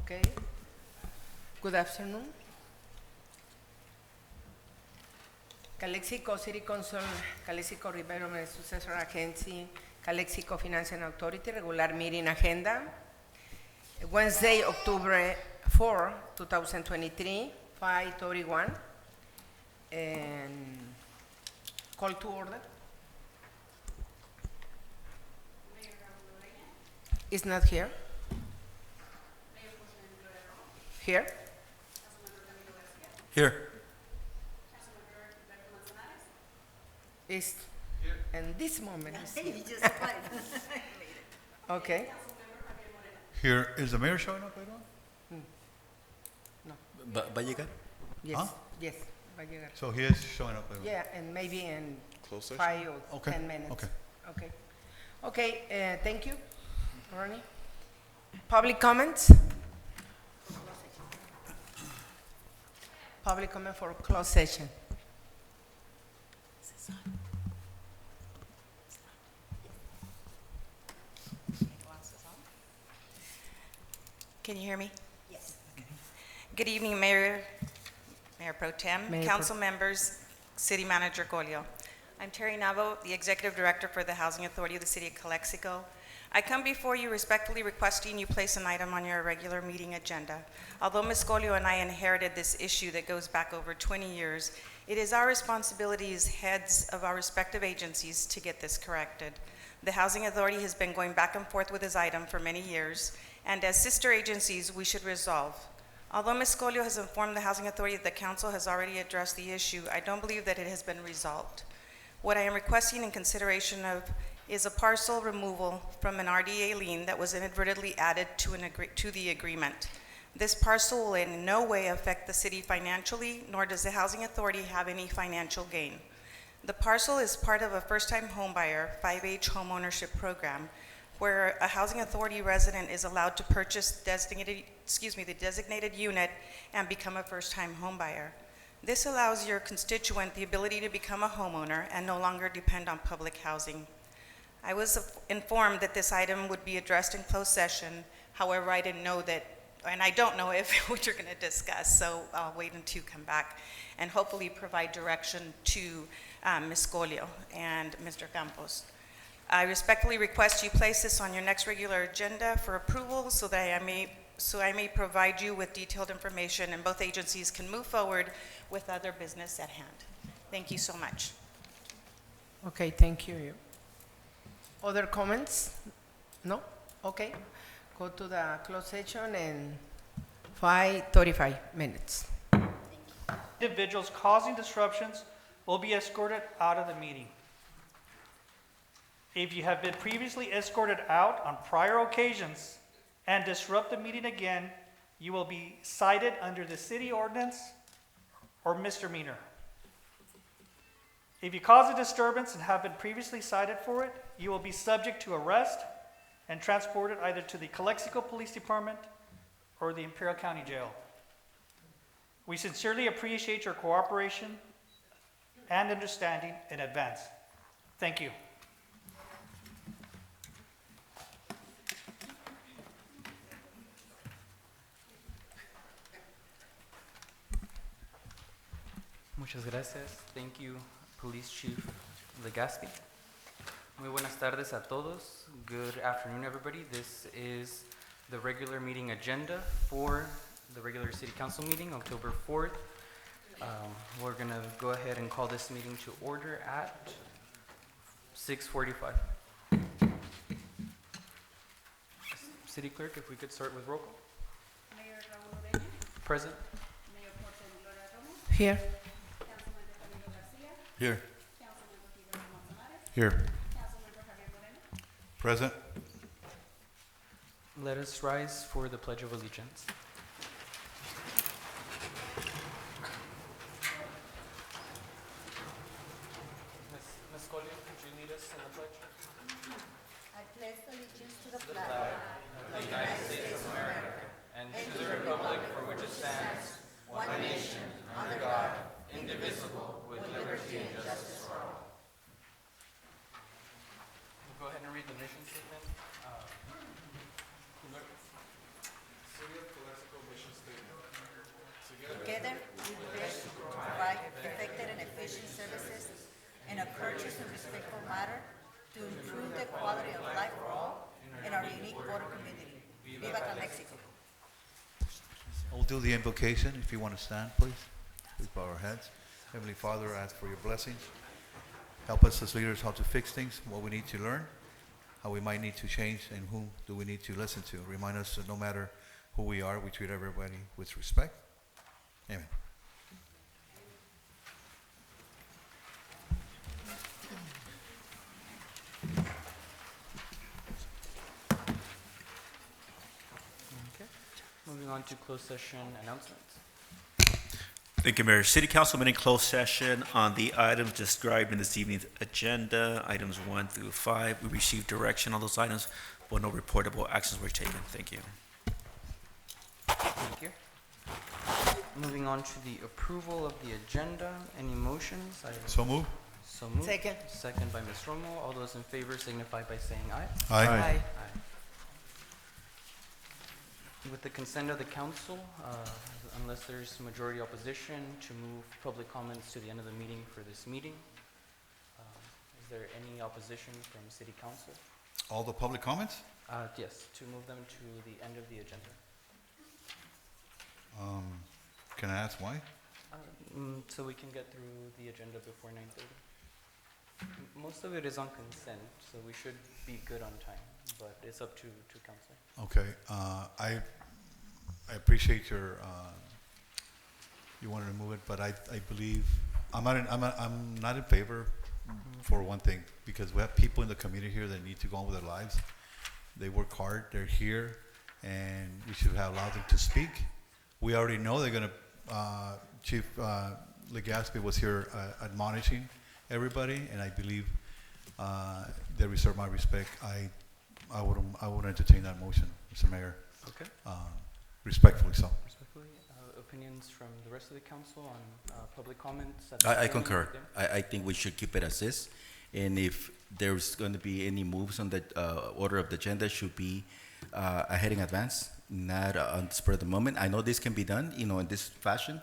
Okay. Good afternoon. Calexico City Council, Calexico Rivero Successor Agency, Calexico Financial Authority, regular meeting agenda. Wednesday, October 4, 2023, 5:31. And call to order. Is not here. Here? Here. Is Here. in this moment. Is You here. just applied. Okay. Here. Is the mayor showing up later on? No. ¿Va a llegar? Yes. Huh? Yes. Va a llegar. So he is showing up later on. Yeah, and maybe in Close session? 5 or Okay, 10 minutes. okay. Okay. Okay. Thank you, Ronnie. Public comments. Public comment for closed session. Can you hear me? Yes. Good evening, Mayor Pro Tem, Mayor Council members, City Manager Golio. I'm Terry Navo, the Executive Director for the Housing Authority of the City of Calexico. I come before you respectfully requesting you place an item on your regular meeting agenda. Although Ms. Golio and I inherited this issue that goes back over 20 years, it is our responsibility as heads of our respective agencies to get this corrected. The Housing Authority has been going back and forth with this item for many years, and as sister agencies, we should resolve. Although Ms. Golio has informed the Housing Authority that the Council has already addressed the issue, I don't believe that it has been resolved. What I am requesting in consideration of is a parcel removal from an RDA lien that was inadvertently added to the agreement. This parcel will in no way affect the city financially, nor does the Housing Authority have any financial gain. The parcel is part of a first-time homebuyer 5H homeownership program, where a Housing Authority resident is allowed to purchase the designated unit and become a first-time homebuyer. This allows your constituent the ability to become a homeowner and no longer depend on public housing. I was informed that this item would be addressed in closed session. However, I didn't know that, and I don't know if what you're going to discuss, so I'll wait until you come back and hopefully provide direction to Ms. Golio and Mr. Campos. I respectfully request you place this on your next regular agenda for approval so that I may provide you with detailed information and both agencies can move forward with other business at hand. Thank you so much. Okay, thank you. Other comments? No? Okay. Go to the closed session in 5:35 minutes. Individuals causing disruptions will be escorted out of the meeting. If you have been previously escorted out on prior occasions and disrupt the meeting again, you will be cited under the city ordinance or misdemeanor. If you cause a disturbance and have been previously cited for it, you will be subject to arrest and transported either to the Calexico Police Department or the Imperial County Jail. We sincerely appreciate your cooperation and understanding in advance. Thank you. Muchas gracias. Thank you, Police Chief Legaspi. Muy buenas tardes a todos. Good afternoon, everybody. This is the regular meeting agenda for the regular City Council meeting, October 4th. We're going to go ahead and call this meeting to order at 6:45. City Clerk, if we could start with roll call. Mayor Raul Ureña, Present. Mayor Pro Tem Gloria Ramos, Here. Councilmember Camilo Garcia, Here. Councilmember Fidel Manzanares, Here. Councilmember Javier Moreno. Present. Let us rise for the Pledge of Allegiance. Ms. Collier, could you lead us in the pledge? I pledge allegiance to the flag The United States of America and to the republic for which it stands, one nation, under God, indivisible, with liberty and justice for all. We'll go ahead and read the mission statement. Together, we pledge to provide effective and efficient services in a courteous and respectful manner to improve the quality of life for all in our unique border community. Viva Calexico. We'll do the invocation. If you want to stand, please. Please bow our heads. Heavenly Father, I ask for your blessings. Help us as leaders how to fix things, what we need to learn, how we might need to change, and whom do we need to listen to. Remind us that no matter who we are, we treat everybody with respect. Amen. Okay. Moving on to closed session announcements. Thank you, Mayor. City Council meeting closed session on the items described in this evening's agenda, items 1 through 5. We received direction on those items, but no reportable actions were taken. Thank you. Thank you. Moving on to the approval of the agenda. Any motions? So move. So moved. Second. Second by Ms. Romo. All those in favor signify by saying aye. Aye. Aye. Aye. With the consent of the council, unless there's majority opposition, to move public comments to the end of the meeting for this meeting. Is there any opposition from city council? All the public comments? Yes, to move them to the end of the agenda. Can I ask why? So we can get through the agenda before 9:30. Most of it is on consent, so we should be good on time, but it's up to council. Okay. I appreciate your you wanted to move it, but I believe I'm not in favor for one thing, because we have people in the community here that need to go on with their lives. They work hard. They're here, and we should have allowed them to speak. We already know they're going to. Chief Legaspi was here admonishing everybody, and I believe they reserve my respect. I would entertain that motion, Mr. Mayor. Okay. Respectfully so. Respectfully, opinions from the rest of the council on public comments? I concur. I think we should keep it as is. And if there's going to be any moves on the order of the agenda, should be ahead in advance, not on the spur of the moment. I know this can be done, in this fashion,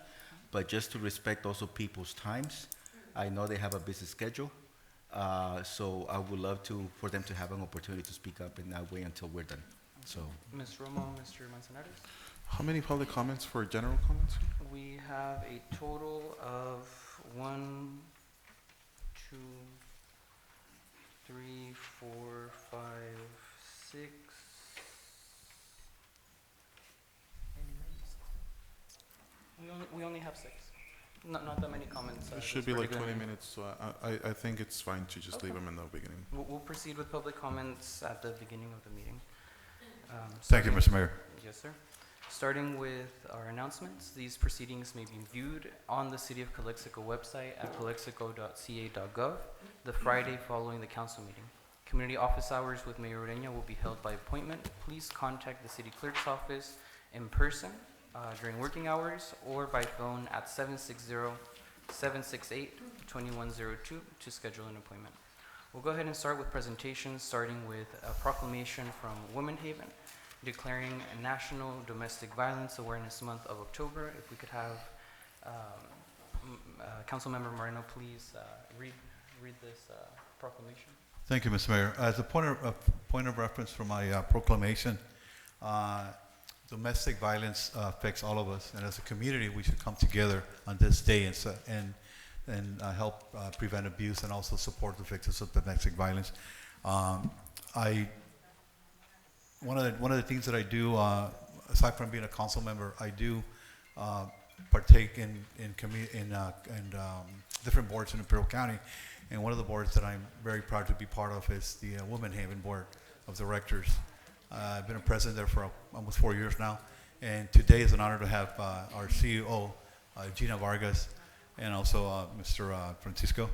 but just to respect also people's times. I know they have a busy schedule, so I would love for them to have an opportunity to speak up and not wait until we're done. So, Ms. Romo, Mr. Manzanares? How many public comments for general comments? We have a total of 1, 2, 3, 4, 5, 6. We only have 6. Not that many comments. It should be like 20 minutes, so I think it's fine to just leave them in the beginning. We'll proceed with public comments at the beginning of the meeting. Thank you, Starting- Mr. Mayor. Yes, sir. Starting with our announcements, these proceedings may be viewed on the City of Calexico website at calexico.ca.gov the Friday following the council meeting. Community office hours with Mayor Ureña will be held by appointment. Please contact the city clerk's office in person during working hours or by phone at 760-768-2102 to schedule an appointment. We'll go ahead and start with presentations, starting with a proclamation from Women Haven declaring National Domestic Violence Awareness Month of October. If we could have Councilmember Moreno please read this proclamation. Thank you, Mr. Mayor. As a point of reference for my proclamation, domestic violence affects all of us, and as a community, we should come together on this day and help prevent abuse and also support the victims of domestic violence. One of the things that I do, aside from being a council member, I do partake in different boards in Imperial County, and one of the boards that I'm very proud to be part of is the Women Haven Board of Directors. I've been a president there for almost 4 years now, and today is an honor to have our CEO, Gina Vargas, and also Mr. Francisco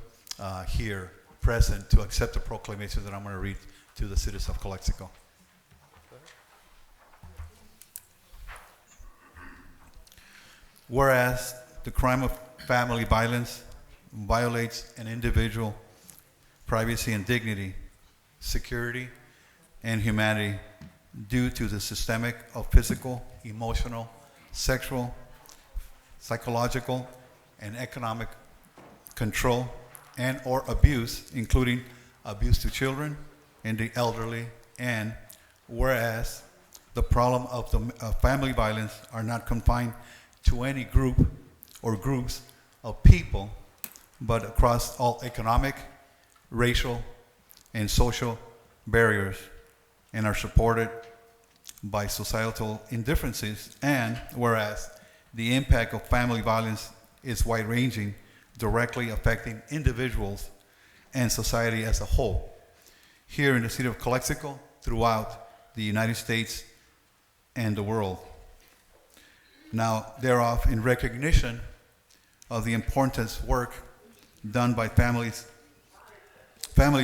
here present to accept the proclamation that I'm going to read to the citizens of Calexico. Whereas the crime of family violence violates an individual privacy and dignity, security, and humanity due to the systemic of physical, emotional, sexual, psychological, and economic control and or abuse, including abuse to children and the elderly, and whereas the problem of family violence are not confined to any group or groups of people, but across all economic, racial, and social barriers, and are supported by societal indifferences, and whereas the impact of family violence is wide-ranging, directly affecting individuals and society as a whole, here in the city of Calexico, throughout the United States and the world. Now, thereof, in recognition of the important work done by family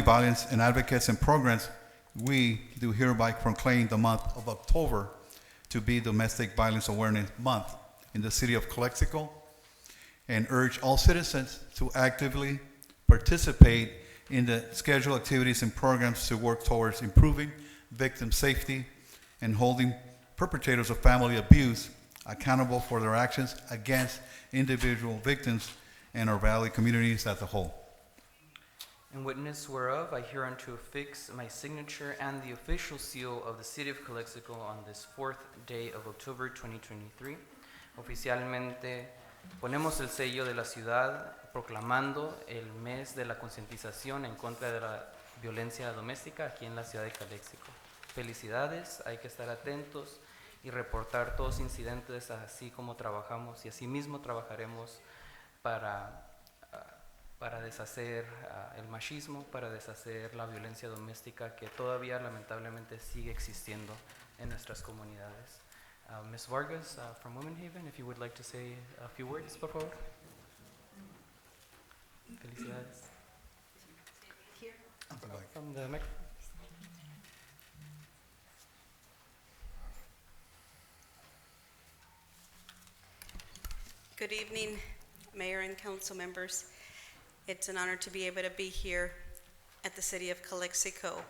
violence and advocates and programs, we do hereby proclaim the month of October to be Domestic Violence Awareness Month in the city of Calexico, and urge all citizens to actively participate in the scheduled activities and programs to work towards improving victim safety and holding perpetrators of family abuse accountable for their actions against individual victims and our valley communities as a whole. In witness whereof, I hereunto affix my signature and the official seal of the City of Calexico on this 4th day of October 2023. Oficialmente ponemos el sello de la ciudad proclamando el mes de la concientización en contra de la violencia doméstica aquí en la ciudad de Calexico. Felicidades, hay que estar atentos y reportar todos incidentes, así como trabajamos y así mismo trabajaremos para deshacer el machismo, para deshacer la violencia doméstica que todavía lamentablemente sigue existiendo en nuestras comunidades. Ms. Vargas from Women Haven, if you would like to say a few words, por favor. Felicidades. From the microphone. Good evening, Mayor and council members. It's an honor to be able to be here at the city of Calexico,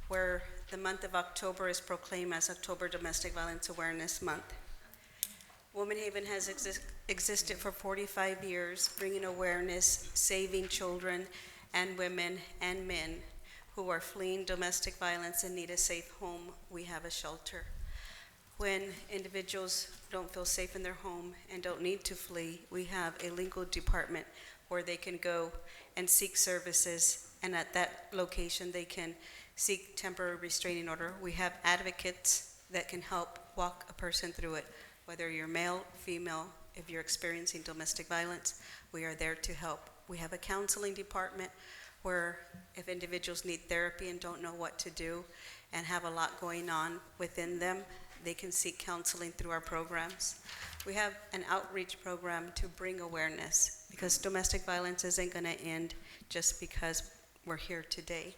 where the month of October is proclaimed as October Domestic Violence Awareness Month. Woman Haven has existed for 45 years, bringing awareness, saving children and women and men who are fleeing domestic violence and need a safe home. We have a shelter. When individuals don't feel safe in their home and don't need to flee, we have a legal department where they can go and seek services, and at that location they can seek temporary restraining order. We have advocates that can help walk a person through it, whether you're male, female. If you're experiencing domestic violence, we are there to help. We have a counseling department where if individuals need therapy and don't know what to do and have a lot going on within them, they can seek counseling through our programs. We have an outreach program to bring awareness, because domestic violence isn't going to end just because we're here today.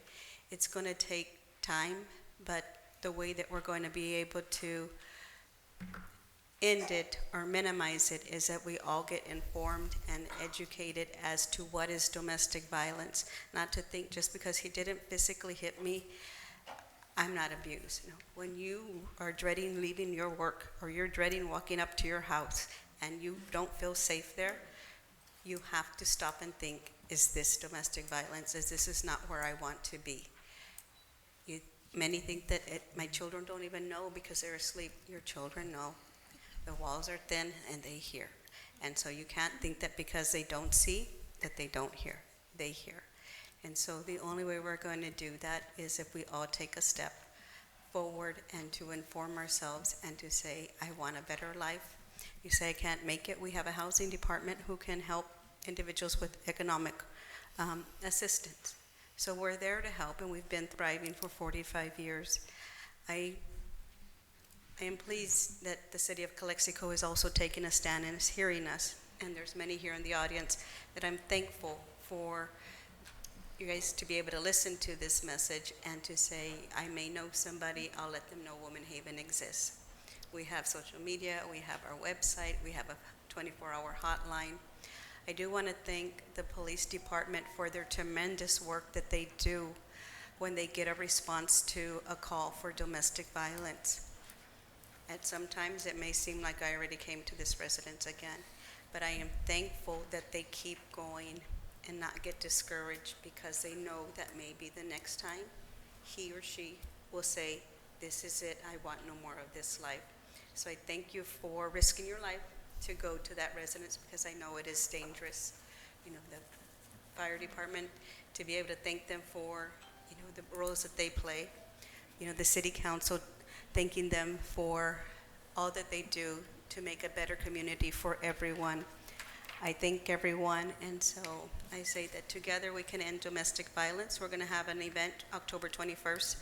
It's going to take time, but the way that we're going to be able to end it or minimize it is that we all get informed and educated as to what is domestic violence. Not to think just because he didn't physically hit me, I'm not abused. No. When you are dreading leaving your work, or you're dreading walking up to your house and you don't feel safe there, you have to stop and think, is this domestic violence? This is not where I want to be. Many think that my children don't even know because they're asleep. Your children know. The walls are thin and they hear. And so you can't think that because they don't see, that they don't hear. They hear. And so the only way we're going to do that is if we all take a step forward and to inform ourselves and to say, I want a better life. You say I can't make it. We have a housing department who can help individuals with economic assistance. So we're there to help, and we've been thriving for 45 years. I am pleased that the city of Calexico is also taking a stand and is hearing us. And there's many here in the audience that I'm thankful for you guys to be able to listen to this message and to say, I may know somebody, I'll let them know Woman Haven exists. We have social media, we have our website, we have a 24-hour hotline. I do want to thank the police department for their tremendous work that they do when they get a response to a call for domestic violence. And sometimes it may seem like I already came to this residence again, but I am thankful that they keep going and not get discouraged, because they know that maybe the next time he or she will say, this is it, I want no more of this life. So I thank you for risking your life to go to that residence, because I know it is dangerous. You know, the fire department, to be able to thank them for, you know, the roles that they play. You know, the city council, thanking them for all that they do to make a better community for everyone. I thank everyone, and so I say that together we can end domestic violence. We're going to have an event October 21st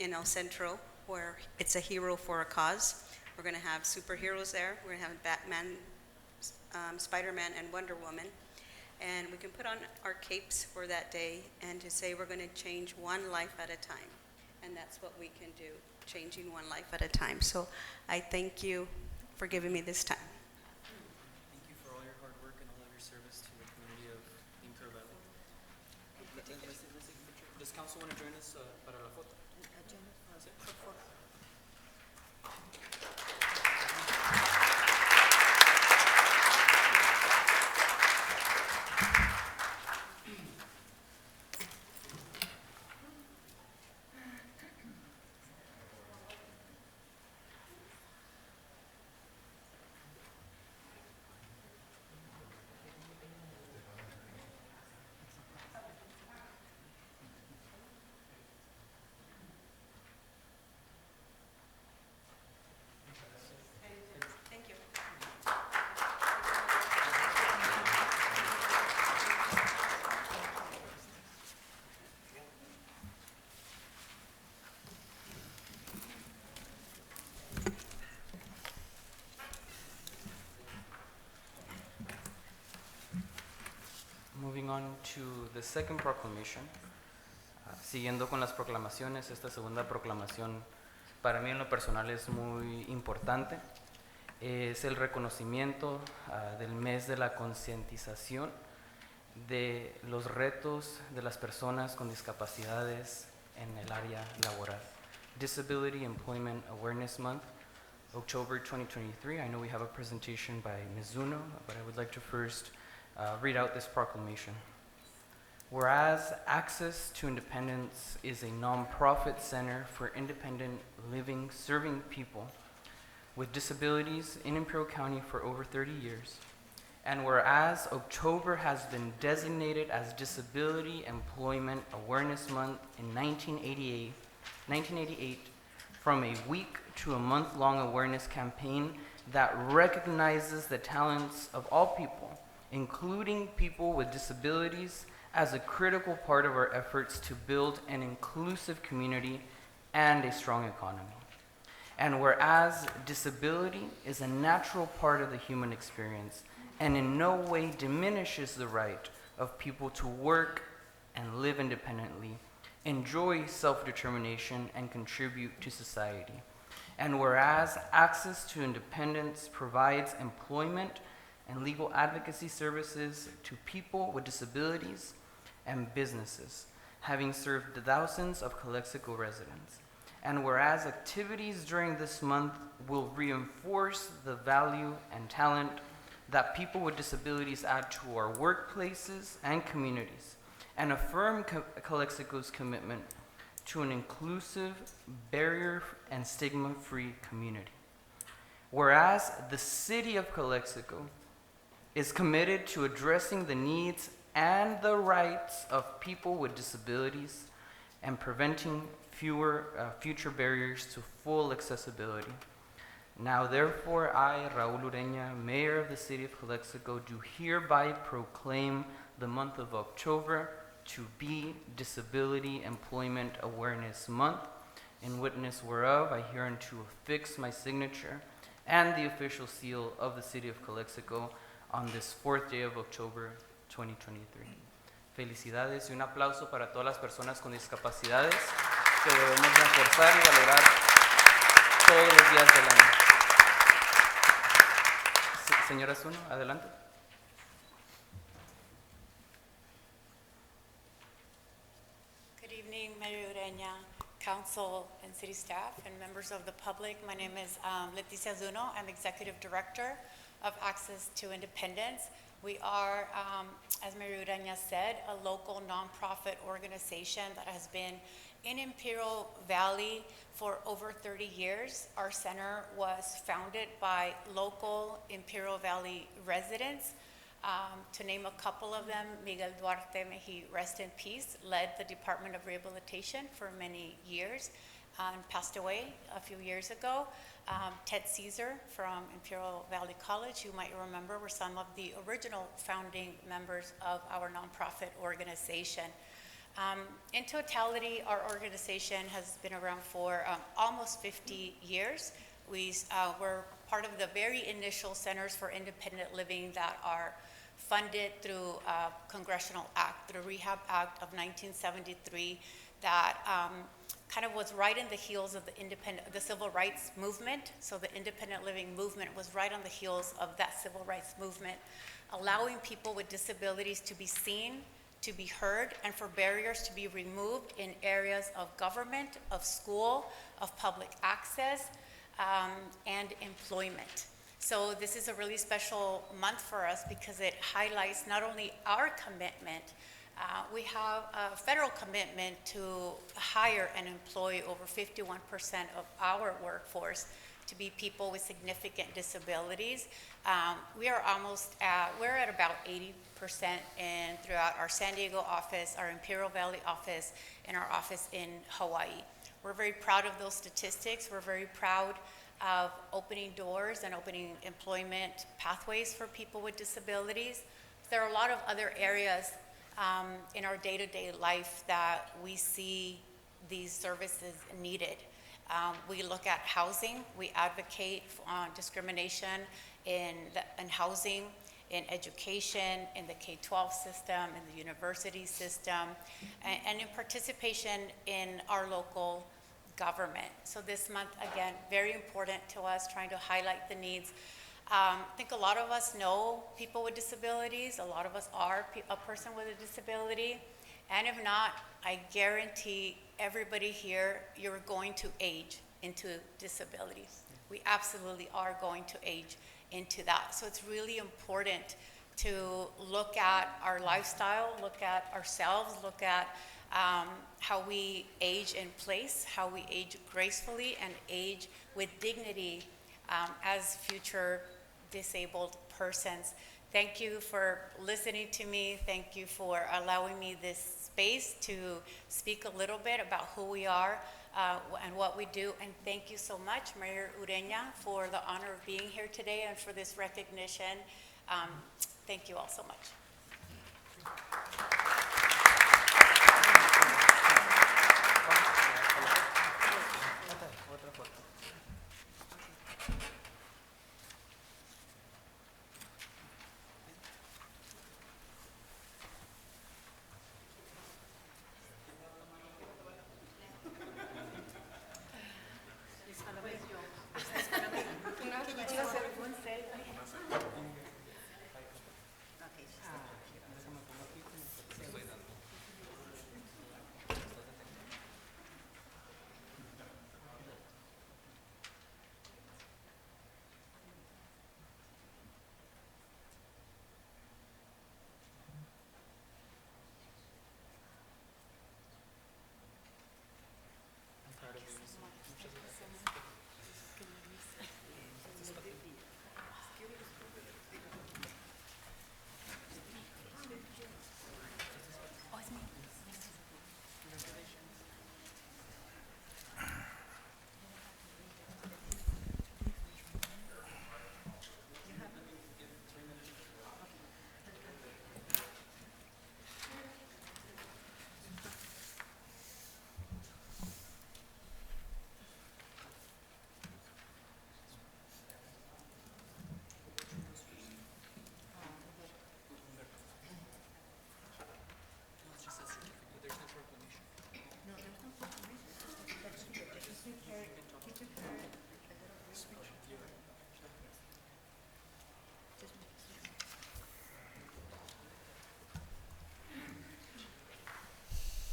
in El Centro, where it's a hero for a cause. We're going to have superheroes there. We're going to have Batman, Spider-Man, and Wonder Woman. And we can put on our capes for that day and to say we're going to change one life at a time. And that's what we can do, changing one life at a time. So I thank you for giving me this time. Thank you for all your hard work and all of your service to the community of Imperial Valley. Does council want to join us para la foto? Thank you. Moving on to the second proclamation. Siguiendo con las proclamaciones, esta segunda proclamación para mí en lo personal es muy importante. Es el reconocimiento del mes de la concientización de los retos de las personas con discapacidades en el área laboral. Disability Employment Awareness Month, October 2023. I know we have a presentation by Ms. Zuno, but I would like to first read out this proclamation. Whereas Access to Independence is a nonprofit center for independent living serving people with disabilities in Imperial County for over 30 years, and whereas October has been designated as Disability Employment Awareness Month in 1988 from a week to a month-long awareness campaign that recognizes the talents of all people, including people with disabilities, as a critical part of our efforts to build an inclusive community and a strong economy. And whereas disability is a natural part of the human experience and in no way diminishes the right of people to work and live independently, enjoy self-determination, and contribute to society. And whereas Access to Independence provides employment and legal advocacy services to people with disabilities and businesses, having served thousands of Calexico residents. And whereas activities during this month will reinforce the value and talent that people with disabilities add to our workplaces and communities, and affirm Calexico's commitment to an inclusive, barrier and stigma-free community. Whereas the city of Calexico is committed to addressing the needs and the rights of people with disabilities and preventing future barriers to full accessibility. Now therefore, I, Raul Ureña, Mayor of the City of Calexico, do hereby proclaim the month of October to be Disability Employment Awareness Month, in witness whereof I hereunto affix my signature and the official seal of the City of Calexico on this 4th day of October 2023. Felicidades y un aplauso para todas las personas con discapacidades que debemos reforzar y valorar todos los días del año. Señora Zuno, adelante. Good evening, Mayor council and city staff and members of the public. My name is Leticia Zuno. I'm Executive Director of Access to Independence. We are, as Maria Ureña said, a local nonprofit organization that has been in Imperial Valley for over 30 years. Our center was founded by local Imperial Valley residents. To name a couple of them, Miguel Duarte, may he rest in peace, led the Department of Rehabilitation for many years and passed away a few years ago. Ted Caesar from Imperial Valley College, you might remember, were some of the original founding members of our nonprofit organization. In totality, our organization has been around for almost 50 years. We're part of the very initial centers for independent living that are funded through a congressional act, the Rehab Act of 1973, that kind of was right in the heels of the civil rights movement. So the independent living movement was right on the heels of that civil rights movement, allowing people with disabilities to be seen, to be heard, and for barriers to be removed in areas of government, of school, of public access, and employment. So this is a really special month for us because it highlights not only our commitment, we have a federal commitment to hire and employ over 51% of our workforce to be people with significant disabilities. We're at about 80% throughout our San Diego office, our Imperial Valley office, and our office in Hawaii. We're very proud of those statistics. We're very proud of opening doors and opening employment pathways for people with disabilities. There are a lot of other areas in our day-to-day life that we see these services needed. We look at housing. We advocate on discrimination in housing, in education, in the K-12 system, in the university system, and in participation in our local government. So this month, again, very important to us, trying to highlight the needs. I think a lot of us know people with disabilities. A lot of us are a person with a disability. And if not, I guarantee everybody here, you're going to age into disability. We absolutely are going to age into that. So it's really important to look at our lifestyle, look at ourselves, look at how we age in place, how we age gracefully and age with dignity as future disabled persons. Thank you for listening to me. Thank you for allowing me this space to speak a little bit about who we are and what we do. And thank you so much, Mayor Ureña, for the honor of being here today and for this recognition. Thank you all so much.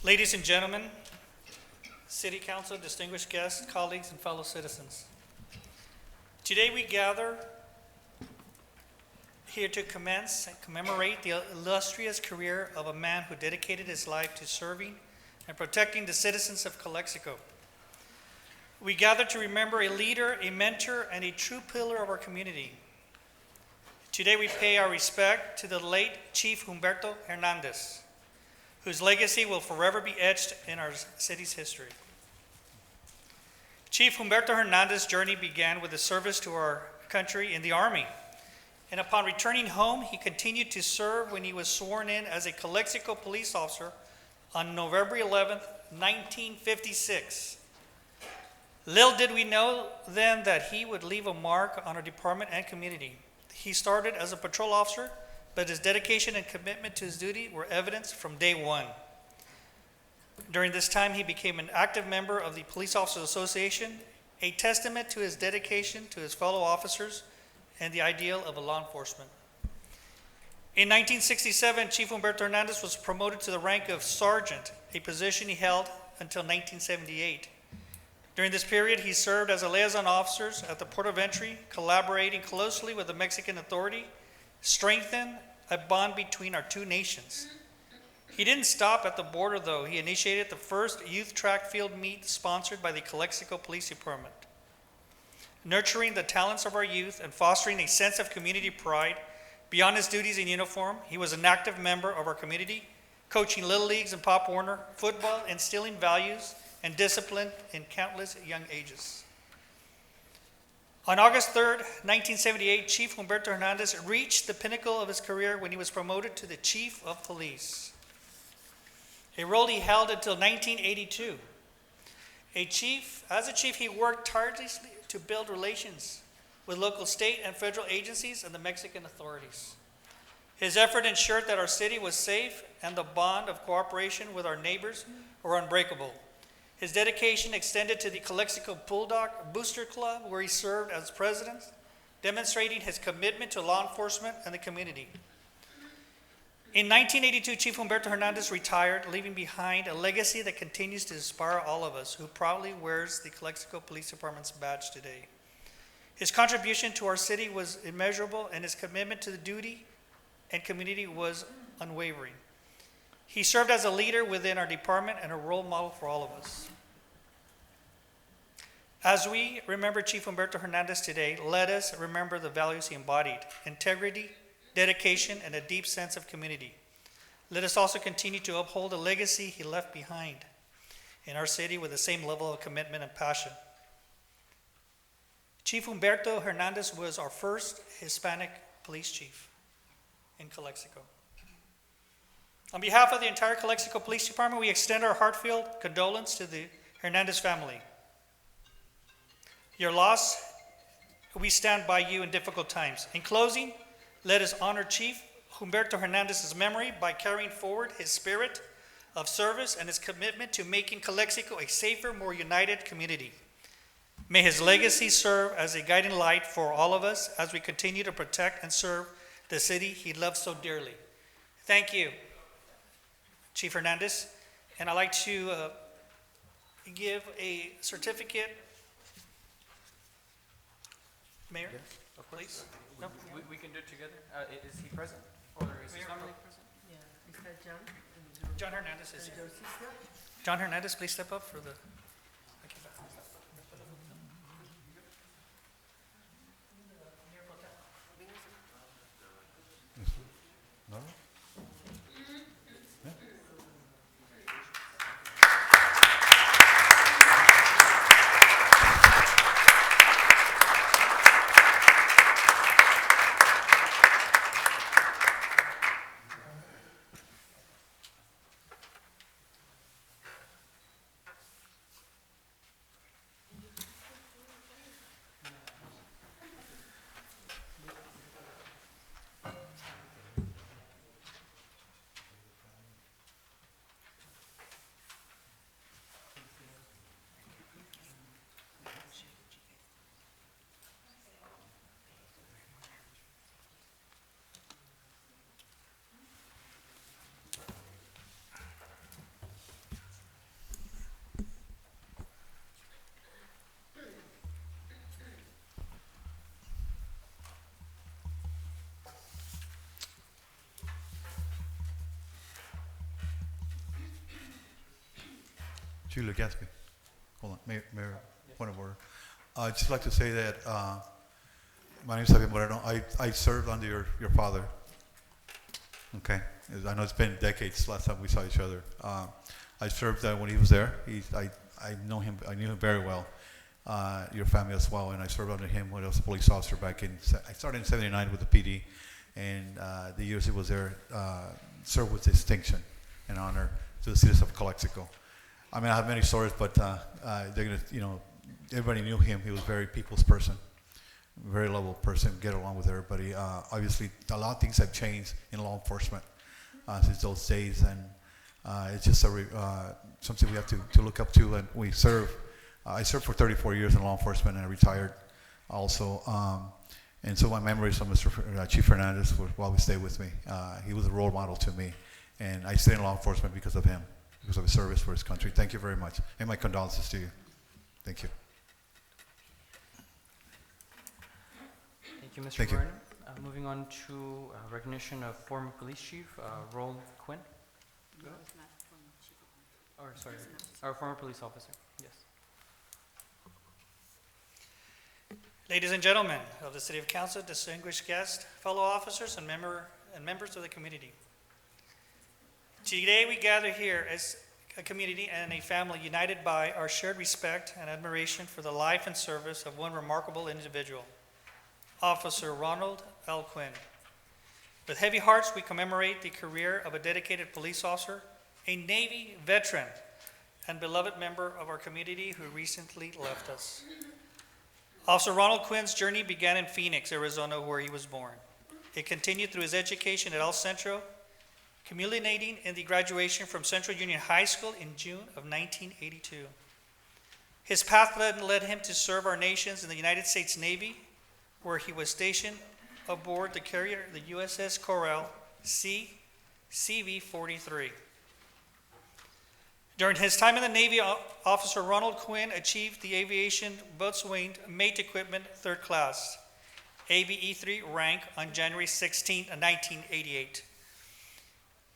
Ladies and gentlemen, City Council, distinguished guests, colleagues, and fellow citizens. Today we gather here to commence and commemorate the illustrious career of a man who dedicated his life to serving and protecting the citizens of Calexico. We gather to remember a leader, a mentor, and a true pillar of our community. Today we pay our respect to the late Chief Humberto Hernandez, whose legacy will forever be etched in our city's history. Chief Humberto Hernandez's journey began with his service to our country in the Army. And upon returning home, he continued to serve when he was sworn in as a Calexico police officer on November 11th, 1956. Little did we know then that he would leave a mark on our department and community. He started as a patrol officer, but his dedication and commitment to his duty were evidenced from day one. During this time, he became an active member of the Police Officers Association, a testament to his dedication to his fellow officers and the ideal of a law enforcement. In 1967, Chief Humberto Hernandez was promoted to the rank of sergeant, a position he held until 1978. During this period, he served as a liaison officer at the port of entry, collaborating closely with the Mexican authority, strengthen a bond between our two nations. He didn't stop at the border, though. He initiated the first youth track field meet sponsored by the Calexico Police Department. Nurturing the talents of our youth and fostering a sense of community pride beyond his duties in uniform, he was an active member of our community, coaching Little Leagues and Pop Warner, football, instilling values and discipline in countless young ages. On August 3rd, 1978, Chief Humberto Hernandez reached the pinnacle of his career when he was promoted to the Chief of Police, a role he held until 1982. As a chief, he worked tirelessly to build relations with local state and federal agencies and the Mexican authorities. His effort ensured that our city was safe and the bond of cooperation with our neighbors were unbreakable. His dedication extended to the Calexico Bulldog Booster Club, where he served as president, demonstrating his commitment to law enforcement and the community. In 1982, Chief Humberto Hernandez retired, leaving behind a legacy that continues to inspire all of us, who proudly wears the Calexico Police Department's badge today. His contribution to our city was immeasurable, and his commitment to the duty and community was unwavering. He served as a leader within our department and a role model for all of us. As we remember Chief Humberto Hernandez today, let us remember the values he embodied: integrity, dedication, and a deep sense of community. Let us also continue to uphold the legacy he left behind in our city with the same level of commitment and passion. Chief Humberto Hernandez was our first Hispanic police chief in Calexico. On behalf of the entire Calexico Police Department, we extend our heartfelt condolence to the Hernandez family. Your loss, we stand by you in difficult times. In closing, let us honor Chief Humberto Hernandez's memory by carrying forward his spirit of service and his commitment to making Calexico a safer, more united community. May his legacy serve as a guiding light for all of us as we continue to protect and serve the city he loves so dearly. Thank you, Chief Hernandez. And I'd like to give a certificate. Mayor, Yes, of course. please. No? We can do it together. Is he present? Or is his Mayor, family no. present? Yeah, is that John? John Hernandez is here. Your sister? John Hernandez, please step up for the. No? Julia Gatsby. Hold on, Mayor, point of order. I'd just like to say that my name is Javier Moreno. I served under your father. Okay, I know it's been decades last time we saw each other. I served when he was there. I know him. I knew him very well. Your family as well, and I served under him when I was a police officer back in. I started in '79 with the PD, and the years he was there, served with distinction and honor to the citizens of Calexico. I mean, I have many stories, but they're gonna, everybody knew him. He was a very people's person, very lovable person, get along with everybody. Obviously, a lot of things have changed in law enforcement since those days, and it's just something we have to look up to. And we serve. I served for 34 years in law enforcement, and I retired also. And so my memories of Mr. Chief Fernandez will always stay with me. He was a role model to me, and I stay in law enforcement because of him, because of his service for his country. Thank you very much, and my condolences to you. Thank you. Thank you, Mr. Thank you. Moreno. Moving on to recognition of former police chief, Roll Quinn. Or sorry, our former police officer, yes. Ladies and gentlemen of the City of Council, distinguished guests, fellow officers, and members of the community. Today we gather here as a community and a family united by our shared respect and admiration for the life and service of one remarkable individual, Officer Ronald L. Quinn. With heavy hearts, we commemorate the career of a dedicated police officer, a Navy veteran, and beloved member of our community who recently left us. Officer Ronald Quinn's journey began in Phoenix, Arizona, where he was born. It continued through his education at El Centro, culminating in the graduation from Central Union High School in June of 1982. His path led him to serve our nations in the United States Navy, where he was stationed aboard the carrier, the USS Corral CV-43. During his time in the Navy, Officer Ronald Quinn achieved the Aviation Boatswain Mate Equipment 3rd Class, ABE-3 rank on January 16, 1988.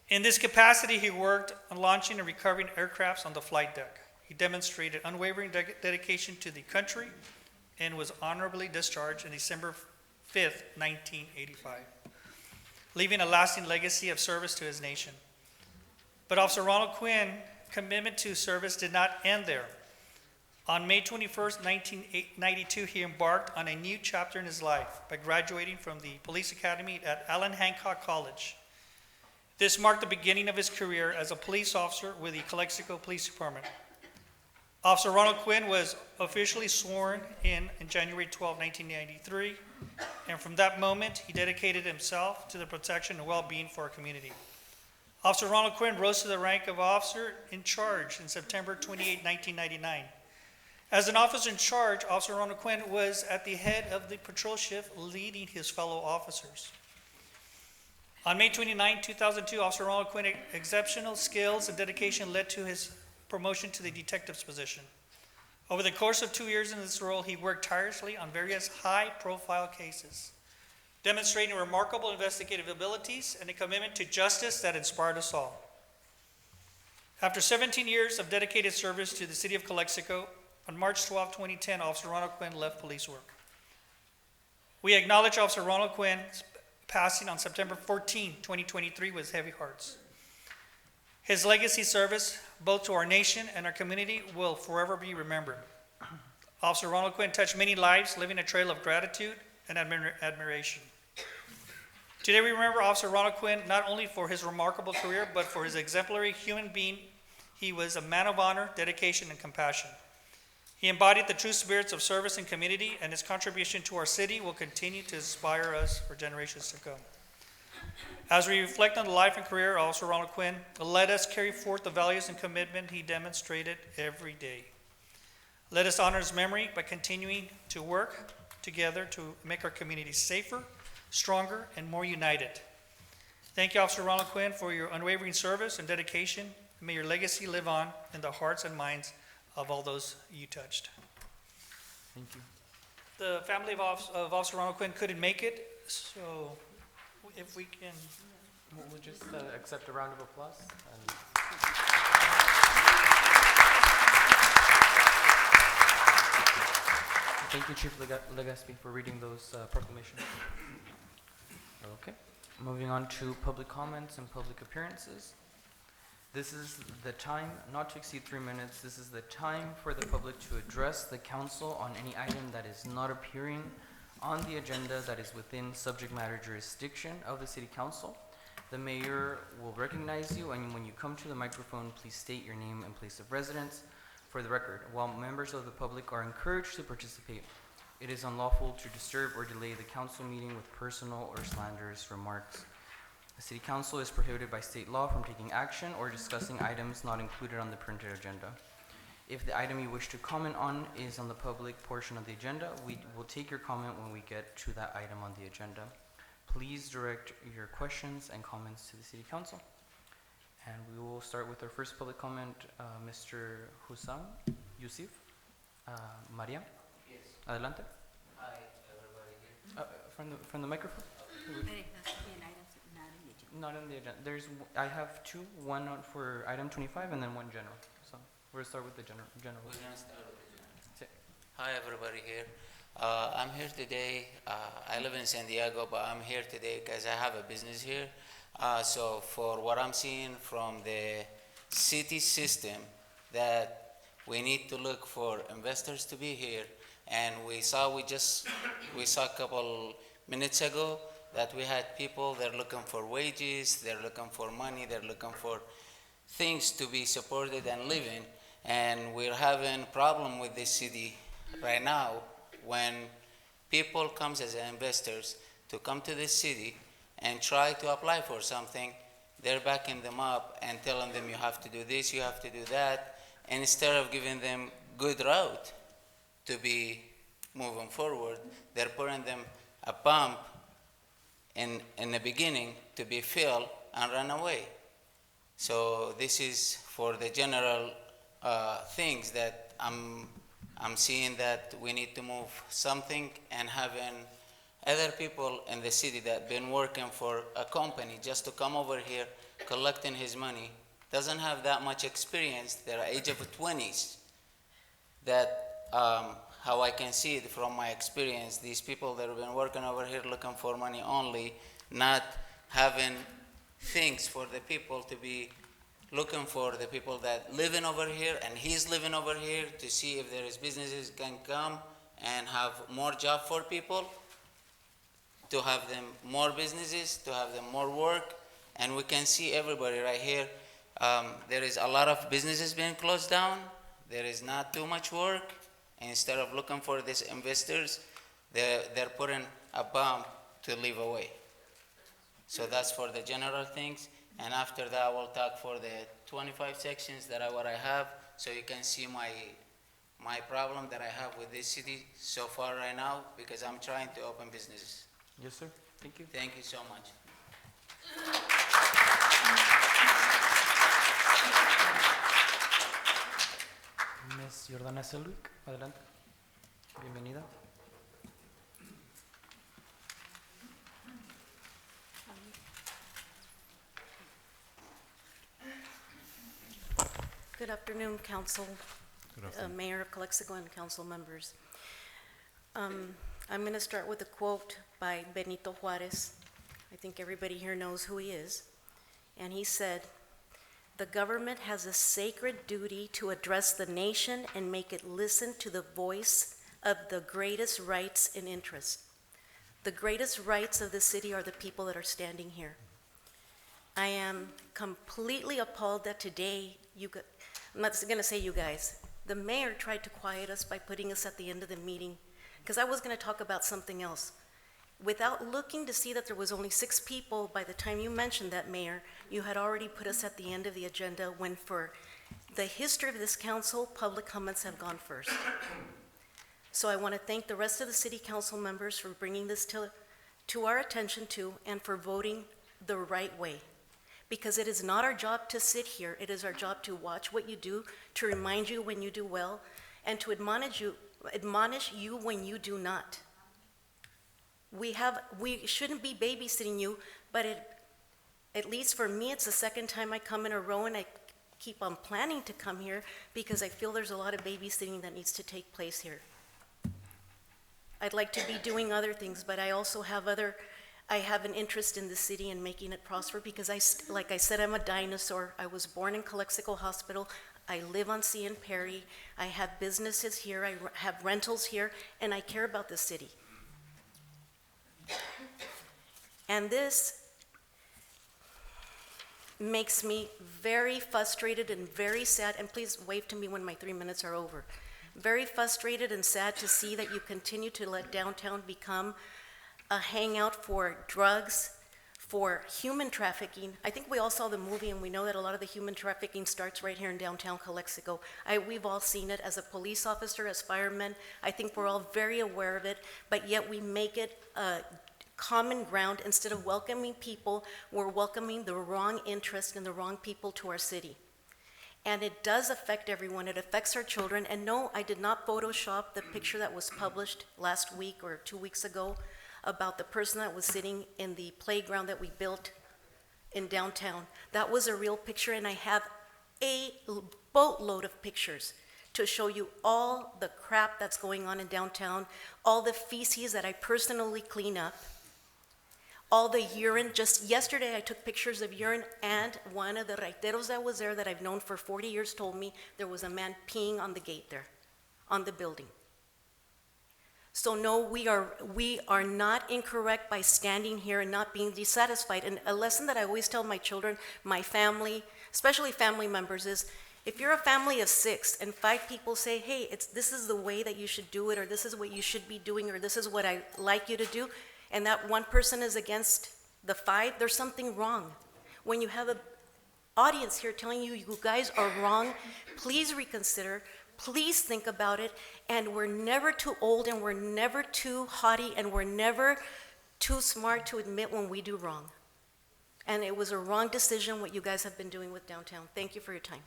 In this capacity, he worked on launching and recovering aircrafts on the flight deck. He demonstrated unwavering dedication to the country and was honorably discharged on December 5, 1985, leaving a lasting legacy of service to his nation. But Officer Ronald Quinn's commitment to service did not end there. On May 21, 1992, he embarked on a new chapter in his life by graduating from the Police Academy at Allen Hancock College. This marked the beginning of his career as a police officer with the Calexico Police Department. Officer Ronald Quinn was officially sworn in January 12, 1993, and from that moment, he dedicated himself to the protection and well-being for our community. Officer Ronald Quinn rose to the rank of officer in charge in September 28, 1999. As an officer in charge, Officer Ronald Quinn was at the head of the patrol shift, leading his fellow officers. On May 29, 2002, Officer Ronald Quinn's exceptional skills and dedication led to his promotion to the detective's position. Over the course of 2 years in this role, he worked tirelessly on various high-profile cases, demonstrating remarkable investigative abilities and a commitment to justice that inspired us all. After 17 years of dedicated service to the city of Calexico, on March 12, 2010, Officer Ronald Quinn left police work. We acknowledge Officer Ronald Quinn's passing on September 14, 2023 with heavy hearts. His legacy service, both to our nation and our community, will forever be remembered. Officer Ronald Quinn touched many lives, leaving a trail of gratitude and admiration. Today we remember Officer Ronald Quinn not only for his remarkable career, but for his exemplary human being. He was a man of honor, dedication, and compassion. He embodied the true spirits of service and community, and his contribution to our city will continue to inspire us for generations to come. As we reflect on the life and career of Officer Ronald Quinn, let us carry forth the values and commitment he demonstrated every day. Let us honor his memory by continuing to work together to make our community safer, stronger, and more united. Thank you, Officer Ronald Quinn, for your unwavering service and dedication. May your legacy live on in the hearts and minds of all those you touched. Thank you. The family of Officer Ronald Quinn couldn't make it, so if we can... We'll just accept a round of applause. And Thank you, Chief Legaspi, for reading those proclamations. Okay, moving on to public comments and public appearances. This is the time, not to exceed 3 minutes, this is the time for the public to address the council on any item that is not appearing on the agenda that is within subject matter jurisdiction of the city council. The mayor will recognize you, and when you come to the microphone, please state your name and place of residence for the record. While members of the public are encouraged to participate, it is unlawful to disturb or delay the council meeting with personal or slanderous remarks. The city council is prohibited by state law from taking action or discussing items not included on the printed agenda. If the item you wish to comment on is on the public portion of the agenda, we will take your comment when we get to that item on the agenda. Please direct your questions and comments to the city council. And we will start with our first public comment, Mr. Hussam Yusuf. Maria? Yes. Adelante. Hi, everybody here. From the microphone? Not in the agenda. I have two, one for item 25 and then one general. So we'll start with the general. We're gonna start with the Sit. Hi, everybody here. I'm here today. I live in San Diego, but I'm here today because I have a business here. So for what I'm seeing from the city system, that we need to look for investors to be here. And we saw a couple minutes ago that we had people, they're looking for wages, they're looking for money, they're looking for things to be supported and living. And we're having problem with this city right now when people comes as investors to come to this city and try to apply for something, they're backing them up and telling them you have to do this, you have to do that, and instead of giving them good route to be moving forward, they're putting them a pump in the beginning to be filled and run away. So this is for the general things that I'm seeing that we need to move something, and having other people in the city that been working for a company just to come over here collecting his money, doesn't have that much experience. They're age of 20s. That how I can see it from my experience, these people that have been working over here looking for money only, not having things for the people to be looking for, the people that living over here, and he's living over here to see if there is businesses can come and have more job for people, to have them more businesses, to have them more work. And we can see everybody right here. There is a lot of businesses being closed down. There is not too much work. Instead of looking for these investors, they're putting a bomb to leave away. So that's for the general things. And after that, I will talk for the 25 sections what I have, so you can see my problem that I have with this city so far right now, because I'm trying to open businesses. Yes, sir. Thank you. Thank you so much. Ms. Jordana Selwick, adelante. Bienvenida. Good afternoon, Council, Good afternoon. Mayor of Calexico and council members. I'm going to start with a quote by Benito Juarez. I think everybody here knows who he is. And he said, "The government has a sacred duty to address the nation and make it listen to the voice of the greatest rights and interests." The greatest rights of the city are the people that are standing here. I am completely appalled that today, I'm not going to say you guys, the mayor tried to quiet us by putting us at the end of the meeting, because I was going to talk about something else. Without looking to see that there was only 6 people, by the time you mentioned that, Mayor, you had already put us at the end of the agenda, when for the history of this council, public comments have gone first. So I want to thank the rest of the city council members for bringing this to our attention too, and for voting the right way. Because it is not our job to sit here, it is our job to watch what you do, to remind you when you do well, and to admonish you when you do not. We shouldn't be babysitting you, but at least for me, it's the second time I come in a row, and I keep on planning to come here because I feel there's a lot of babysitting that needs to take place here. I'd like to be doing other things, but I also have I have an interest in the city and making it prosper because like I said, I'm a dinosaur. I was born in Calexico Hospital. I live on C and Perry. I have businesses here. I have rentals here, and I care about the city. And this makes me very frustrated and very sad, and please wave to me when my 3 minutes are over. Very frustrated and sad to see that you continue to let downtown become a hangout for drugs, for human trafficking. I think we all saw the movie and we know that a lot of the human trafficking starts right here in downtown Calexico. We've all seen it as a police officer, as firemen. I think we're all very aware of it, but yet we make it a common ground. Instead of welcoming people, we're welcoming the wrong interest and the wrong people to our city. And it does affect everyone. It affects our children. And no, I did not Photoshop the picture that was published last week or 2 weeks ago about the person that was sitting in the playground that we built in downtown. That was a real picture, and I have a boatload of pictures to show you all the crap that's going on in downtown, all the feces that I personally clean up, all the urine. Just yesterday, I took pictures of urine, and one of the raiteros that was there that I've known for 40 years told me there was a man peeing on the gate there, on the building. So no, we are not incorrect by standing here and not being dissatisfied. And a lesson that I always tell my children, my family, especially family members, is if you're a family of 6 and 5 people say, hey, this is the way that you should do it, or this is what you should be doing, or this is what I like you to do, and that one person is against the 5, there's something wrong. When you have an audience here telling you, you guys are wrong, please reconsider. Please think about it, and we're never too old, and we're never too haughty, and we're never too smart to admit when we do wrong. And it was a wrong decision what you guys have been doing with downtown. Thank you for your time.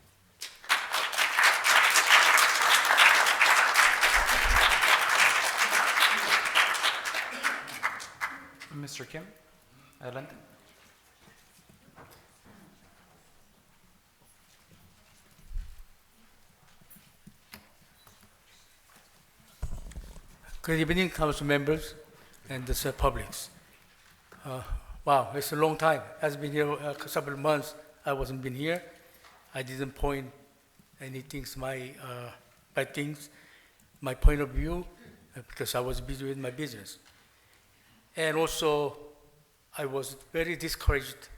Mr. Kim, adelante. Good evening, council members and the publics. Wow, it's a long time. I've been here several months. I wasn't been here. I didn't point anything, my things, my point of view, because I was busy with my business. And also, I was very discouraged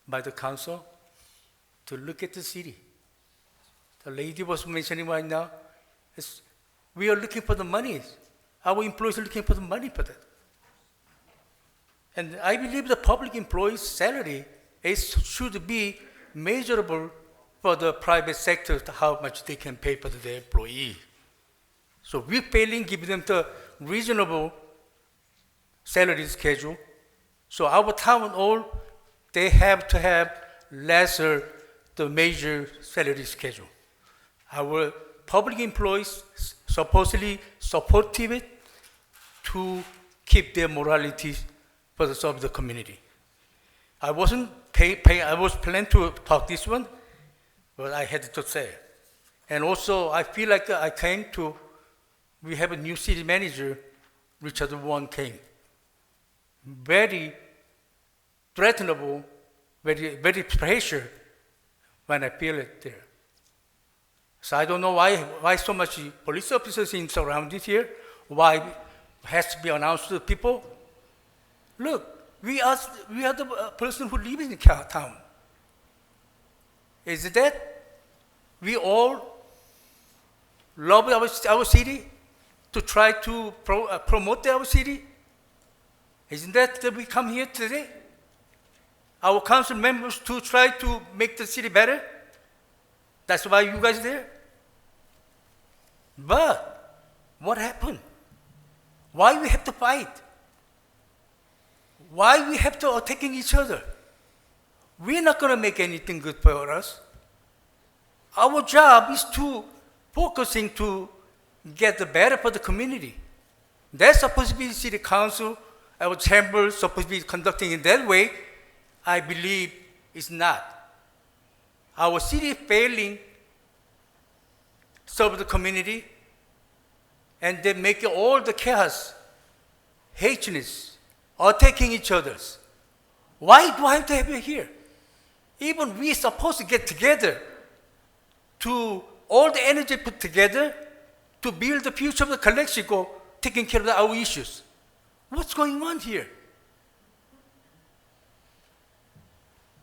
by the council to look at the city. The lady was mentioning right now, we are looking for the money. Our employees are looking for the money for that. And I believe the public employees' salary should be measurable for the private sector, how much they can pay for their employee. So we're failing giving them the reasonable salary schedule. So our town hall, they have to have lesser the major salary schedule. Our public employees supposedly supportive it to keep their morality for the serve the community. I wasn't I was planning to talk this one, but I had to say. And also, I feel like we have a new city manager, Richard Wong came. Very threatenable, very pressure when I feel it there. So I don't know why so much police officers in surrounded here, why it has to be announced to the people. Look, we are the person who lives in town. Is it that we all love our city to try to promote our city? Isn't that we come here today? Our council members to try to make the city better? That's why you guys there? But what happened? Why we have to fight? Why we have to attacking each other? We're not going to make anything good for us. Our job is to focusing to get the better for the community. That's supposed to be city council, our chamber supposed to be conducting in that way. I believe it's not. Our city is failing serve the community, and they make all the chaos hatreds, attacking each others. Why do I have to have it here? Even we supposed to get together to all the energy put together to build the future of the Calexico, taking care of our issues. What's going on here?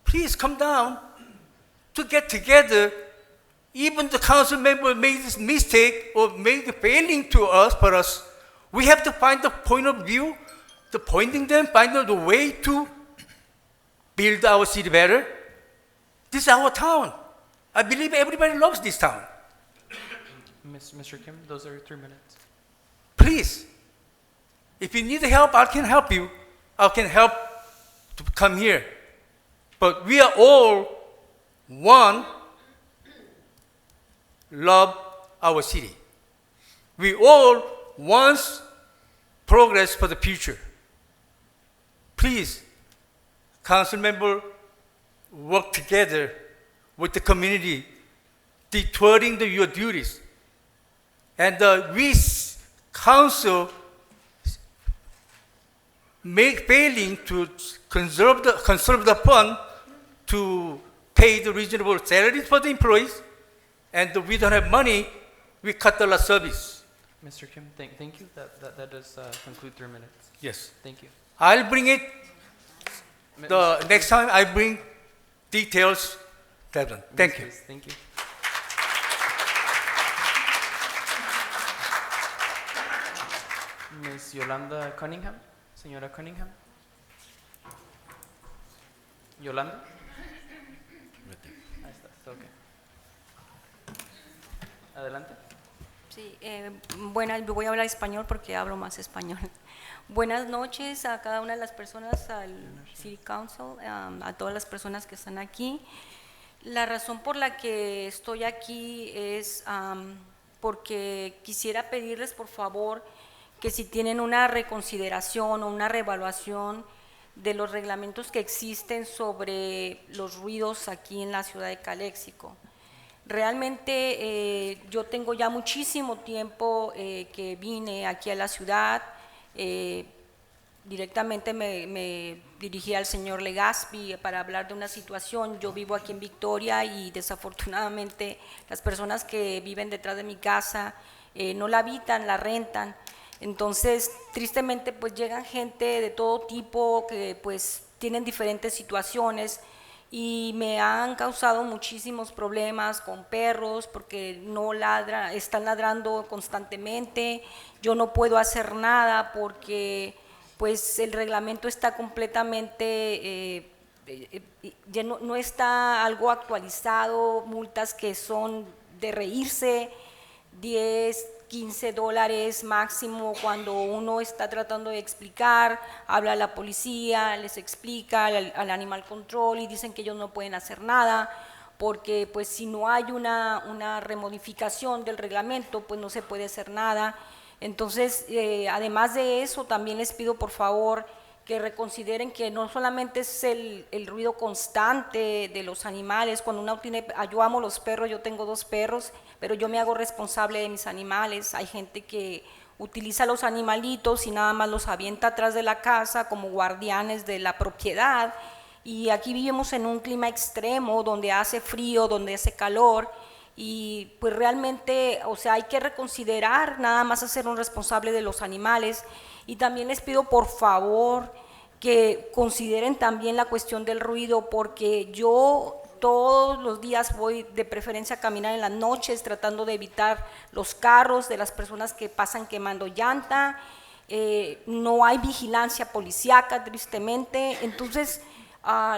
Please come down to get together. Even the council member made this mistake or made a failing to us, for us. We have to find the point of view, the pointing them, find the way to build our city better. This is our town. I believe everybody loves this town. Mr. Kim, those are 3 minutes. Please, if you need help, I can help you. I can help to come here. But we are all one, love our city. We all want progress for the future. Please, council member, work together with the community, deterring your duties. And we council failing to conserve the fund to pay the reasonable salaries for the employees, and we don't have money, we cut the last service. Mr. Kim, thank you. That does conclude 3 minutes. Yes. Thank you. I'll bring it, the next time I bring details, Devin. Thank you. Please, thank you. Ms. Yolanda Cunningham. Señora Cunningham. Yolanda. Ahí está, ok. Adelante. Sí, buenas, voy a hablar español porque hablo más español. Buenas noches a cada una de las personas, al City Council, a todas las personas que están aquí. La razón por la que estoy aquí es porque quisiera pedirles, por favor, que si tienen una reconsideración o una reevaluación de los reglamentos que existen sobre los ruidos aquí en la ciudad de Calexico. Realmente yo tengo ya muchísimo tiempo que vine aquí a la ciudad, directamente me dirigí al señor Legaspi para hablar de una situación. Yo vivo aquí en Victoria y desafortunadamente las personas que viven detrás de mi casa no la habitan, la rentan. Entonces, tristemente, pues llegan gente de todo tipo que pues tienen diferentes situaciones y me han causado muchísimos problemas con perros porque no ladran, están ladrando constantemente. Yo no puedo hacer nada porque pues el reglamento está completamente, ya no está algo actualizado, multas que son de reírse, 10, 15 dólares máximo cuando uno está tratando de explicar, habla a la policía, les explica al Animal Control y dicen que ellos no pueden hacer nada porque pues si no hay una remodificación del reglamento pues no se puede hacer nada. Entonces, además de eso, también les pido por favor que reconsideren que no solamente es el ruido constante de los animales, cuando uno tiene, yo amo los perros, yo tengo 2 perros, pero yo me hago responsable de mis animales. Hay gente que utiliza los animalitos y nada más los avienta atrás de la casa como guardianes de la propiedad, y aquí vivimos en un clima extremo donde hace frío, donde hace calor, y pues realmente, o sea, hay que reconsiderar nada más hacer un responsable de los animales. Y también les pido por favor que consideren también la cuestión del ruido, porque yo todos los días voy de preferencia a caminar en las noches tratando de evitar los carros de las personas que pasan quemando llanta, no hay vigilancia policíaca tristemente. Entonces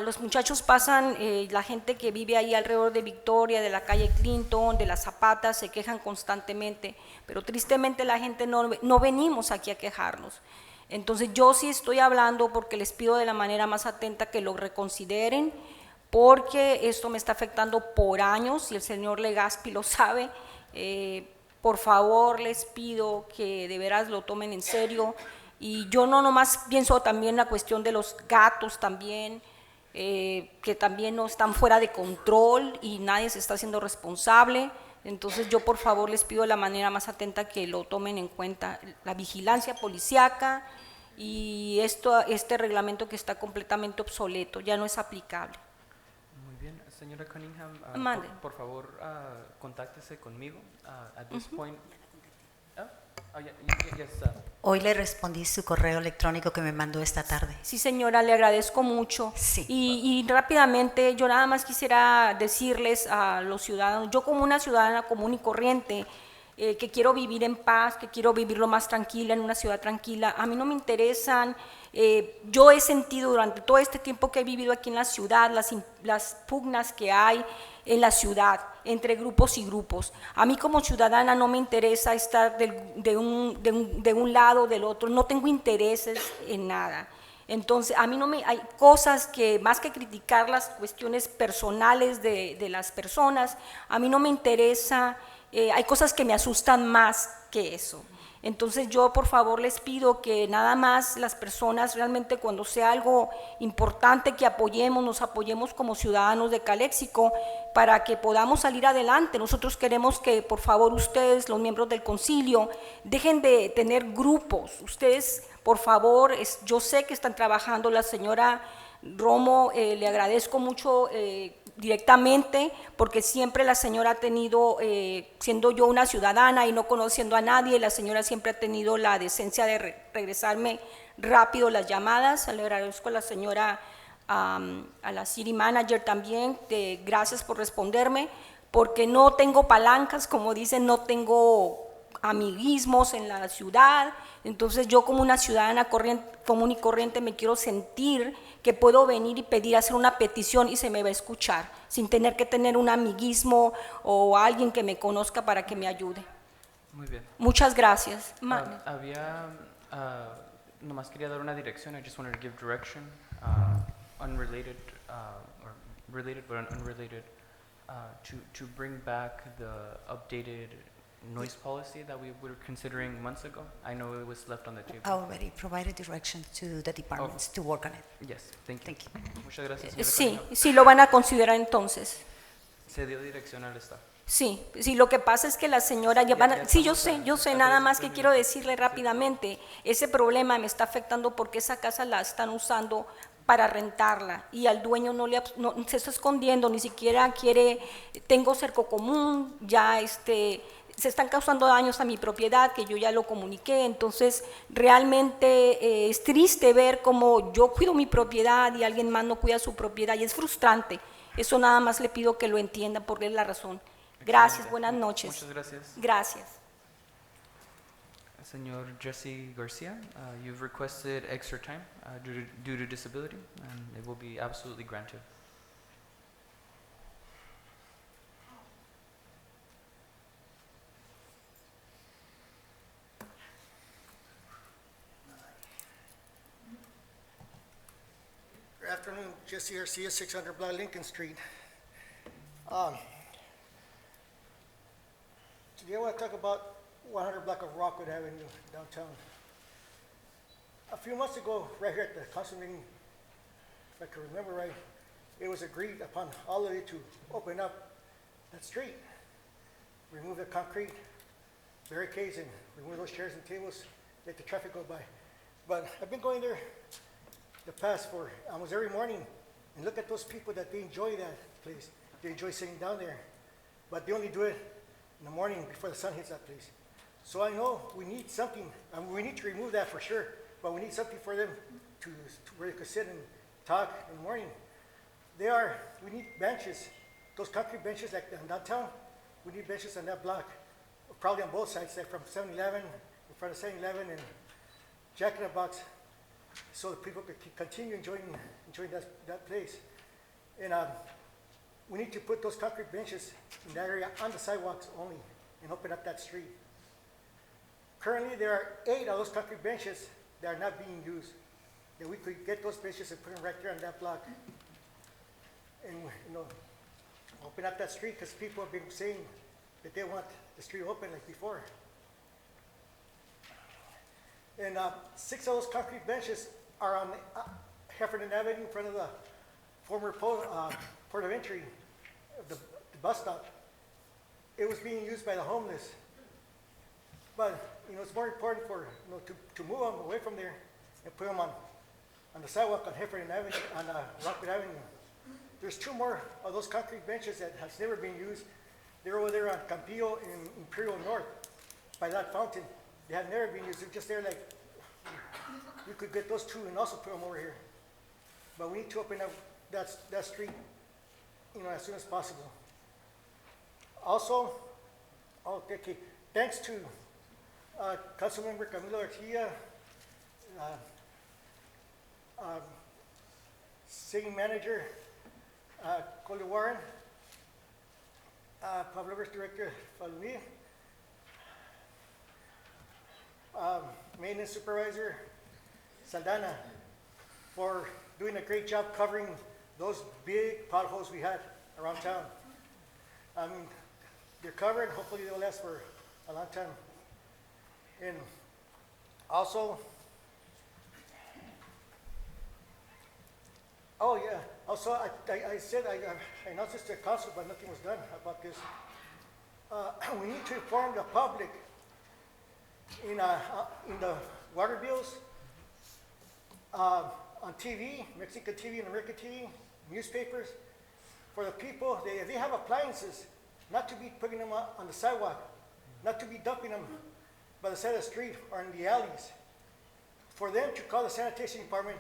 los muchachos pasan, la gente que vive ahí alrededor de Victoria, de la calle Clinton, de las Zapatas, se quejan constantemente, pero tristemente la gente no venimos aquí a quejarnos. Entonces yo sí estoy hablando porque les pido de la manera más atenta que lo reconsideren, porque esto me está afectando por años y el señor Legaspi lo sabe. Por favor les pido que de veras lo tomen en serio. Y yo no nomás pienso también la cuestión de los gatos también, que también no están fuera de control y nadie se está haciendo responsable. Entonces yo por favor les pido de la manera más atenta que lo tomen en cuenta, la vigilancia policíaca y este reglamento que está completamente obsoleto, ya no es aplicable. Muy bien, señora Cunningham, Mande. por favor, contáctese conmigo. At this point, yes, Hoy le respondí su correo electrónico que me mandó esta tarde. Sí, señora, le agradezco mucho. Sí. Y rápidamente, yo nada más quisiera decirles a los ciudadanos, yo como una ciudadana común y corriente, que quiero vivir en paz, que quiero vivir lo más tranquila, en una ciudad tranquila, a mí no me interesan, yo he sentido durante todo este tiempo que he vivido aquí en la ciudad, las pugnas que hay en la ciudad, entre grupos y grupos. A mí como ciudadana no me interesa estar de un lado o del otro, no tengo intereses en nada. Entonces, a mí no me, hay cosas que, más que criticar las cuestiones personales de las personas, a mí no me interesa, hay cosas que me asustan más que eso. Entonces yo por favor les pido que nada más las personas realmente cuando sea algo importante que apoyemos, nos apoyemos como ciudadanos de Calexico para que podamos salir adelante. Nosotros queremos que por favor ustedes, los miembros del concilio, dejen de tener grupos. Ustedes por favor, yo sé que están trabajando, la señora Romo, le agradezco mucho directamente, porque siempre la señora ha tenido, siendo yo una ciudadana y no conociendo a nadie, la señora siempre ha tenido la decencia de regresarme rápido las llamadas. Le agradezco a la señora, a la city manager también, gracias por responderme, porque no tengo palancas, como dicen, no tengo amiguismos en la ciudad. Entonces yo como una ciudadana común y corriente me quiero sentir que puedo venir y pedir, hacer una petición y se me va a escuchar, sin tener que tener un amiguismo o alguien que me conozca para que me ayude. Muy bien. Muchas gracias. Nomás quería dar una dirección. I just wanted to give direction, unrelated, or related but unrelated, to bring back the updated noise policy that we were considering months ago. I know it was left on the table. I already provided direction to the departments to work on it. Yes, thank you. Thank you. Muchas gracias, señora Sí, Cunningham. sí lo van a considerar entonces. Se dio dirección al staff. Sí, sí, lo que pasa es que la señora sí, yo sé, nada más que quiero decirle rápidamente, ese problema me está afectando porque esa casa la están usando para rentarla y al dueño no se está escondiendo, ni siquiera quiere, tengo cerco común, ya se están causando daños a mi propiedad, que yo ya lo comuniqué. Entonces realmente es triste ver cómo yo cuido mi propiedad y alguien más no cuida su propiedad y es frustrante. Eso nada más le pido que lo entienda porque es la razón. Gracias, buenas noches. Muchas gracias. Gracias. Señor Jesse Garcia, you've requested extra time due to disability, and it will be absolutely granted. Good afternoon, Jesse Garcia, 600 Block Lincoln Street. Today I want to talk about 100 block of Rockwood Avenue, downtown. A few months ago, right here at the council meeting, if I can remember right, it was agreed upon all of you to open up that street, remove the concrete barricades and remove those chairs and tables, let the traffic go by. But I've been going there the past for almost every morning and look at those people that they enjoy that place. They enjoy sitting down there, but they only do it in the morning before the sun hits that place. So I know we need something, we need to remove that for sure, but we need something for them to where they could sit and talk in the morning. We need benches, those concrete benches like downtown, we need benches on that block, probably on both sides, like from 7-Eleven, in front of 7-Eleven and Jack in the Box, so that people could continue enjoying that place. And we need to put those concrete benches in that area on the sidewalks only and open up that street. Currently, there are 8 of those concrete benches that are not being used. That we could get those benches and put them right there on that block. And, open up that street because people have been saying that they want the street open like before. And 6 of those concrete benches are on Heffernan Avenue in front of the former port of entry of the bus stop. It was being used by the homeless. But, it's more important to move them away from there and put them on the sidewalk on Heffernan Avenue, on Rockwood Avenue. There's 2 more of those concrete benches that has never been used. They're over there on Campillo in Imperial North, by that fountain. They have never been used. They're just there like, we could get those 2 and also put them over here. But we need to open up that street, as soon as possible. Also, okay, thanks to Councilmember Camilo Garcia, City Manager Coley Warren, Public Works Director Faluni, Maintenance Supervisor Saldana, for doing a great job covering those big potholes we had around town. I mean, they're covered. Hopefully they'll last for a long time. And also, I said I announced this to the council, but nothing was done about this. We need to inform the public in the water bills, on TV, Mexican TV and American TV, newspapers, for the people, if they have appliances, not to be putting them on the sidewalk, not to be dumping them by the side of the street or in the alleys. For them to call the sanitation department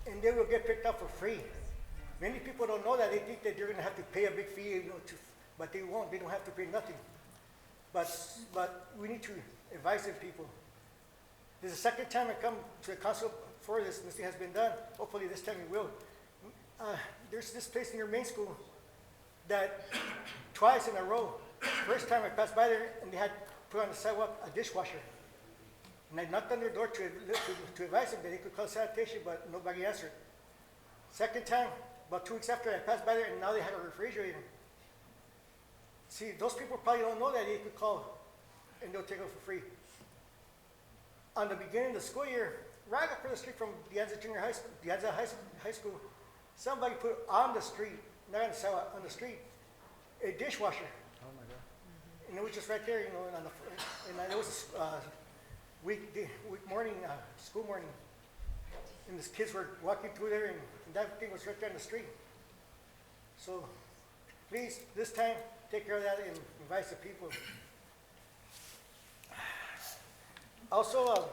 and they will get picked up for free. Many people don't know that. They think that they're going to have to pay a big fee, but they won't. They don't have to pay nothing. But we need to advise them people. This is the second time I come to the council for this. Nothing has been done. Hopefully this time it will. There's this place near Main School that twice in a row, first time I passed by there and they had put on the sidewalk a dishwasher. And I knocked on their door to advise them that they could call sanitation, but nobody answered. Second time, about 2 weeks after, I passed by there and now they had a refrigerator. See, those people probably don't know that they could call and they'll take it for free. On the beginning of the school year, right across the street from Dianza Junior High School, Dianza High School, somebody put on the street, not on the sidewalk, on the street, a dishwasher. Oh my God. And it was just right there, and it was week morning, school morning. And the kids were walking through there, and that thing was right there on the street. So please, this time, take care of that and advise the people. Also,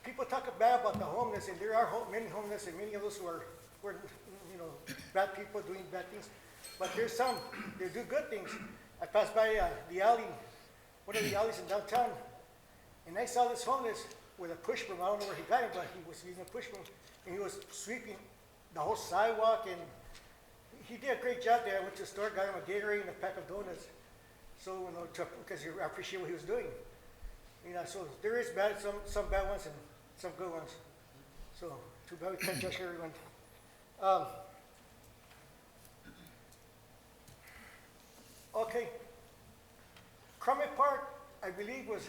people talk bad about the homeless, and there are many homeless, and many of those who are bad people doing bad things. But there's some, they do good things. I passed by the alley, one of the alleys in downtown, and I saw this homeless with a push broom. I don't know where he got it, but he was using a push broom, and he was sweeping the whole sidewalk, and he did a great job there. I went to the store, got him a Gatorade and a pack of donuts, so because I appreciate what he was doing. So there is some bad ones and some good ones. So too bad we can't judge everyone. Okay, Crummy Park, I believe, was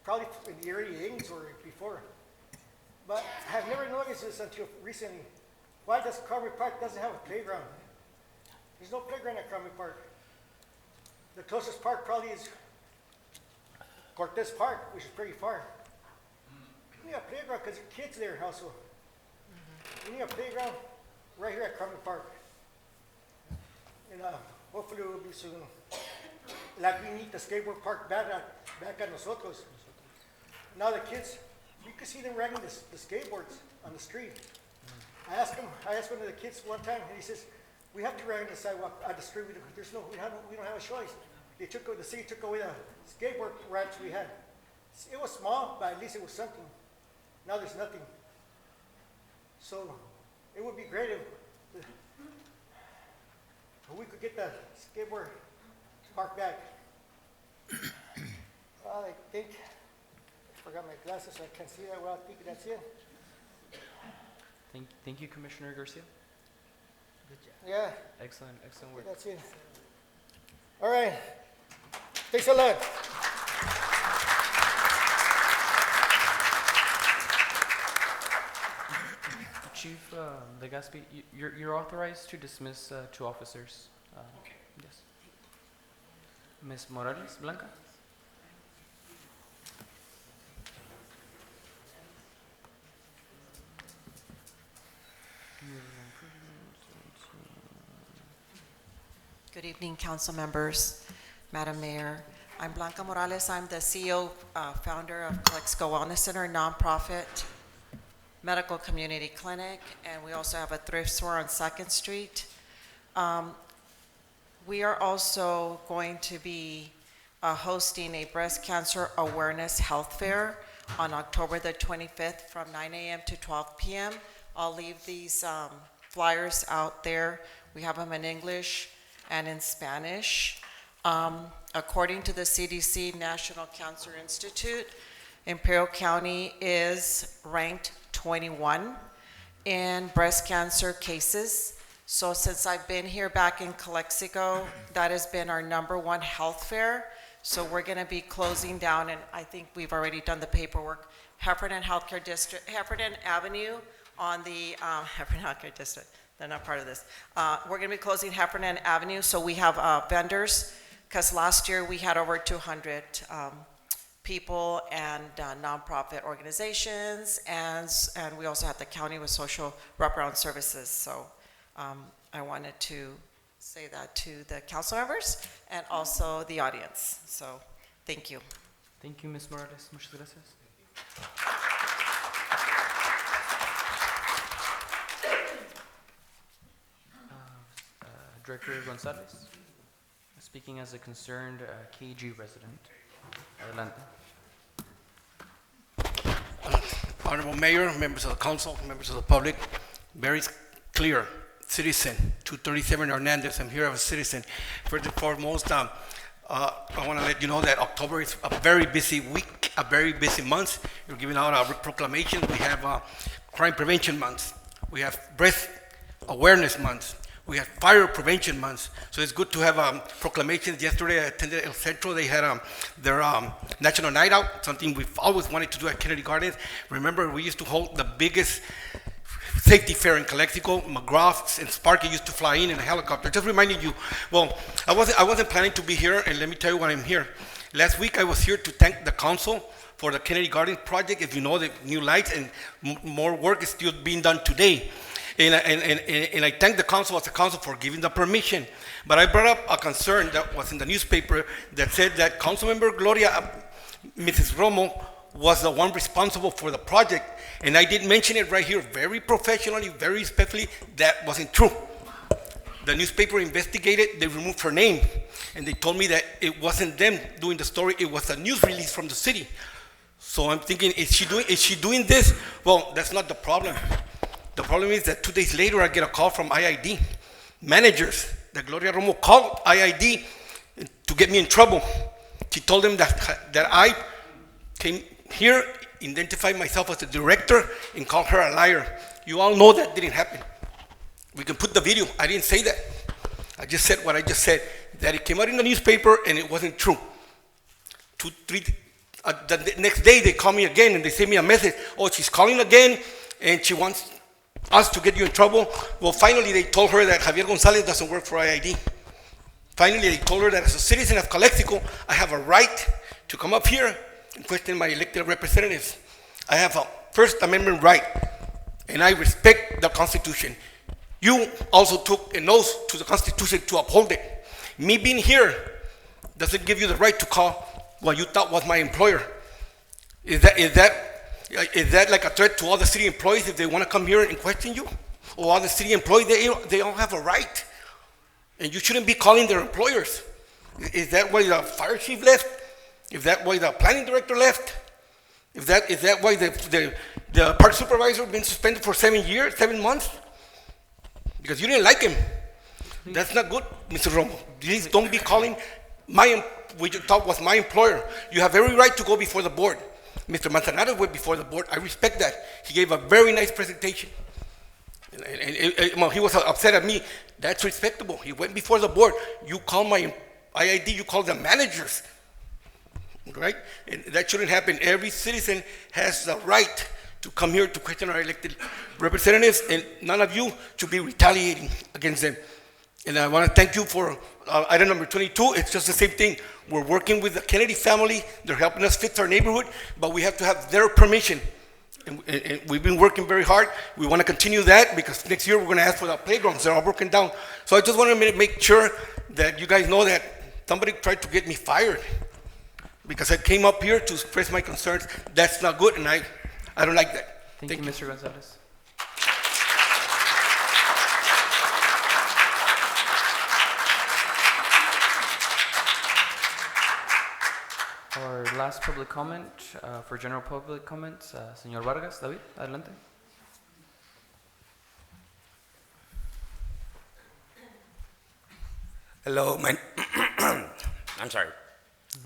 probably in the early 80s or before, but I have never noticed this until recently. Why does Crummy Park doesn't have a playground? There's no playground at Crummy Park. The closest park probably is Cortez Park, which is pretty far. We need a playground because there are kids there also. We need a playground right here at Crummy Park. And hopefully it will be soon. Like we need the skateboard park back at nosotros. Now the kids, you can see them riding the skateboards on the street. I asked one of the kids one time, and he says, "We have to ride on the sidewalk at the street. We don't have a choice." The city took away the skateboard ramps we had. It was small, but at least it was something. Now there's nothing. So it would be great if we could get the skateboard park back. I think I forgot my glasses, so I can't see that well. I think that's it. Thank you, Commissioner Garcia. Good job. Yeah. Excellent work. That's it. All right. Thanks a lot. Chief Legaspi, you're authorized to dismiss 2 officers. Okay. Yes. Ms. Morales Blanca? Good evening, council members, Madam Mayor. I'm Blanca Morales. I'm the CEO, founder of Calexico Wellness Center, nonprofit medical community clinic, and we also have a thrift store on 2nd Street. We are also going to be hosting a breast cancer awareness health fair on October the 25th from 9 a.m. to 12 p.m. I'll leave these flyers out there. We have them in English and in Spanish. According to the CDC National Cancer Institute, Imperial County is ranked 21 in breast cancer cases. So since I've been here back in Calexico, that has been our #1 health fair. So we're gonna be closing down, and I think we've already done the paperwork, Heffernan Healthcare District, Heffernan Avenue on the, Heffernan Healthcare District, they're not part of this. We're gonna be closing Heffernan Avenue, so we have vendors, because last year we had over 200 people and nonprofit organizations, and we also had the county with social wraparound services. So I wanted to say that to the council members and also the audience. So thank you. Thank you, Ms. Morales. Muchas gracias. Director Gonzalez, speaking as a concerned KG resident. Adelante. Honorable Mayor, members of the council, members of the public, very clear, citizen, 237 Hernandez, I'm here as a citizen. First and foremost, I want to let you know that October is a very busy week, a very busy month. You're giving out our proclamations. We have crime prevention month. We have breast awareness month. We have fire prevention months, so it's good to have proclamations. Yesterday I attended El Centro. They had their National Night Out, something we've always wanted to do at Kennedy Gardens. Remember, we used to hold the biggest safety fair in Calexico. McGrath and Sparky used to fly in a helicopter. Just reminding you, well, I wasn't planning to be here, and let me tell you why I'm here. Last week I was here to thank the council for the Kennedy Gardens project. If you know, the new lights and more work is still being done today. And I thank the council as a council for giving the permission. But I brought up a concern that was in the newspaper that said that Councilmember Gloria, Mrs. Romo, was the one responsible for the project. And I did mention it right here very professionally, very respectfully. That wasn't true. The newspaper investigated, they removed her name. And they told me that it wasn't them doing the story, it was a news release from the city. So I'm thinking, is she doing this? Well, that's not the problem. The problem is that 2 days later, I get a call from IID managers that Gloria Romo called IID to get me in trouble. She told them that I came here, identified myself as a director, and called her a liar. You all know that didn't happen. We can put the video. I didn't say that. I just said what I just said, that it came out in the newspaper and it wasn't true. The next day, they call me again and they send me a message. Oh, she's calling again and she wants us to get you in trouble. Well, finally, they told her that Javier Gonzalez doesn't work for IID. Finally, they told her that as a citizen of Calexico, I have a right to come up here and question my elected representatives. I have a First Amendment right, and I respect the Constitution. You also took an oath to the Constitution to uphold it. Me being here doesn't give you the right to call what you thought was my employer. Is that like a threat to all the city employees if they want to come here and question you? Or all the city employees, they all have a right. And you shouldn't be calling their employers. Is that why the fire chief left? Is that why the planning director left? Is that why the park supervisor been suspended for 7 months? Because you didn't like him. That's not good, Mr. Romo. Please don't be calling what you thought was my employer. You have every right to go before the board. Mr. Manzanares went before the board. I respect that. He gave a very nice presentation. And he was upset at me. That's respectable. He went before the board. You call my IID, you call the managers, right? And that shouldn't happen. Every citizen has the right to come here to question our elected representatives, and none of you should be retaliating against them. And I want to thank you for item number 22. It's just the same thing. We're working with the Kennedy family. They're helping us fix our neighborhood, but we have to have their permission. And we've been working very hard. We want to continue that because next year we're going to ask for the playgrounds. They're all broken down. So I just want to make sure that you guys know that somebody tried to get me fired because I came up here to express my concerns. That's not good, and I don't like that. Thank you, Mr. Gonzalez. Our last public comment, for general public comments, Señor Vargas, David, adelante. Hello, I'm sorry.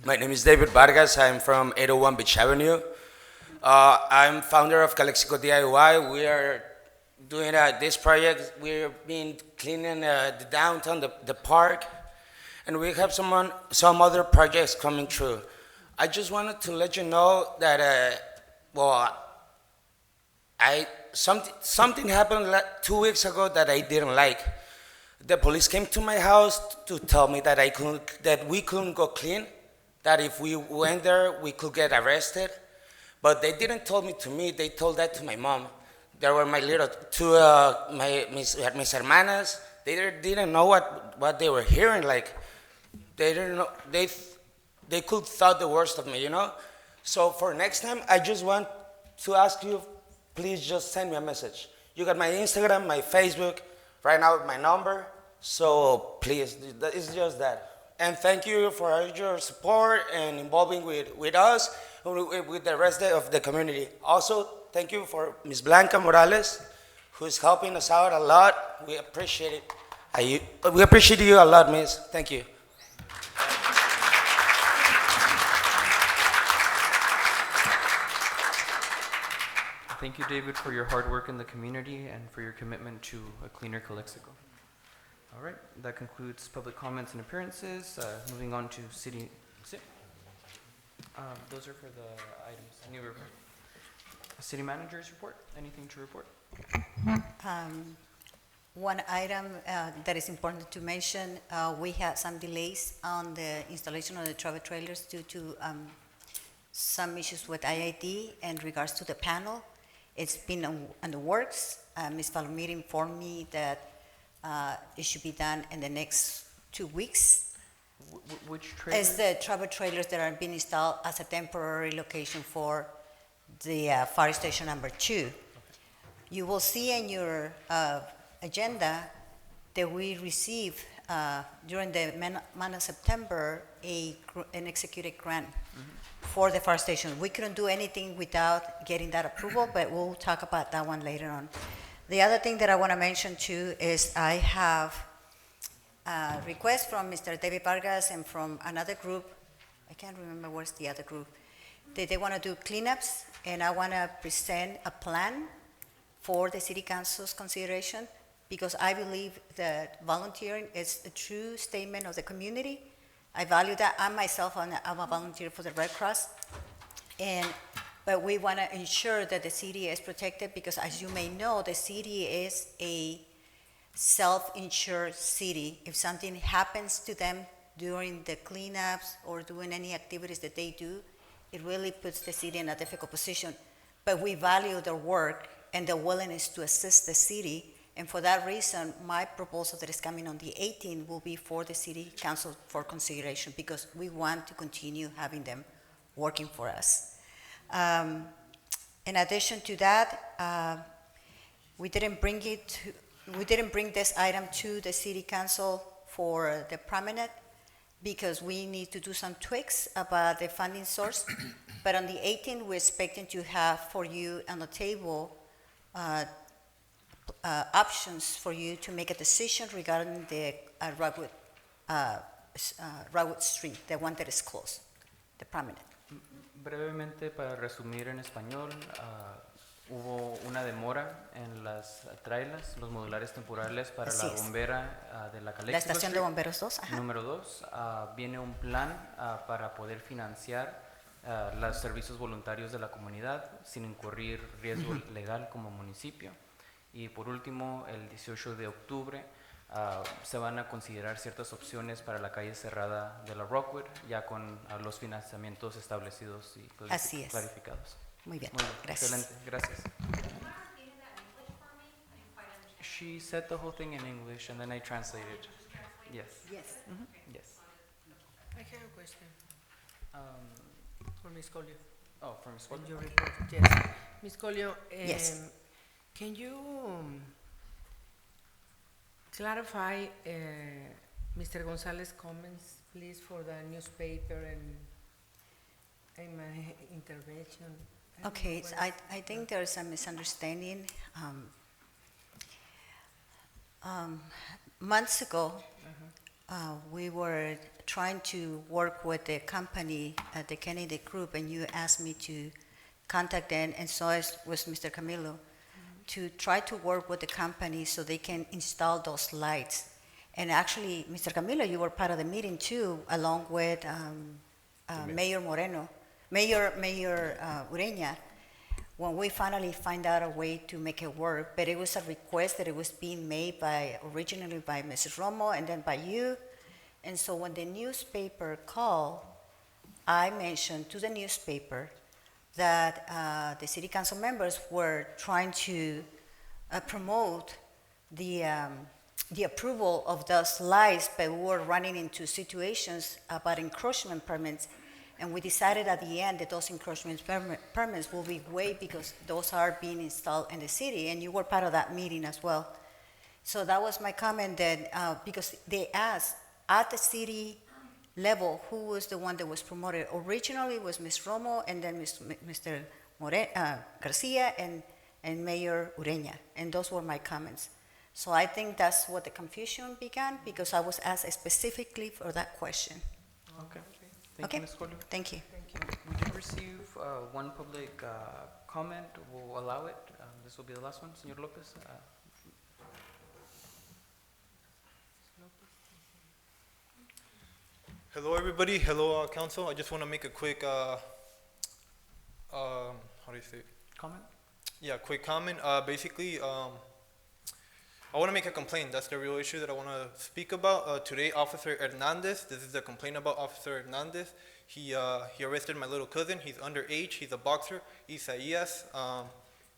My name is David Vargas. I'm from 801 Beach Avenue. I'm founder of Calexico DIY. We are doing this project. We've been cleaning the downtown, the park, and we have some other projects coming through. I just wanted to let you know that, something happened 2 weeks ago that I didn't like. The police came to my house to tell me that we couldn't go clean, that if we went there, we could get arrested. But they didn't tell me to me, they told that to my mom. There were mis hermanas. They didn't know what they were hearing. Like, they didn't know, they could thought the worst of me, you know? So for next time, I just want to ask you, please just send me a message. You got my Instagram, my Facebook, right now my number. So please, it's just that. And thank you for your support and involving with us, with the rest of the community. Also, thank you for Ms. Blanca Morales, who's helping us out a lot. We appreciate it. We appreciate you a lot, Miss. Thank you. Thank you, David, for your hard work in the community and for your commitment to a cleaner Calexico. All right, that concludes public comments and appearances. Moving on to city. Those are for the items. Any report? City manager's report. Anything to report? One item that is important to mention, we had some delays on the installation of the travel trailers due to some issues with IID in regards to the panel. It's been on the works. Ms. Palomir informed me that it should be done in the next 2 weeks. Which trailers? It's the travel trailers that are being installed as a temporary location for the fire station number 2. Okay. You will see in your agenda that we received during the month of September an executed grant for the fire station. We couldn't do anything without getting that approval, but we'll talk about that one later on. The other thing that I want to mention too is I have a request from Mr. David Vargas and from another group. I can't remember what's the other group. They want to do cleanups, and I want to present a plan for the city council's consideration, because I believe that volunteering is a true statement of the community. I value that. I myself, I'm a volunteer for the Red Cross, but we want to ensure that the city is protected, because as you may know, the city is a self-insured city. If something happens to them during the cleanups or doing any activities that they do, it really puts the city in a difficult position. But we value their work and their willingness to assist the city. And for that reason, my proposal that is coming on the 18th will be for the city council for consideration, because we want to continue having them working for us. In addition to that, we didn't bring this item to the city council for the promenade, because we need to do some tweaks about the funding source. But on the 18th, we're expecting to have for you on the table options for you to make a decision regarding the Rockwood Street, the one that is closed, the promenade. Brevemente, para resumir en español, hubo una demora en las trailers, los modulares temporales para Así la bombera de la Calexico La estación Street. de bomberos 2. Ajá. Número 2, viene un plan para poder financiar los servicios voluntarios de la comunidad sin incurrir riesgo legal como municipio. Y por último, el 18 de octubre Se van a considerar ciertas opciones para la calle cerrada de la Rockwood, ya con los financiamientos establecidos y Así es. clarificados. Muy bien, Muy bien, gracias. excelente, gracias. She said the whole thing in English and then I translated. Yes. Yes. Yes. I have a question for Ms. Colio. Oh, from Ms. On Colio? your report, yes. Ms. Colio, Yes. can you clarify Mr. Gonzalez's comments, please, for the newspaper and my intervention? I don't Okay, know so what I think there's a misunderstanding. Months ago, we were trying to work with the company, the Kennedy Group, and you asked me to contact them, and so was Mr. Camilo, to try to work with the company so they can install those lights. And actually, Mr. Camilo, you were part of the meeting too, along with Mayor Ureña, when we finally find out a way to make it work. But it was a request that it was being made originally by Mrs. Romo and then by you. And so when the newspaper called, I mentioned to the newspaper that the city council members were trying to promote the approval of those lights, but we were running into situations about encroachment permits. And we decided at the end that those encroachment permits will be waived because those are being installed in the city, and you were part of that meeting as well. So that was my comment that, because they asked at the city level who was the one that was promoted. Originally it was Ms. Romo and then Mr. Garcia and Mayor Ureña, and those were my comments. So I think that's what the confusion began, because I was asked specifically for that question. Okay. Thank you, Ms. Colio. Thank you. We did receive one public comment. We'll allow it. This will be the last one. Señor Lopez. Hello, everybody. Hello, council. I just want to make a quick, how do you say it? Comment? Yeah, quick comment. Basically, I want to make a complaint. That's the real issue that I want to speak about. Today, Officer Hernandez, this is the complaint about Officer Hernandez. He arrested my little cousin. He's underage. He's a boxer. Isaías,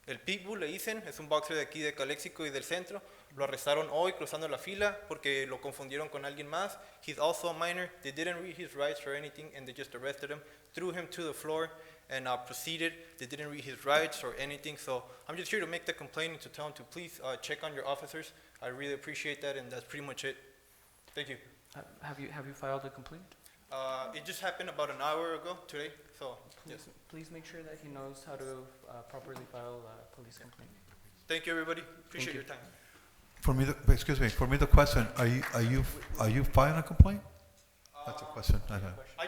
el Pitbull le dicen. Es un boxer de aquí de Calexico y del centro. Lo arrestaron hoy cruzando la fila porque lo confundieron con alguien más. He's also a minor. They didn't read his rights or anything, and they just arrested him, threw him to the floor, and proceeded. They didn't read his rights or anything. So I'm just here to make the complaint and to tell him to please check on your officers. I really appreciate that, and that's pretty much it. Thank you. Have you filed a complaint? It just happened about an hour ago today. So yes. Please make sure that he knows how to properly file a police complaint. Thank you, everybody. Appreciate your time. For me, the question: Are you filing a complaint? That's a question I have. I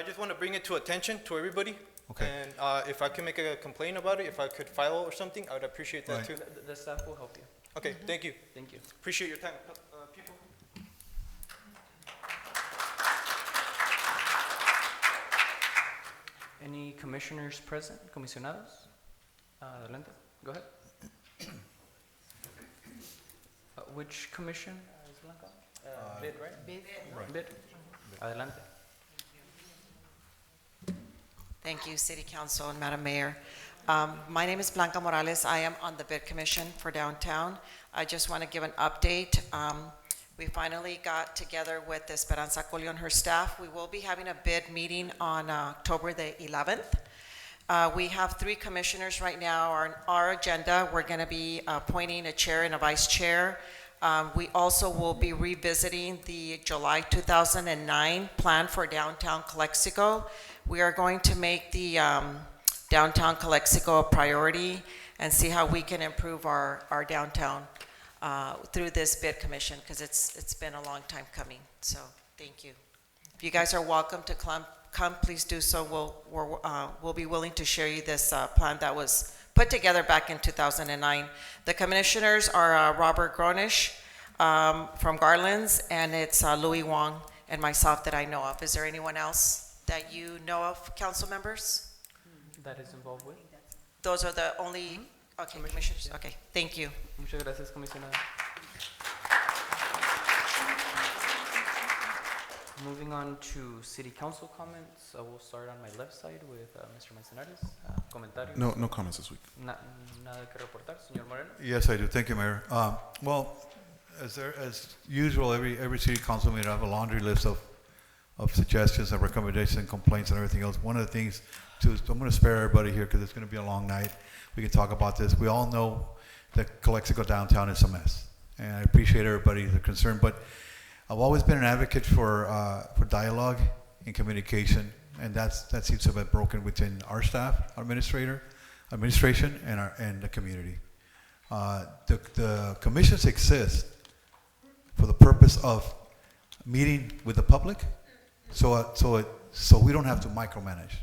just want to bring it to attention to everybody. Okay. And if I can make a complaint about it, if I could file or something, I would appreciate that too. The staff will help you. Okay. Thank you. Thank you. Appreciate your time, people. Any commissioners present? Comisionados? Adelante. Go ahead. Which commission is Blanca? Bid, right? Bid. Right. Bid. Adelante. Thank you, City Council and Madam Mayor. My name is Blanca Morales. I am on the bid commission for downtown. I just want to give an update. We finally got together with Esperanza Colio and her staff. We will be having a bid meeting on October the 11th. We have 3 commissioners right now on our agenda. We're going to be appointing a chair and a vice chair. We also will be revisiting the July 2009 plan for downtown Calexico. We are going to make the downtown Calexico a priority and see how we can improve our downtown through this bid commission, because it's been a long time coming. So thank you. If you guys are welcome to come, please do so. We'll be willing to share you this plan that was put together back in 2009. The commissioners are Robert Gronish from Garland's, and it's Louis Wong and myself that I know of. Is there anyone else that you know of, council members? That is involved with? Those are the only, okay, commissioners. Okay, thank you. Muchas gracias, comisionada. Moving on to city council comments, we'll start on my left side with Mr. Manzanares. Comentarios. No comments this week. Nada que reportar, señor Moreno. Yes, I do. Thank you, Mayor. Well, as usual, every city council meeting, I have a laundry list of suggestions and recommendations and complaints and everything else. One of the things, too, I'm going to spare everybody here because it's going to be a long night. We can talk about this. We all know that Calexico downtown is a mess, and I appreciate everybody's concern, but I've always been an advocate for dialogue and communication, and that seems to have been broken within our staff, our administration, and the community. The commissions exist for the purpose of meeting with the public, so we don't have to micromanage.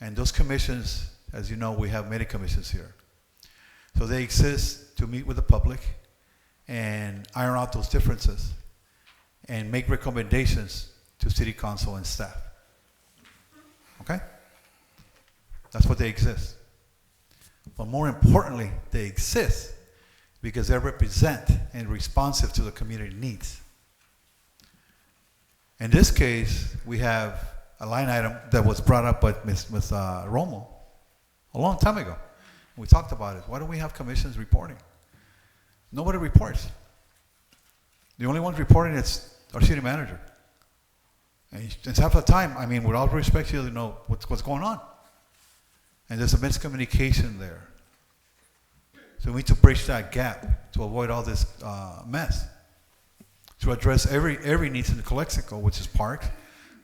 And those commissions, as you know, we have many commissions here, so they exist to meet with the public and iron out those differences and make recommendations to city council and staff. Okay? That's what they exist. But more importantly, they exist because they represent and responsive to the community needs. In this case, we have a line item that was brought up by Ms. Romo a long time ago. We talked about it. Why don't we have commissions reporting? Nobody reports. The only ones reporting is our city manager. And it's half the time, I mean, with all respect, you know what's going on. And there's a miscommunication there. So we need to bridge that gap to avoid all this mess. To address every needs in the Calexico, which is parks,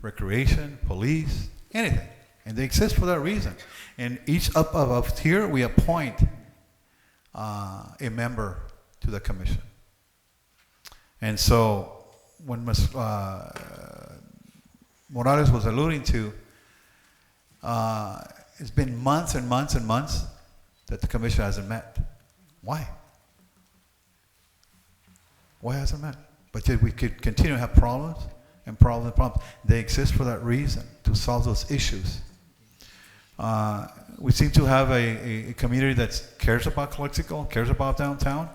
recreation, police, anything. And they exist for that reason. And each up here, we appoint a member to the commission. And so when Ms. Morales was alluding to, it's been months and months and months that the commission hasn't met. Why? Why hasn't met? But yet we could continue to have problems and problems and problems. They exist for that reason, to solve those issues. We seem to have a community that cares about Calexico, cares about downtown.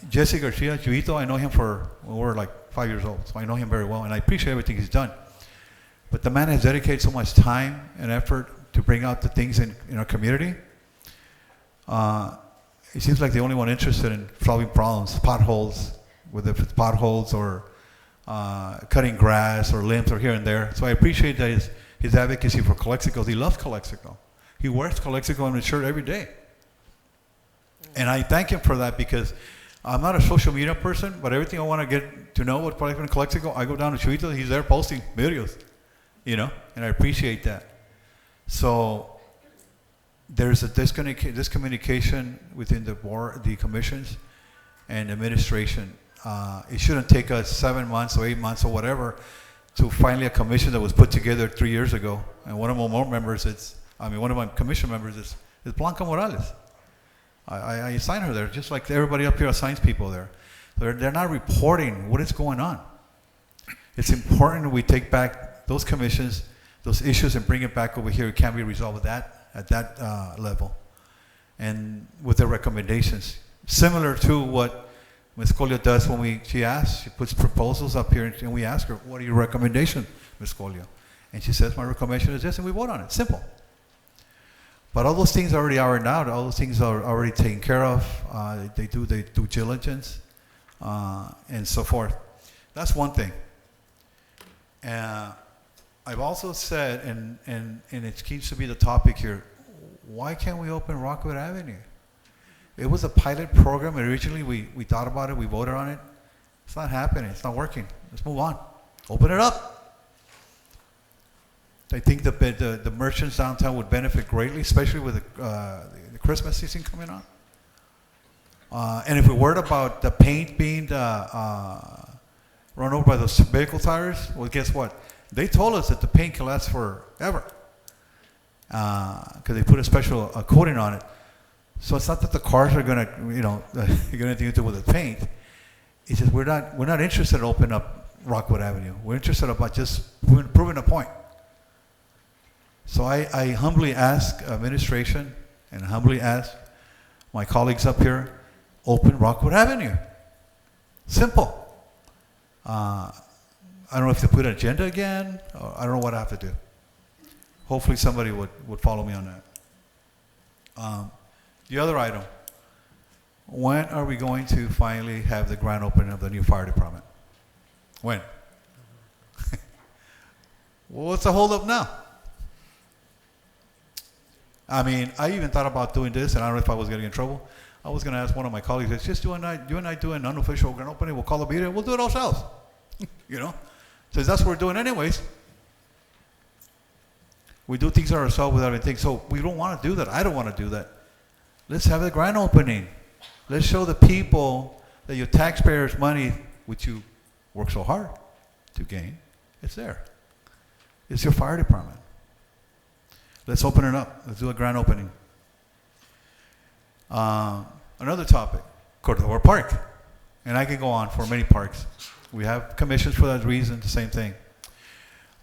Jesse Garcia, Juito, I know him when we were like 5 years old, so I know him very well, and I appreciate everything he's done. But the man has dedicated so much time and effort to bring out the things in our community. He seems like the only one interested in solving problems, potholes, whether it's potholes or cutting grass or limbs or here and there. So I appreciate that his advocacy for Calexico. He loves Calexico. He wears Calexico on his shirt every day. And I thank him for that because I'm not a social media person, but everything I want to get to know what's probably in Calexico, I go down to Chuito, he's there posting videos, and I appreciate that. So there's a discommunication within the board, the commissions, and administration. It shouldn't take us 7 months or 8 months or whatever to finally a commission that was put together 3 years ago. And one of my members, one of my commission members is Blanca Morales. I assign her there, just like everybody up here assigns people there. They're not reporting what is going on. It's important we take back those commissions, those issues, and bring it back over here. It can be resolved at that level. And with the recommendations, similar to what Ms. Colio does when she puts proposals up here, and we ask her, what are your recommendations, Ms. Colio? And she says, my recommendation is this, and we vote on it. Simple. But all those things are already ironed out. All those things are already taken care of. They do due diligence and so forth. That's one thing. I've also said, and it keeps to be the topic here, why can't we open Rockwood Avenue? It was a pilot program. Originally, we thought about it. We voted on it. It's not happening. It's not working. Let's move on. Open it up. I think the merchants downtown would benefit greatly, especially with the Christmas season coming on. And if we're worried about the paint being run over by those vehicle tires, well, guess what? They told us that the paint can last forever because they put a special coating on it. So it's not that the cars are going to, get anything to do with the paint. It's just we're not interested in opening up Rockwood Avenue. We're interested about just proving a point. So I humbly ask administration and humbly ask my colleagues up here, open Rockwood Avenue. Simple. I don't know if they put an agenda again, or I don't know what I have to do. Hopefully somebody would follow me on that. The other item, when are we going to finally have the grand opening of the new fire department? When? Well, what's the holdup now? I mean, I even thought about doing this, and I don't know if I was getting in trouble. I was going to ask one of my colleagues, let's just you and I do an unofficial grand opening, we'll call the meeting, we'll do it ourselves. You know? Since that's what we're doing anyways. We do things ourselves without anything. So we don't want to do that. I don't want to do that. Let's have the grand opening. Let's show the people that your taxpayers' money, which you work so hard to gain, it's there. It's your fire department. Let's open it up. Let's do a grand opening. Another topic, Cordova Park. And I can go on for many parks. We have commissions for that reason, the same thing.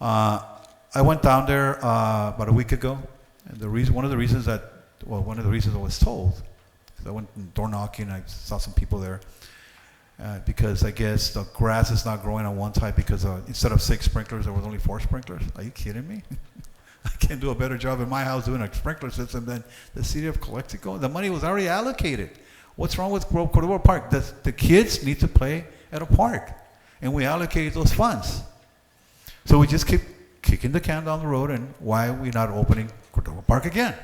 I went down there about a week ago, and one of the reasons I was told, because I went door knocking, I saw some people there, because I guess the grass is not growing on one side because instead of 6 sprinklers, there was only 4 sprinklers. Are you kidding me? I can do a better job in my house doing a sprinkler system than the city of Calexico. The money was already allocated. What's wrong with Cordova Park? The kids need to play at a park, and we allocated those funds. So we just keep kicking the can down the road, and why are we not opening Cordova Park again?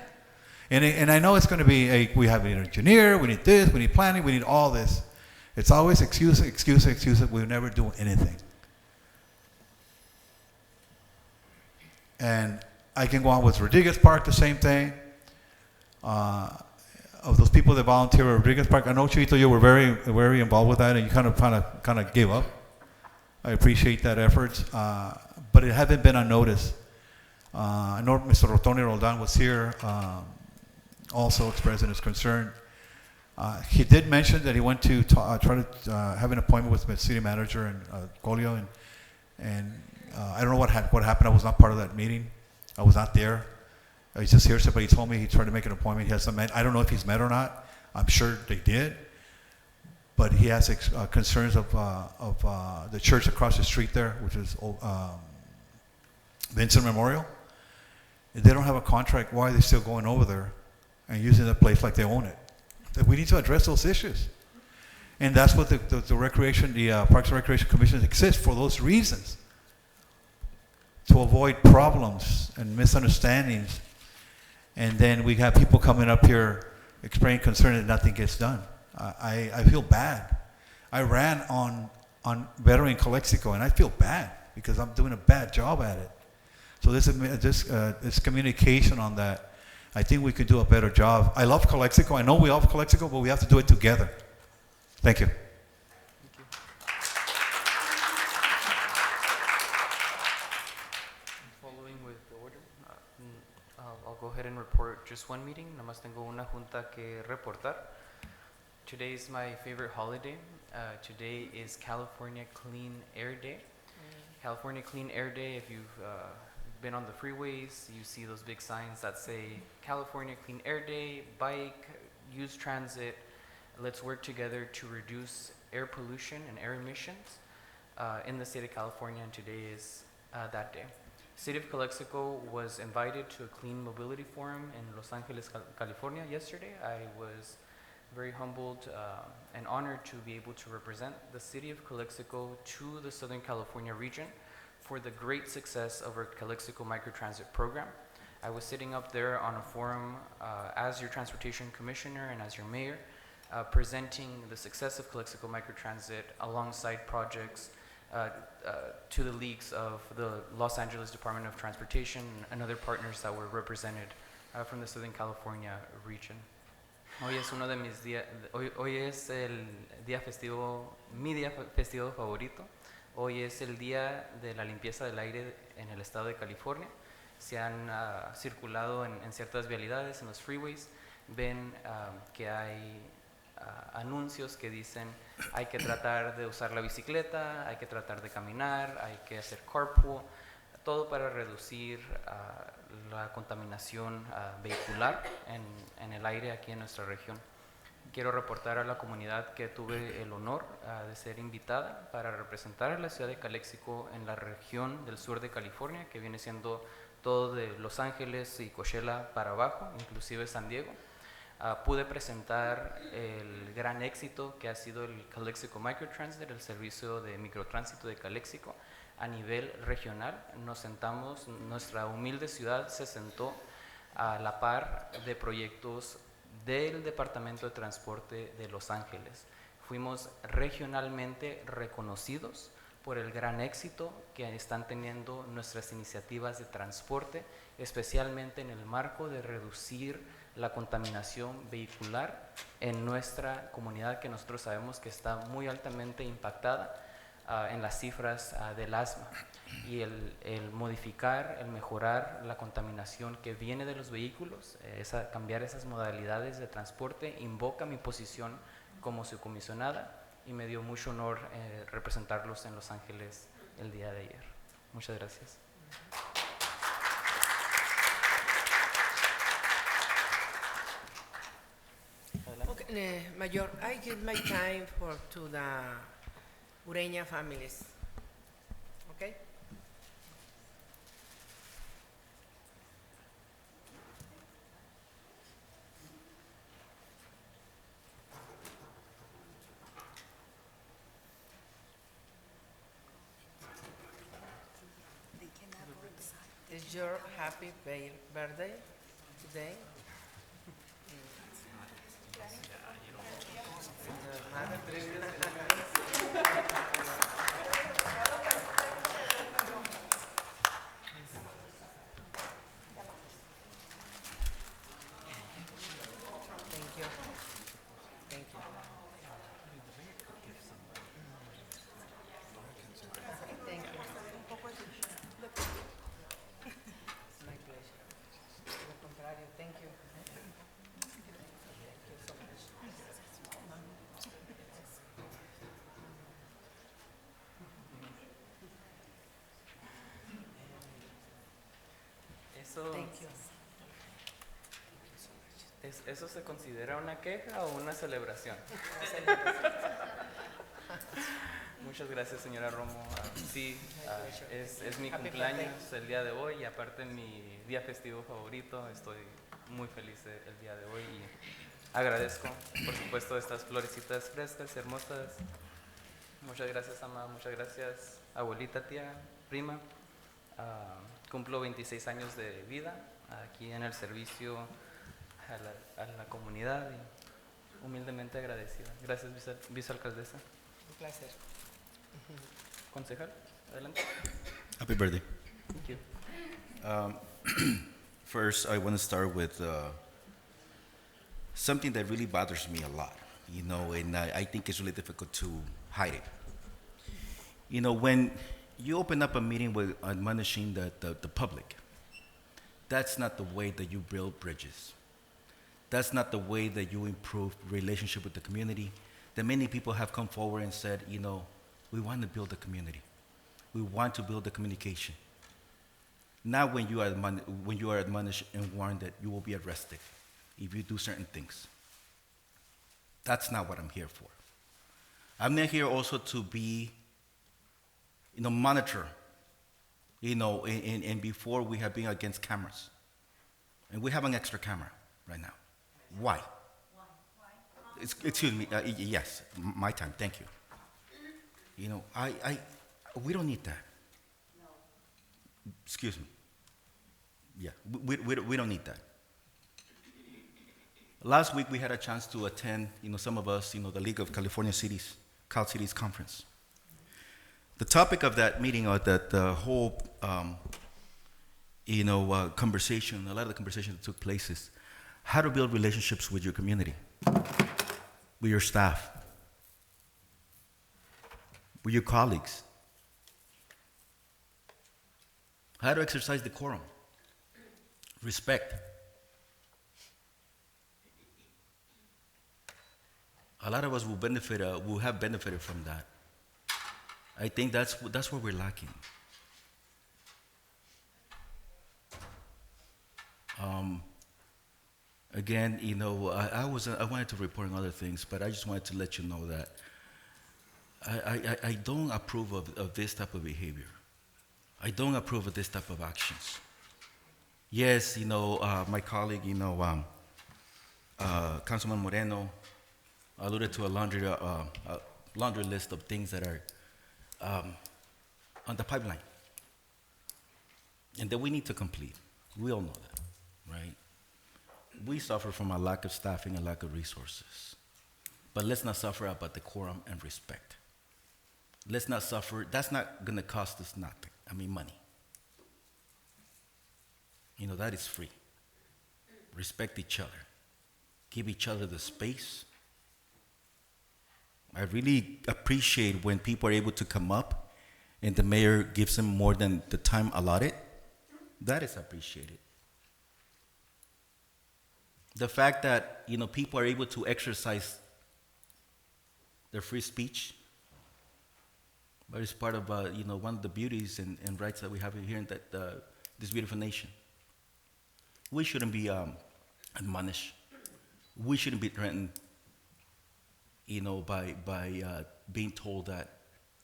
And I know it's going to be, we have an engineer, we need this, we need planning, we need all this. It's always excuse, we never do anything. And I can go on with Rodriguez Park, the same thing. Of those people that volunteer at Rodriguez Park, I know, Chito, you were very, very involved with that, and you kind of gave up. I appreciate that effort, but it hasn't been unnoticed. I know Mr. Rotoni Roldan was here, also expressing his concern. He did mention that he went to try to have an appointment with the city manager and Colio, and I don't know what happened. I was not part of that meeting. I was not there. He's just here, but he told me he tried to make an appointment. He has some. I don't know if he's met or not. I'm sure they did, but he has concerns of the church across the street there, which is Vincent Memorial. If they don't have a contract, why are they still going over there and using the place like they own it? We need to address those issues, and that's what the Parks and Recreation Commission exists for, those reasons, to avoid problems and misunderstandings. And then we have people coming up here expressing concern that nothing gets done. I feel bad. I ran on Veteran Calexico, and I feel bad because I'm doing a bad job at it. So this communication on that. I think we could do a better job. I love Calexico. I know we love Calexico, but we have to do it together. Thank you. Following with the order, I'll go ahead and report just one meeting. Nomás tengo una junta que reportar. Today is my favorite holiday. Today is California Clean Air Day. California Clean Air Day, if you've been on the freeways, you see those big signs that say California Clean Air Day, bike, use transit, let's work together to reduce air pollution and air emissions in the state of California, and today is that day. City of Calexico was invited to a clean mobility forum in Los Angeles, California yesterday. I was very humbled and honored to be able to represent the City of Calexico to the Southern California region for the great success of our Calexico microtransit program. I was sitting up there on a forum as your transportation commissioner and as your mayor, presenting the success of Calexico microtransit alongside projects to the leagues of the Los Angeles Department of Transportation and other partners that were represented from the Southern California region. Hoy es uno de mis días, hoy es el día festivo, mi día festivo favorito. Hoy es el día de la limpieza del aire en el estado de California. Se han circulado en ciertas vialidades, en los freeways. Ven que hay anuncios que dicen hay que tratar de usar la bicicleta, hay que tratar de caminar, hay que hacer carpool, todo para reducir la contaminación vehicular en el aire aquí en nuestra región. quiero reportar a la comunidad que tuve el honor de ser invitada para representar a la ciudad de Calexico en la región del sur de California, que viene siendo todo de Los Ángeles y Coachella para abajo, inclusive San Diego. Pude presentar el gran éxito que ha sido el Calexico Microtransit, el servicio de microtránsito de Calexico a nivel regional. Nos sentamos, nuestra humilde ciudad se sentó a la par de proyectos del Departamento de Transporte de Los Ángeles. Fuimos regionalmente reconocidos por el gran éxito que están teniendo nuestras iniciativas de transporte, especialmente en el marco de reducir la contaminación vehicular en nuestra comunidad, que nosotros sabemos que está muy altamente impactada en las cifras del asma. Y el modificar, el mejorar la contaminación que viene de los vehículos, cambiar esas modalidades de transporte, invoca mi posición como su comisionada, y me dio mucho honor representarlos en Los Ángeles el día de ayer. Muchas gracias. Okay, Mayor, I give my time to the Ureña families. Okay? Is your happy birthday today? Thank you. Thank you. Thank you. It's my pleasure. Al contrario, thank you. Thank you so much. Eso, Thank you. ¿Eso se considera una queja o una celebración? Muchas gracias, señora Romo. Sí, es mi Happy cumpleaños el día de hoy, y aparte mi día festivo favorito. Estoy muy feliz el día de hoy y agradezco, por supuesto, estas florecitas frescas, hermosas. Muchas gracias, ama. Muchas gracias, abuelita, tía, prima. Cumplo 26 años de vida aquí en el servicio a la comunidad, y humildemente agradecida. Gracias, vicealcaldesa. Un placer. Concejal, adelante. Happy birthday. Thank you. First, I want to start with something that really bothers me a lot, and I think it's really difficult to hide it. When you open up a meeting with admonishing the public, that's not the way that you build bridges. That's not the way that you improve relationship with the community. That many people have come forward and said, we want to build a community. We want to build the communication. Not when you are admonished and warned that you will be arrested if you do certain things. That's not what I'm here for. I'm not here also to be, monitor, and before we have been against cameras. And we have an extra camera right now. Why? Excuse me, yes, my time, thank you. We don't need that. Excuse me. Yeah, we don't need that. Last week we had a chance to attend, some of us, the League of California Cities, Cal Cities Conference. The topic of that meeting, or the whole, conversation, a lot of the conversation that took place is how to build relationships with your community, with your staff, with your colleagues, how to exercise decorum, respect. A lot of us will have benefited from that. I think that's what we're lacking. Again, I wanted to report on other things, but I just wanted to let you know that I don't approve of this type of behavior. I don't approve of this type of actions. Yes, my colleague, Councilman Moreno alluded to a laundry list of things that are on the pipeline and that we need to complete. We all know that, right? We suffer from a lack of staffing and lack of resources. But let's not suffer about decorum and respect. Let's not suffer. That's not going to cost us nothing. Money. That is free. Respect each other. Give each other the space. I really appreciate when people are able to come up and the mayor gives them more than the time allotted. That is appreciated. The fact that people are able to exercise their free speech, but it's part of one of the beauties and rights that we have here in this beautiful nation. We shouldn't be admonished. We shouldn't be threatened, by being told that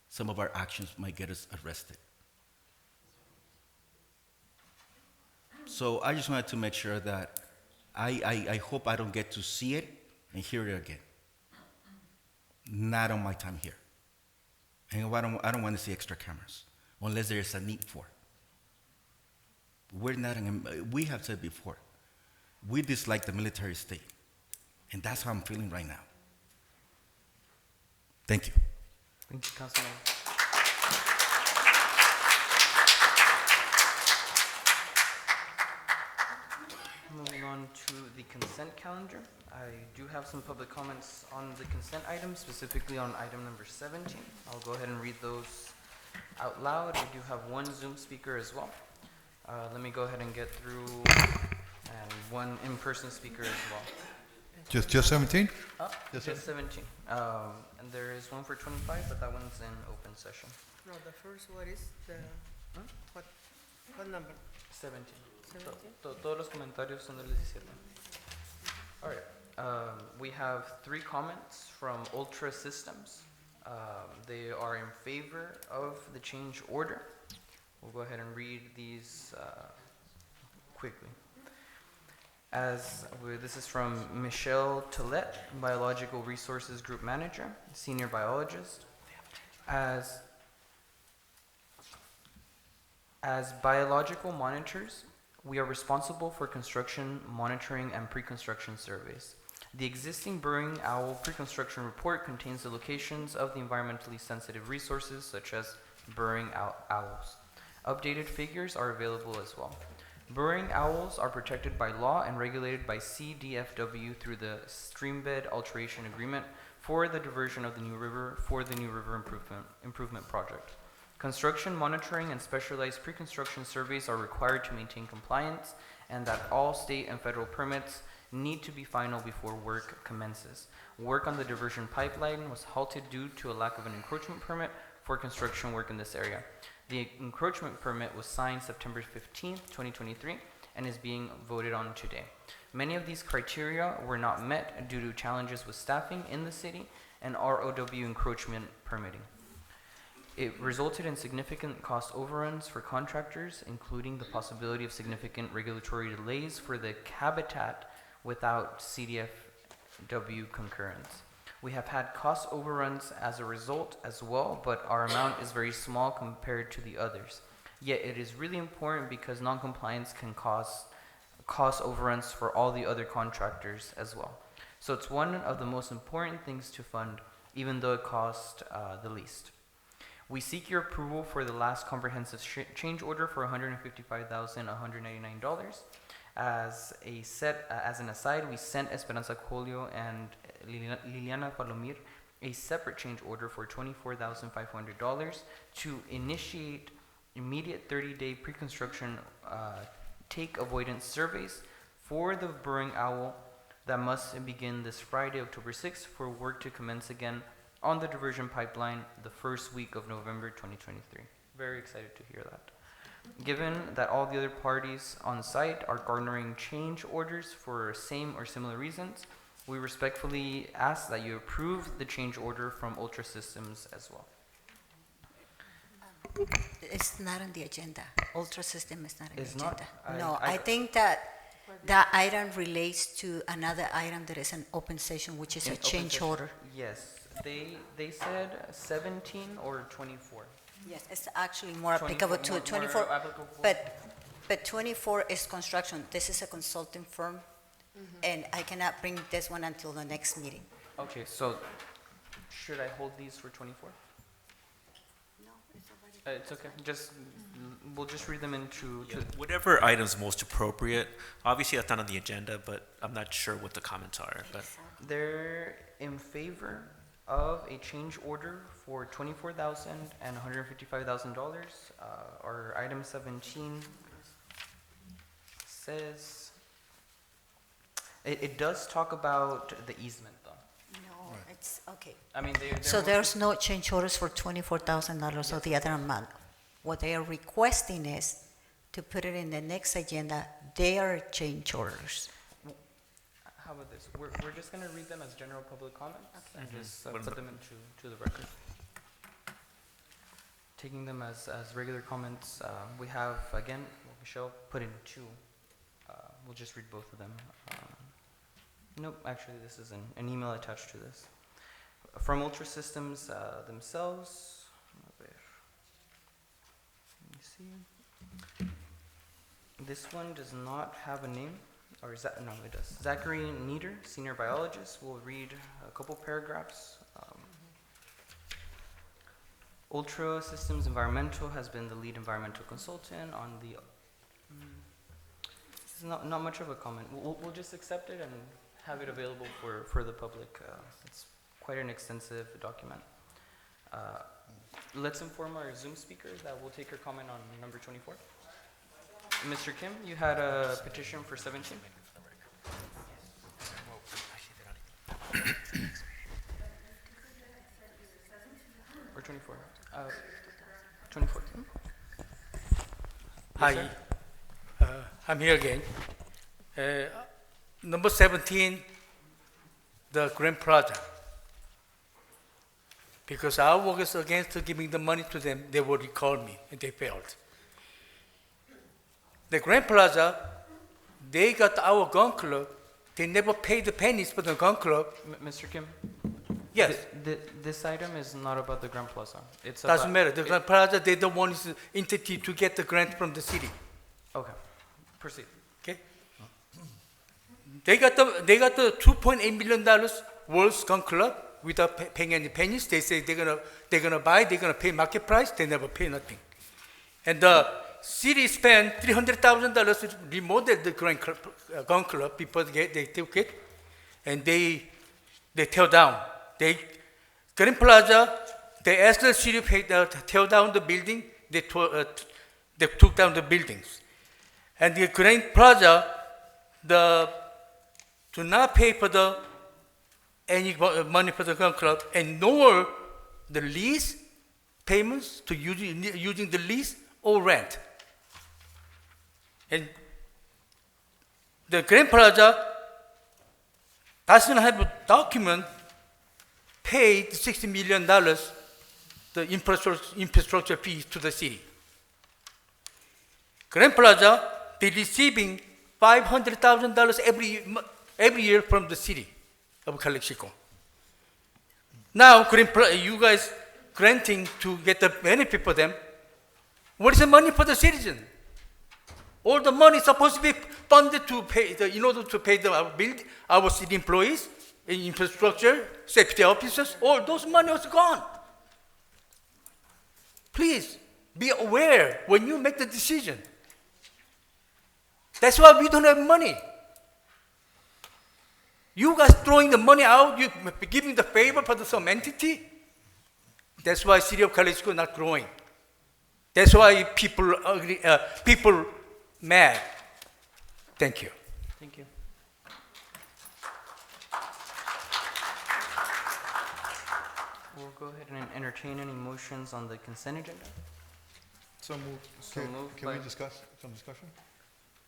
some of our actions might get us arrested. So I just wanted to make sure that I hope I don't get to see it and hear it again. Not on my time here. And I don't want to see extra cameras unless there is a need for it. We have said before, we dislike the military state. And that's how I'm feeling right now. Thank you. Thank you, Councilman. Moving on to the consent calendar. I do have some public comments on the consent item, specifically on item number 17. I'll go ahead and read those out loud. We do have one Zoom speaker as well. Let me go ahead and get through, and one in-person speaker as well. Just 17? Just 17. And there is one for 25, but that one's in open session. No, the first one is the, what number? 17. 17? Todos los comentarios son del 17. All right. We have 3 comments from Ultra Systems. They are in favor of the change order. We'll go ahead and read these quickly. This is from Michelle Tillett, Biological Resources Group Manager, Senior Biologist. As biological monitors, we are responsible for construction monitoring and pre-construction surveys. The existing Burrowing Owl pre-construction report contains the locations of the environmentally sensitive resources such as burrowing owls. Updated figures are available as well. Burrowing owls are protected by law and regulated by CDFW through the Streambed Alteration Agreement for the diversion of the New River for the New River Improvement Project. Construction monitoring and specialized pre-construction surveys are required to maintain compliance, and that all state and federal permits need to be final before work commences. Work on the diversion pipeline was halted due to a lack of an encroachment permit for construction work in this area. The encroachment permit was signed September 15th, 2023, and is being voted on today. Many of these criteria were not met due to challenges with staffing in the city and ROW encroachment permitting. It resulted in significant cost overruns for contractors, including the possibility of significant regulatory delays for the habitat without CDFW concurrence. We have had cost overruns as a result as well, but our amount is very small compared to the others. Yet it is really important because non-compliance can cause cost overruns for all the other contractors as well. So it's one of the most important things to fund, even though it costs the least. We seek your approval for the last comprehensive change order for $155,199. As an aside, we sent Esperanza Colio and Liliana Palomir a separate change order for $24,500 to initiate immediate 30-day pre-construction take avoidance surveys for the burrowing owl that must begin this Friday, October 6th, for work to commence again on the diversion pipeline the first week of November 2023. Very excited to hear that. Given that all the other parties on site are garnering change orders for same or similar reasons, we respectfully ask that you approve the change order from Ultra Systems as well. It's not on the agenda. Ultra System is not on the It's not? agenda. No, I- I think that that item relates to another item that is an open session, which is In a open change session. order. Yes, they said 17 or 24. Yes, it's actually more 24 applicable to more 24, applicable. but 24 is construction. This is a consulting firm, and I cannot bring this one until the next meeting. Okay, so should I hold these for 24? No, it's already. It's okay, just, we'll just read them into. Yeah, whatever item's most appropriate. Obviously, that's not on the agenda, but I'm not sure what the comments are. But They're in favor of a change order for $24,000 and $155,000. Our item 17 says, it does talk about the easement though. No, it's, okay. I mean, So there's no change orders for $24,000 or the other amount. What they are requesting is to put it in the next agenda, their change orders. How about this? We're just gonna read them as general public comments and just What put about- them to the record. Taking them as regular comments, we have, again, Michelle put in two. We'll just read both of them. Nope, actually, this is an email attached to this. From Ultra Systems themselves. A ver. Let me see. This one does not have a name, or is that, no, it does. Zachary Nieder, senior biologist, will read a couple paragraphs. Ultra Systems Environmental has been the lead environmental consultant on the, this is not much of a comment. We'll just accept it and have it available for the public. It's quite an extensive document. Let's inform our Zoom speakers that we'll take your comment on number 24. Mr. Kim, you had a petition for 17? Or 24? 24. Hi, Yes, I'm here again. Number 17, the Grand Plaza. Because I was against giving the money to them, they would call me, and they failed. The Grand Plaza, they got our gun club. They never paid the pennies for the gun club. Mr. Kim? Yes. This item is not about the Grand Plaza. It's Doesn't about, matter. The Grand Plaza, they don't want this entity to get the grant from the city. Okay, proceed. Okay. They got the $2.8 million worth gun club without paying any pennies. They say they're gonna buy, they're gonna pay market price. They never pay nothing. And the city spent $300,000 to remodel the gun club before they took it, and they tear down. Grand Plaza, they asked the city to tear down the building. They took down the buildings. And the Grand Plaza, do not pay for any money for the gun club, and nor the lease payments to using the lease or rent. And the Grand Plaza doesn't have a document paid $60 million the infrastructure fees to the city. Grand Plaza, they're receiving $500,000 every year from the city of Calexico. Now, you guys granting to get the benefit for them. What is the money for the citizen? All the money is supposed to be funded to pay in order to pay our city employees, infrastructure, safety officers. All those money was gone. Please be aware when you make the decision. That's why we don't have money. You guys throwing the money out, you giving the favor for some entity. That's why city of Calexico is not growing. That's why people mad. Thank you. Thank you. We'll go ahead and entertain any motions on the consent agenda. So moved. So moved Can we by- discuss, some discussion?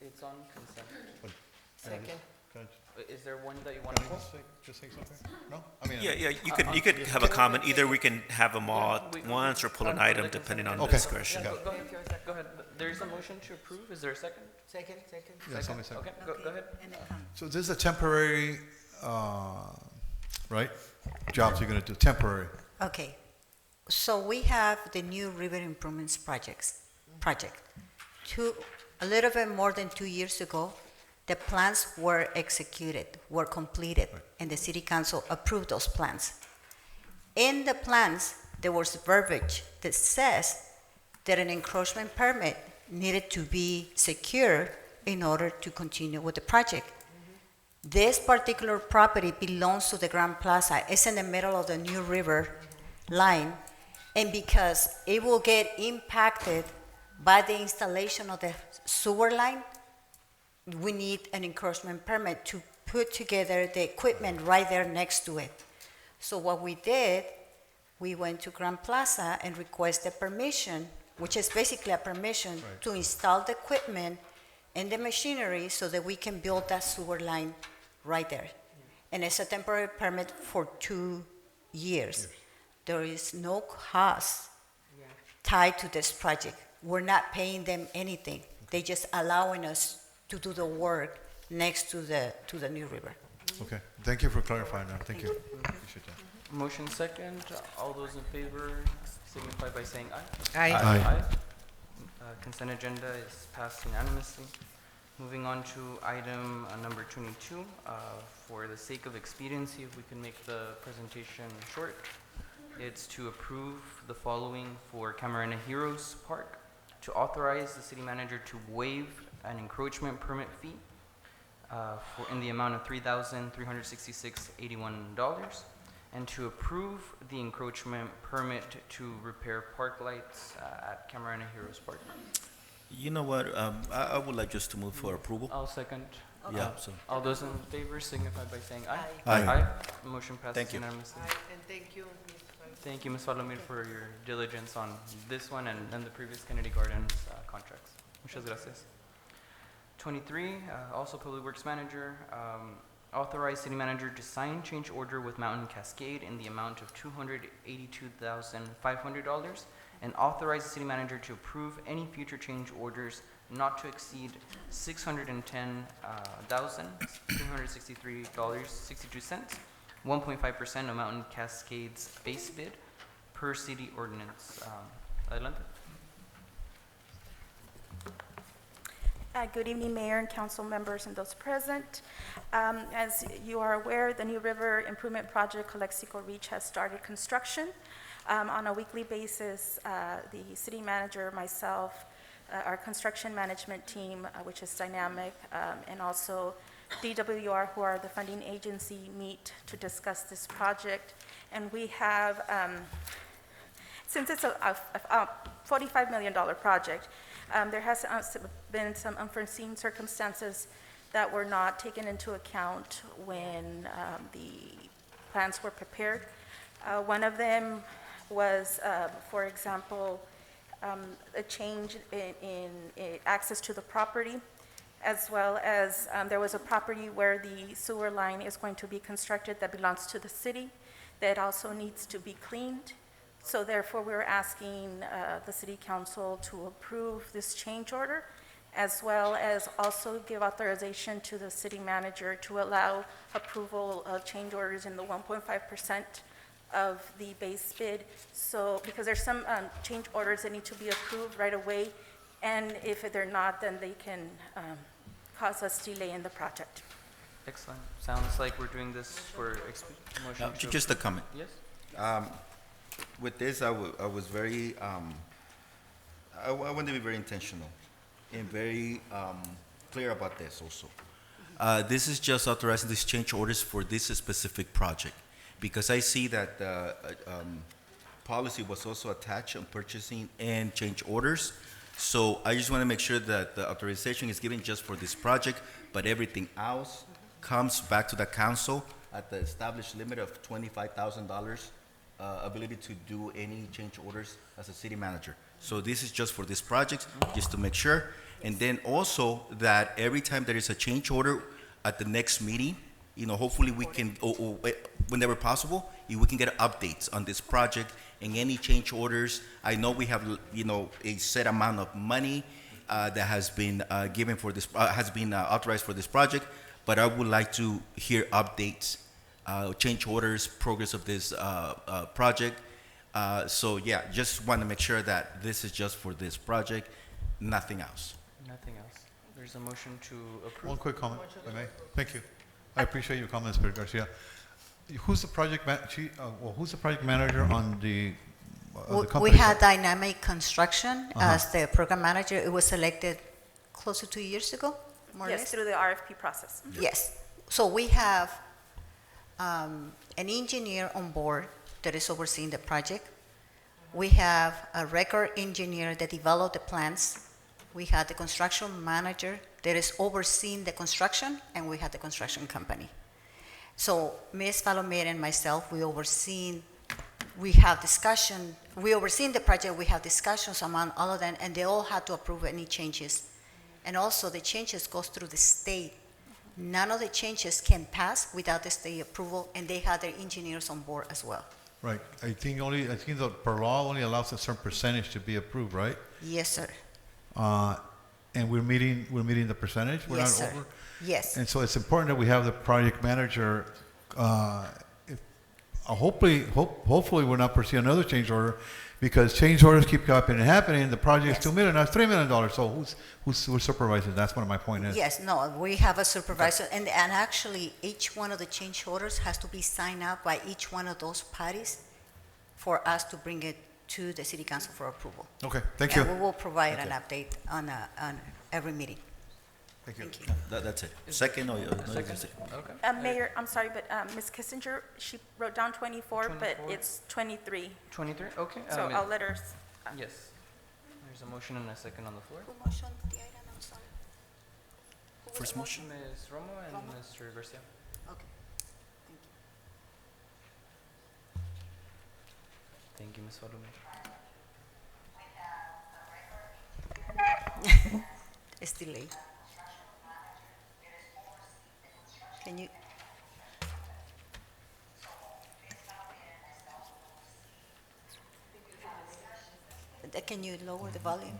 It's on consent. What- Second. Can Is there one that you want I to just quote? just say something? No? I mean. Yeah, you could have a comment. Either we can have them all at once or pull an item depending on Okay. discretion. Yeah, go ahead. Go ahead. There's a motion to approve. Is there a second? Second. Yeah, somebody second. Okay, go ahead. So this is a temporary, right? Jobs you're gonna do, temporary. Okay, so we have the new river improvements project. A little bit more than 2 years ago, the plans were executed, were completed, and the city council approved those plans. In the plans, there was verbiage that says that an encroachment permit needed to be secured in order to continue with the project. This particular property belongs to the Grand Plaza. It's in the middle of the New River line. And because it will get impacted by the installation of the sewer line, we need an encroachment permit to put together the equipment right there next to it. So what we did, we went to Grand Plaza and requested permission, which is basically a permission to install the equipment and the machinery so that we can build that sewer line right there. And it's a temporary permit for 2 years. There is no cost tied to this project. We're not paying them anything. They just allowing us to do the work next to the New River. Okay, thank you for clarifying that, thank you. Appreciate that. Motion second. All those in favor signify by saying aye. Aye. Aye. Consent agenda is passed unanimously. Moving on to item number 22. For the sake of expediency, if we can make the presentation short, it's to approve the following for Camarena Heroes Park: to authorize the city manager to waive an encroachment permit fee in the amount of $3,366.81, and to approve the encroachment permit to repair park lights at Camarena Heroes Park. You know what, I would like just to move for approval. I'll second. Yeah, so, All those in favor signify by saying aye. Aye. Motion passes Thank you. unanimously. And thank you, Ms. Thank you, Ms. Valomir, for your diligence on this one and the previous Kennedy Gardens contracts. Muchas gracias. 23, also Public Works Manager, authorize city manager to sign change order with Mountain Cascade in the amount of $282,500, and authorize the city manager to approve any future change orders not to exceed $610,363.62, 1.5% of Mountain Cascade's base bid per city ordinance. Adelante. Good evening, Mayor and council members and those present. As you are aware, the New River Improvement Project Calexico Reach has started construction. On a weekly basis, the city manager, myself, our construction management team, which is dynamic, and also DWR, who are the funding agency, meet to discuss this project. And we have, since it's a $45 million project, there has been some unforeseen circumstances that were not taken into account when the plans were prepared. One of them was, for example, a change in access to the property, as well as there was a property where the sewer line is going to be constructed that belongs to the city that also needs to be cleaned. So therefore, we're asking the city council to approve this change order, as well as also give authorization to the city manager to allow approval of change orders in the 1.5% of the base bid. So, because there's some change orders that need to be approved right away, and if they're not, then they can cause us delay in the project. Excellent. Sounds like we're doing this for motion to just a approve. comment. Yes? With this, I was very, I want to be very intentional and very clear about this also. This is just authorizing these change orders for this specific project, because I see that the policy was also attached on purchasing and change orders. So I just want to make sure that the authorization is given just for this project, but everything else comes back to the council at the established limit of $25,000. Ability to do any change orders as a city manager. So this is just for this project, just to make sure. And then also that every time there is a change order at the next meeting, hopefully we can, whenever possible, if we can get updates on this project and any change orders. I know we have, a set amount of money that has been given for this, has been authorized for this project, but I would like to hear updates, change orders, progress of this project. So yeah, just want to make sure that this is just for this project, nothing else. Nothing else. There's a motion to approve. One quick comment, if I may. Thank you. I appreciate your comments, Mr. Garcia. Who's the project who's the project manager on the company? We had Dynamic Construction Uh-huh. as the program manager. It was selected close to 2 years ago, more or Yes, less. through the RFP process. Yes. So we have an engineer on board that is overseeing the project. We have a record engineer that developed the plans. We had the construction manager that is overseeing the construction, and we had the construction company. So Ms. Palomir and myself, we overseen the project, we have discussions among all of them, and they all had to approve any changes. And also the changes goes through the state. None of the changes can pass without the state approval, and they had their engineers on board as well. Right. I think the per law only allows a certain percentage to be approved, right? Yes, sir. And we're meeting the percentage? We're Yes, not sir. over? Yes. And so it's important that we have the project manager, hopefully we're not pursuing another change order, because change orders keep happening, the project is $2 million, now it's $3 million, so who's supervising? That's what my point is. Yes, no, we have a supervisor, and actually, each one of the change orders has to be signed out by each one of those parties for us to bring it to the city council for approval. Okay, thank you. And we will provide an update on every meeting. Thank you. That's it. Second or? Second? Okay. Mayor, I'm sorry, but Ms. Kissinger, she wrote down 24, but 24. it's 23. 23, okay. So I'll let her, Yes. There's a motion and a second on the floor. First motion? Ms. Romo and Mr. Garcia. Okay. Thank you, Ms. Falumi. It's delayed. Can you? Can you lower the volume?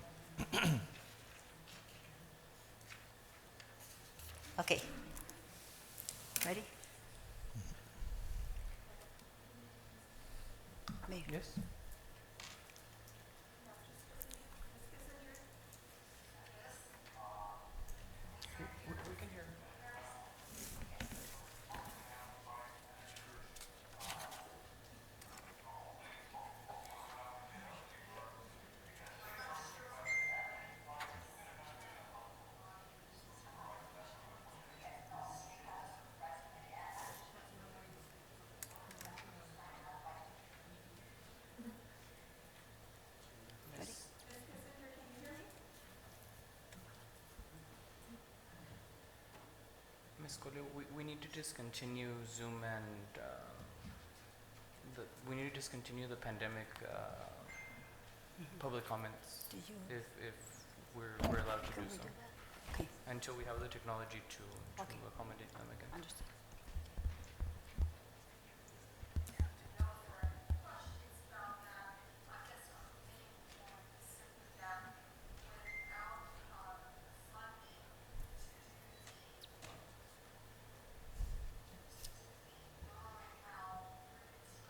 Okay. Ready? Mayor. Yes. We can hear. Ms. Cole, we need to discontinue Zoom and we need to discontinue the pandemic public comments Did you- if we're allowed to do so. Okay. Until we have the technology to Okay. accommodate them again. Understood.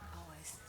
Oh, I see.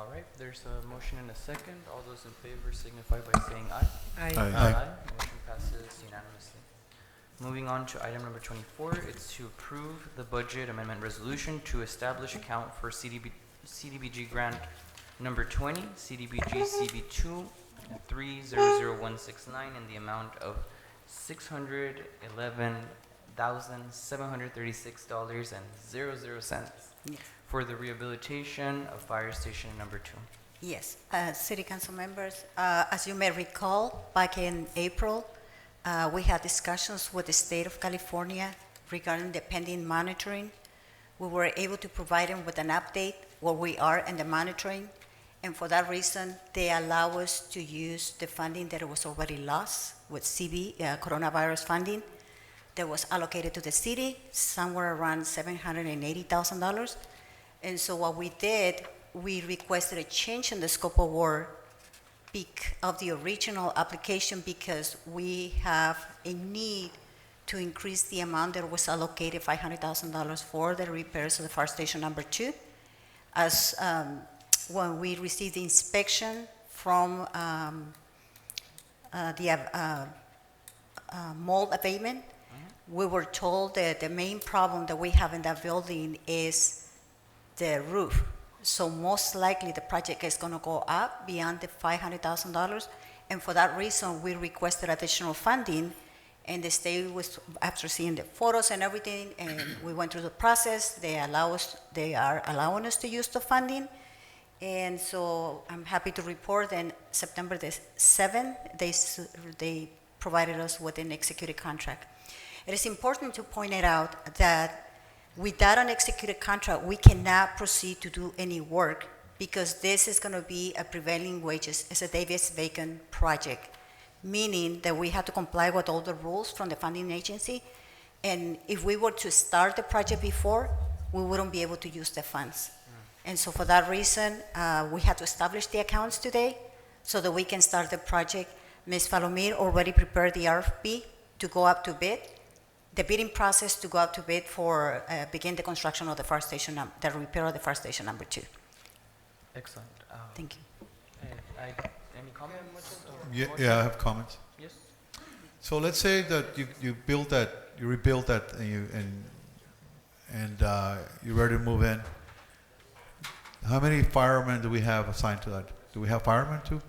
All right, there's a motion and a second. All those in favor signify by saying aye. Aye. Aye. Motion passes unanimously. Moving on to item number 24, it's to approve the budget amendment resolution to establish account for CDBG grant number 20, CDBG CB2 300169 in the amount of $611,736.00 for the rehabilitation of fire station number 2. Yes, City Council members, as you may recall, back in April, we had discussions with the state of California regarding the pending monitoring. We were able to provide them with an update where we are in the monitoring, and for that reason, they allow us to use the funding that was already lost with coronavirus funding that was allocated to the city, somewhere around $780,000. And so what we did, we requested a change in the scope of work of the original application because we have a need to increase the amount that was allocated, $500,000 for the repairs of the fire station number 2. As when we received the inspection from the mold abatement, we were told that the main problem that we have in that building is the roof. So most likely the project is going to go up beyond the $500,000, and for that reason we requested additional funding, and the state was, after seeing the photos and everything, and we went through the process, they are allowing us to use the funding. And so I'm happy to report that September the 7th, they provided us with an executed contract. It is important to point it out that without an executed contract, we cannot proceed to do any work because this is going to be a prevailing wages. It's a Davis-Bacon project, meaning that we have to comply with all the rules from the funding agency. And if we were to start the project before, we wouldn't be able to use the funds. And so for that reason, we had to establish the accounts today so that we can start the project. Ms. Falomir already prepared the RFP to go up to bid, the bidding process to go up to bid for begin the construction of the fire station, the repair of the fire station number 2. Excellent. Thank you. Any comments? Yeah, I have comments. Yes. So let's say that you build that, you rebuild that, and you're ready to move in. How many firemen do we have assigned to that? Do we have firemen too?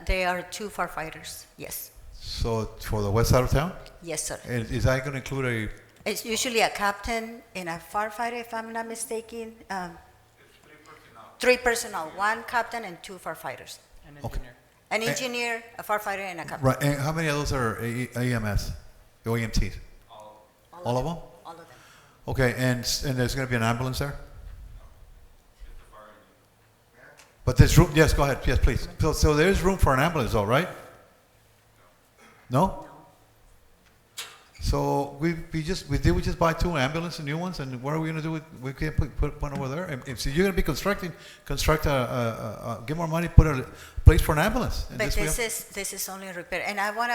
There are 2 firefighters, yes. So for the west side of town? Yes, sir. And is that going to include It's usually a captain and a firefighter, if I'm not mistaken. 3 personnel, 1 captain and 2 firefighters. An Okay. engineer. An engineer, a firefighter, and a captain. right? And how many of those are AMS, OEMTs? All of them? All of them. Okay, and there's going to be an ambulance there? But there's room, yes, go ahead, yes, please. So there's room for an ambulance though, right? No? So we just buy 2 ambulances, new ones, and what are we going to do with, we can't put one over there? And so you're going to be construct get more money, put a place for an ambulance. And But this this is only a repair. And I want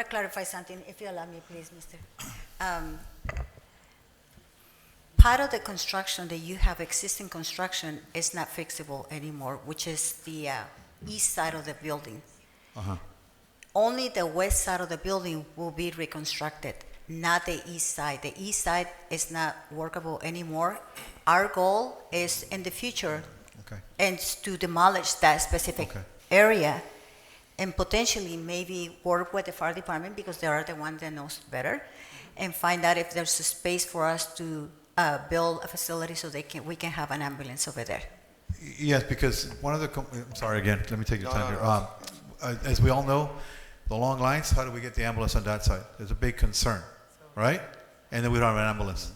to clarify something, if you allow me, please, Mr. Part of the construction that you have existing construction is not fixable anymore, which is the east side of the building. Only the west side of the building will be reconstructed, not the east side. The east side is not workable anymore. Our goal is in the future and to demolish that specific area and potentially maybe work with the fire department because they are the one that knows better and find out if there's a space for us to build a facility so we can have an ambulance over there. Yes, because one of the, I'm sorry again, let me take your time here. As we all know, the long lines, how do we get the ambulance on that side? There's a big concern, right? And then we don't have an ambulance.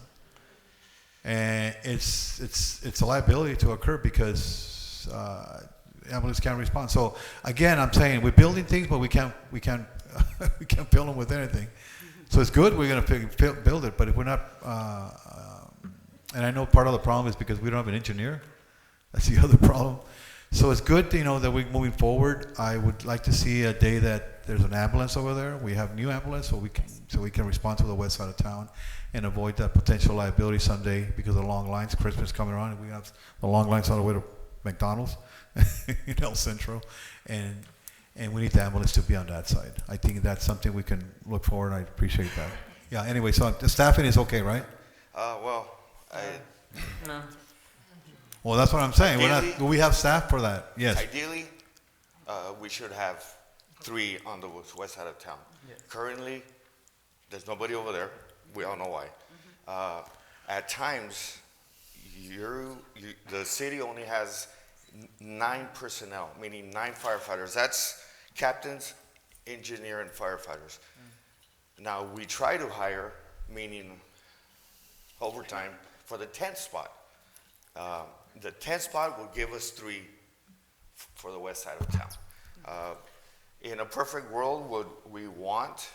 And it's a liability to occur because ambulance can't respond. So again, I'm saying we're building things, but we can't we can't fill them with anything. So it's good we're going to build it, but if we're not, and I know part of the problem is because we don't have an engineer. That's the other problem. So it's good, that we're moving forward. I would like to see a day that there's an ambulance over there. We have new ambulance, so we can respond to the west side of town and avoid that potential liability someday because of the long lines. Christmas coming around, and we have the long lines on the way to McDonald's. in El Centro, and we need the ambulance to be on that side. I think that's something we can look forward, and I appreciate that. Yeah, anyway, so the staffing is okay, right? No. Well, that's what I'm saying. Ideally- Do we have staff for that? Yes. Ideally, we should have 3 on the west side of town. Yes. Currently, there's nobody over there. We all know why. At times, the city only has 9 personnel, meaning 9 firefighters. That's captains, engineer, and firefighters. Now, we try to hire, meaning overtime, for the 10th spot. The 10th spot will give us 3 for the west side of town. In a perfect world, would we want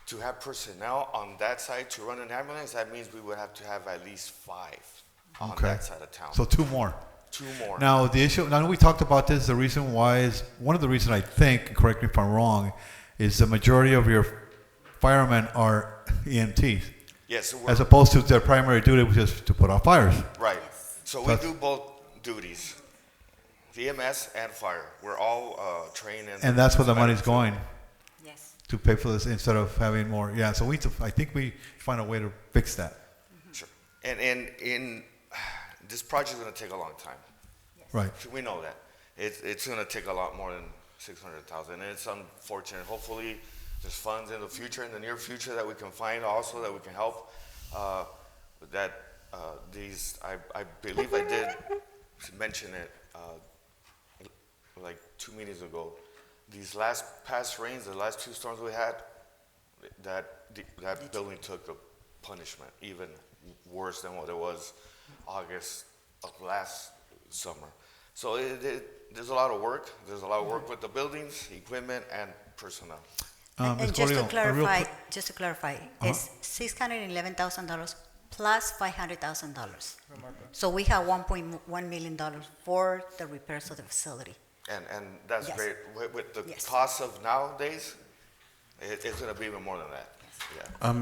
to have personnel on that side to run an ambulance? That means we would have to have at least 5 on Okay. that side of town. So 2 more. 2 more. Now, the issue, now we talked about this, the reason why is, one of the reasons I think, correct me if I'm wrong, is the majority of your firemen are EMTs. Yes, so as opposed to their primary duty, which is to put out fires. Right. So we do both duties, EMS and fire. We're all trained in. And that's where the money's going. Yes. To pay for this instead of having more. Yeah, so I think we find a way to fix that. Sure. And in this project is going to take a long time. Right. We know that. It's going to take a lot more than 600,000, and it's unfortunate. Hopefully, there's funds in the future, in the near future, that we can find also that we can help. I believe I did mention it like 2 meetings ago. These past rains, the last 2 storms we had, that building took a punishment, even worse than what it was August of last summer. So there's a lot of work. There's a lot of work with the buildings, equipment, and personnel. And just to clarify, it's $611,000 plus $500,000. So we have $1.1 million for the repairs of the facility. And that's Yes. great. With the Yes. cost of nowadays, it's going to be even more than that. Yeah.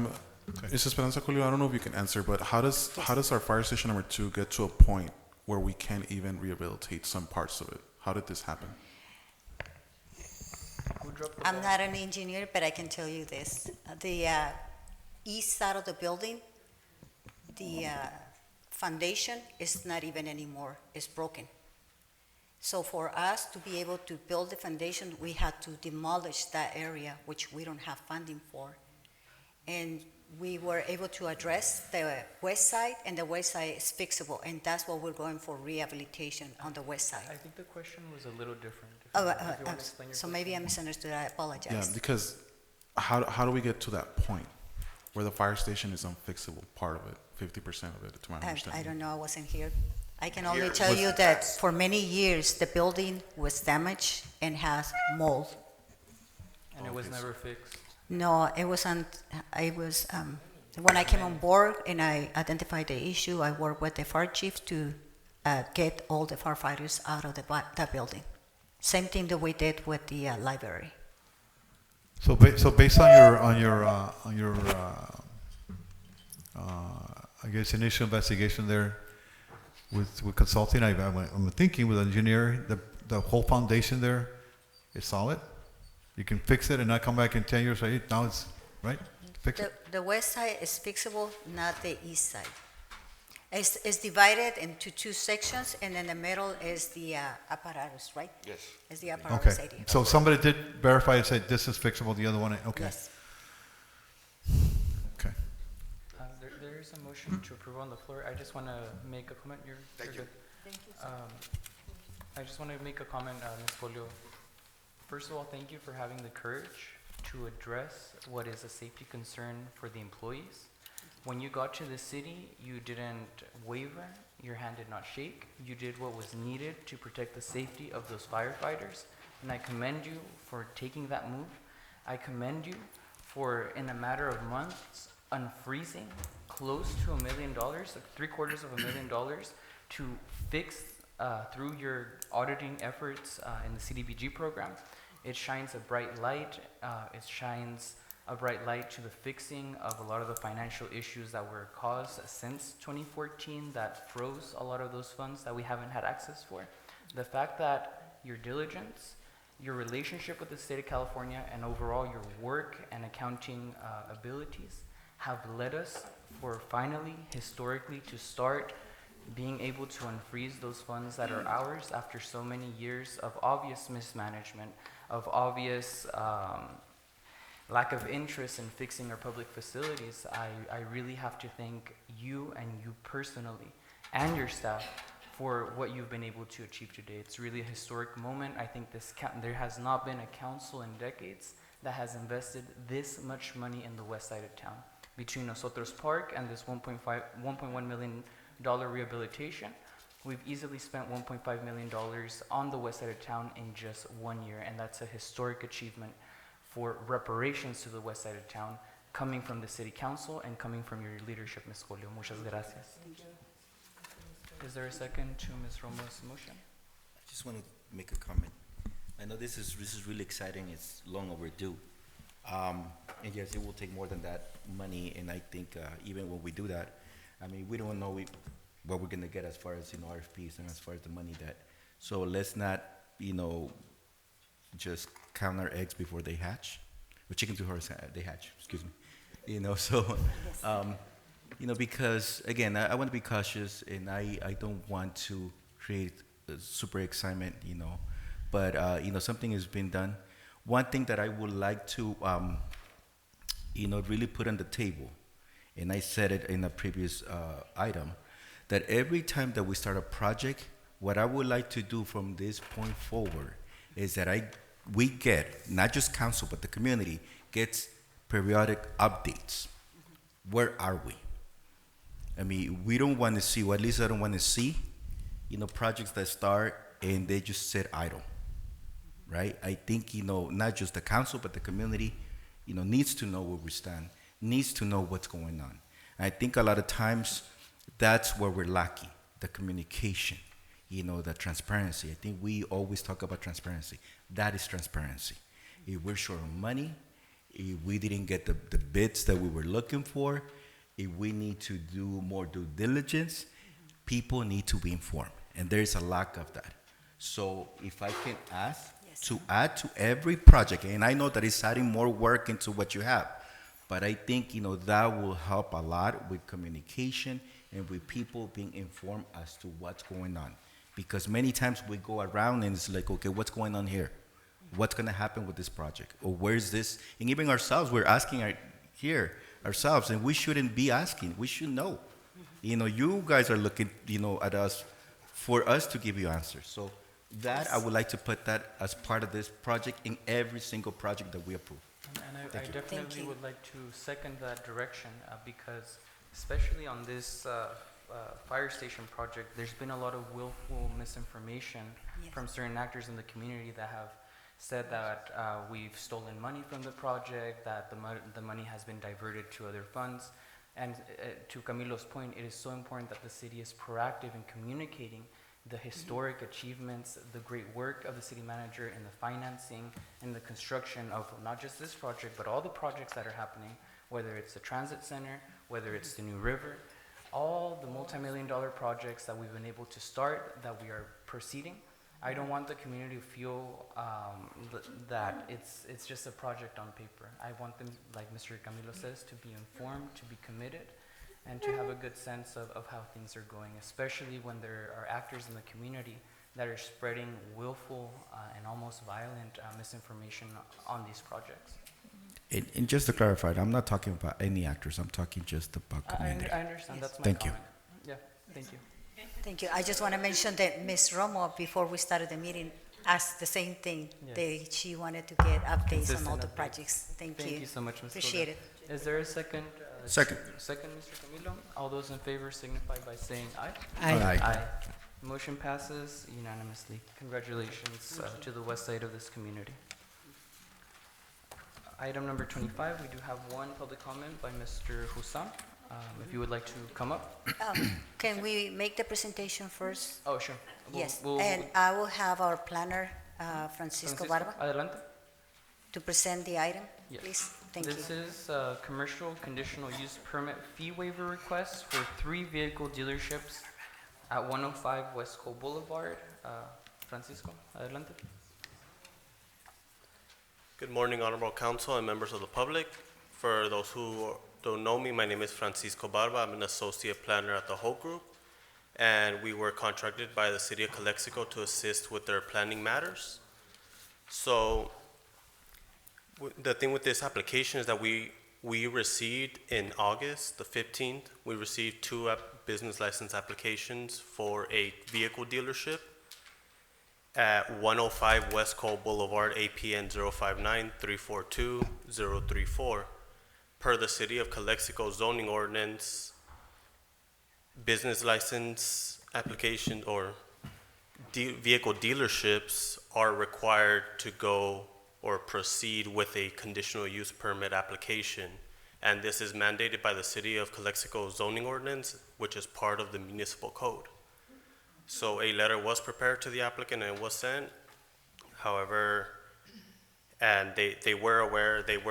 Ms. Esperanza Colio, I don't know if you can answer, but how does our fire station number 2 get to a point where we can't even rehabilitate some parts of it? How did this happen? I'm not an engineer, but I can tell you this. The east side of the building, the foundation is not even anymore, it's broken. So for us to be able to build the foundation, we had to demolish that area, which we don't have funding for. And we were able to address the west side, and the west side is fixable, and that's what we're going for, rehabilitation on the west side. I think the question was a little different. Oh, If you wanna explain your so question. maybe I misunderstood, I apologize. Yeah, because how do we get to that point where the fire station is unfixable, part of it, 50% of it, to my understanding? I don't know, I wasn't here. I can only Years. tell you that for many years, the building was damaged and has mold. And it was never fixed. No, when I came on board and I identified the issue, I worked with the fire chief to get all the firefighters out of that building. Same thing that we did with the library. So based on your I guess initial investigation there with consulting, I'm thinking with engineering, the whole foundation there is solid. You can fix it and not come back in 10 years, right? Now it's right. Fix it. The west side is fixable, not the east side. It's divided into 2 sections, and in the middle is the apparatus, right? Yes. Is the apparatus Okay. area. So somebody did verify and said this is fixable. The other one, okay. Yes. Okay. There is a motion to approve on the floor. I just want to make a comment. Thank you. Good. I just want to make a comment, Ms. Polio. First of all, thank you for having the courage to address what is a safety concern for the employees. When you got to the city, you didn't waver, your hand did not shake. You did what was needed to protect the safety of those firefighters, and I commend you for taking that move. I commend you for, in a matter of months, unfreezing close to $1 million, like $750,000, to fix through your auditing efforts in the CDBG program. It shines a bright light. It shines a bright light to the fixing of a lot of the financial issues that were caused since 2014 that froze a lot of those funds that we haven't had access for. The fact that your diligence, your relationship with the state of California, and overall your work and accounting abilities have led us for finally, historically, to start being able to unfreeze those funds that are ours after so many years of obvious mismanagement, of obvious lack of interest in fixing our public facilities. I really have to thank you and you personally and your staff for what you've been able to achieve today. It's really a historic moment. I think there has not been a council in decades that has invested this much money in the west side of town. Between Nosotros Park and this $1.1 million rehabilitation, we've easily spent $1.5 million on the west side of town in just 1 year, and that's a historic achievement for reparations to the west side of town, coming from the city council and coming from your leadership, Ms. Colio. Muchas gracias. Is there a second to Ms. Romo's motion? I just want to make a comment. I know this is really exciting. It's long overdue. And yes, it will take more than that money. And I think even when we do that, I mean, we don't know what we're going to get as far as, RFPs and as far as the money that. So let's not, just count our eggs before they hatch. Or chickens before they hatch, excuse me. Because again, I want to be cautious, and I don't want to create super excitement, but something has been done. One thing that I would like to, really put on the table, and I said it in a previous item, that every time that we start a project, what I would like to do from this point forward is that we get, not just council, but the community gets periodic updates. Where are we? I mean, we don't want to see, or at least I don't want to see, projects that start and they just sit idle, right? I think, not just the council, but the community, needs to know where we stand, needs to know what's going on. I think a lot of times that's where we're lacking, the communication, the transparency. I think we always talk about transparency. That is transparency. If we're short on money, if we didn't get the bids that we were looking for, if we need to do more due diligence, people need to be informed. And there is a lack of that. So if I can ask to add to every project, and I know that it's adding more work into what you have, but I think, that will help a lot with communication and with people being informed as to what's going on. Because many times we go around and it's like, okay, what's going on here? What's going to happen with this project? Or where's this? And even ourselves, we're asking ourselves, and we shouldn't be asking. We should know. You guys are looking, at us for us to give you answers. So that, I would like to put that as part of this project in every single project that we approve. And I definitely would like to second that direction because especially on this fire station project, there's been a lot of willful misinformation from certain actors in the community that have said that we've stolen money from the project, that the money has been diverted to other funds. And to Camilo's point, it is so important that the city is proactive in communicating the historic achievements, the great work of the city manager in the financing and the construction of not just this project, but all the projects that are happening, whether it's the transit center, whether it's the new river, all the multi-million-dollar projects that we've been able to start, that we are proceeding. I don't want the community to feel that it's just a project on paper. I want them, like Mr. Camilo says, to be informed, to be committed, and to have a good sense of how things are going, especially when there are actors in the community that are spreading willful and almost violent misinformation on these projects. And just to clarify, I'm not talking about any actors. I'm talking just about community. I understand. That's my Thank comment. Yeah, thank you. Thank you. I just want to mention that Ms. Romo, before we started the meeting, asked the same thing. That she wanted to get updates on all the projects. Thank you. Thank you so much, Ms. Appreciate it. Is there a second? Second. Second, Mr. Camilo. All those in favor signify by saying aye. Aye. Aye. Motion passes unanimously. Congratulations to the west side of this community. Item number 25, we do have one public comment by Mr. Hussam. If you would like to come up. Can we make the presentation first? Oh, sure. Yes, and I will have our planner, Francisco Barba, Adelante. to present the item, Yes. please. Thank you. This is a commercial conditional use permit fee waiver request for 3 vehicle dealerships at 105 West Cole Boulevard. Francisco, adelante. Good morning, Honorable Council and members of the public. For those who don't know me, my name is Francisco Barba. I'm an associate planner at the Whole Group, and we were contracted by the City of Calexico to assist with their planning matters. So the thing with this application is that we received in August the 15th, we received two business license applications for a vehicle dealership at 105 West Cole Boulevard, APN 059-342-034. Per the City of Calexico zoning ordinance, business license application or vehicle dealerships are required to go or proceed with a conditional use permit application. And this is mandated by the City of Calexico zoning ordinance, which is part of the municipal code. So a letter was prepared to the applicant and was sent. However, and they were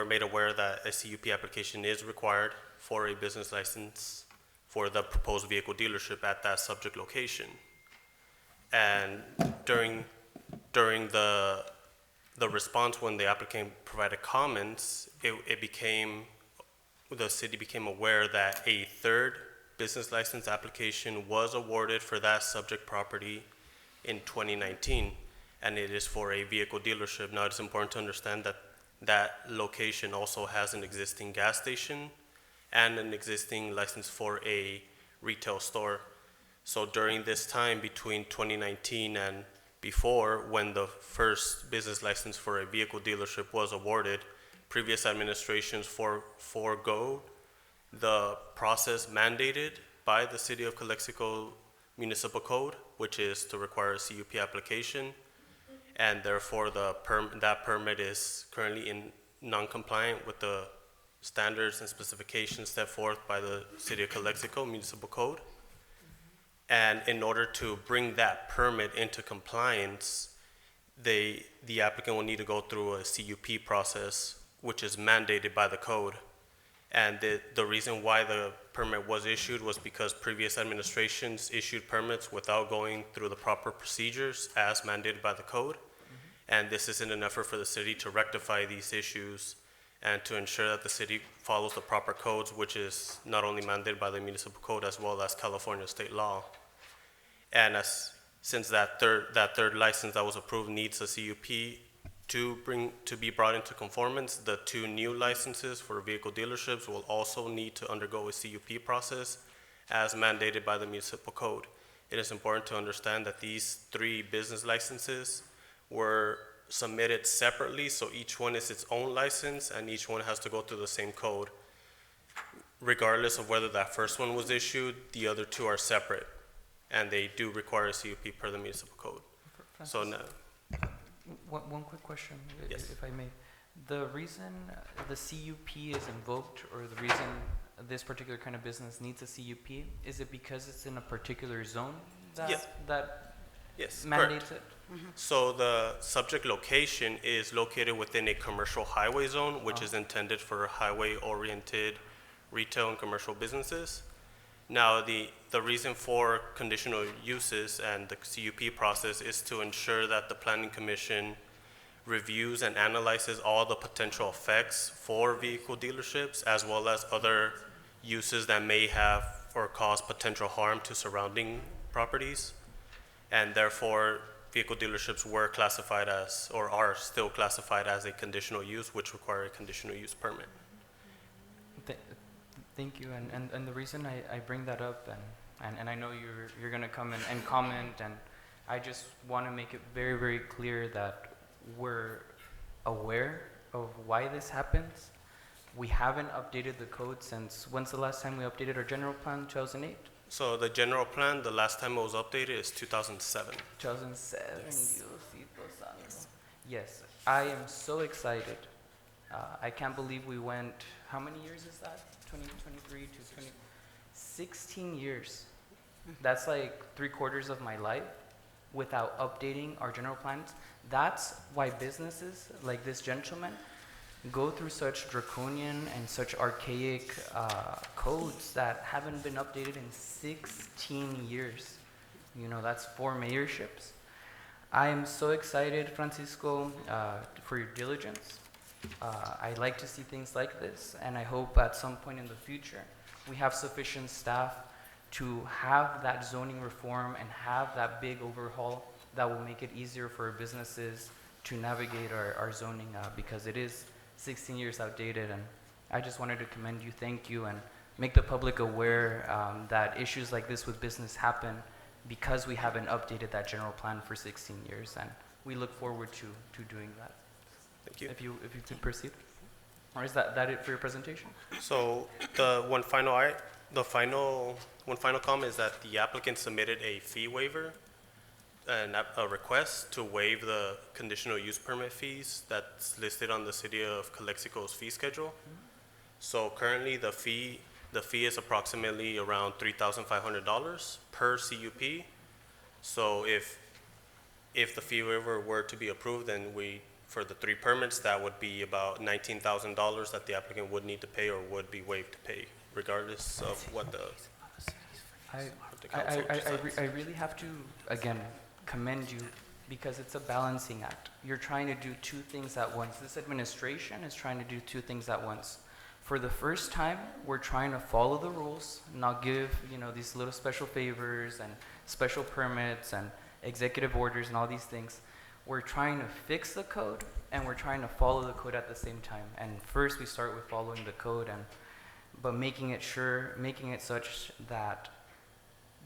made aware that a CUP application is required for a business license for the proposed vehicle dealership at that subject location. And during the response, when the applicant provided comments, the city became aware that a third business license application was awarded for that subject property in 2019, and it is for a vehicle dealership. Now, it's important to understand that that location also has an existing gas station and an existing license for a retail store. So during this time between 2019 and before, when the first business license for a vehicle dealership was awarded, previous administrations forego the process mandated by the City of Calexico Municipal Code, which is to require a CUP application, and therefore that permit is currently in non-compliant with the standards and specifications set forth by the City of Calexico Municipal Code. And in order to bring that permit into compliance, the applicant will need to go through a CUP process, which is mandated by the code. And the reason why the permit was issued was because previous administrations issued permits without going through the proper procedures as mandated by the code. And this is in an effort for the city to rectify these issues and to ensure that the city follows the proper codes, which is not only mandated by the municipal code as well as California state law. And since that third license that was approved needs a CUP to be brought into conformance, the two new licenses for vehicle dealerships will also need to undergo a CUP process as mandated by the municipal code. It is important to understand that these three business licenses were submitted separately, so each one is its own license and each one has to go through the same code. Regardless of whether that first one was issued, the other two are separate, and they do require a CUP per the municipal code. So now, One quick question, Yes. if I may. The reason the CUP is invoked, or the reason this particular kind of business needs a CUP, is it because it's in a particular zone that yes, mandates correct. it? So the subject location is located within a commercial highway zone, which is intended for highway-oriented retail and commercial businesses. Now, the reason for conditional uses and the CUP process is to ensure that the Planning Commission reviews and analyzes all the potential effects for vehicle dealerships, as well as other uses that may have or cause potential harm to surrounding properties. And therefore, vehicle dealerships were classified as, or are still classified as, a conditional use, which require a conditional use permit. Thank you, and the reason I bring that up, and I know you're gonna come and comment, and I just wanna make it very, very clear that we're aware of why this happens. We haven't updated the code since, when's the last time we updated our general plan, 2008? So the general plan, the last time it was updated is 2007. 2007, Yes. Diosito Santo. Yes, I am so excited. I can't believe we went, how many years is that? 2023 to 20, 16 years. That's like 3/4 of my life without updating our general plans. That's why businesses like this gentleman go through such draconian and such archaic codes that haven't been updated in 16 years. You know, that's 4 mayorships. I am so excited, Francisco, for your diligence. I like to see things like this, and I hope at some point in the future we have sufficient staff to have that zoning reform and have that big overhaul that will make it easier for businesses to navigate our zoning, because it is 16 years outdated. And I just wanted to commend you, thank you, and make the public aware that issues like this with business happen because we haven't updated that general plan for 16 years, and we look forward to doing that. Thank you. If you could proceed. Or is that it for your presentation? So one final comment is that the applicant submitted a fee waiver and a request to waive the conditional use permit fees that's listed on the City of Calexico's fee schedule. So currently the fee is approximately around $3,500 per CUP. So if the fee waiver were to be approved, then for the 3 permits, that would be about $19,000 that the applicant would need to pay or would be waived to pay, regardless of what the council decides. I really have to, again, commend you, because it's a balancing act. You're trying to do 2 things at once. This administration is trying to do 2 things at once. For the first time, we're trying to follow the rules, not give, these little special favors and special permits and executive orders and all these things. We're trying to fix the code, and we're trying to follow the code at the same time. And first we start with following the code, but making it such that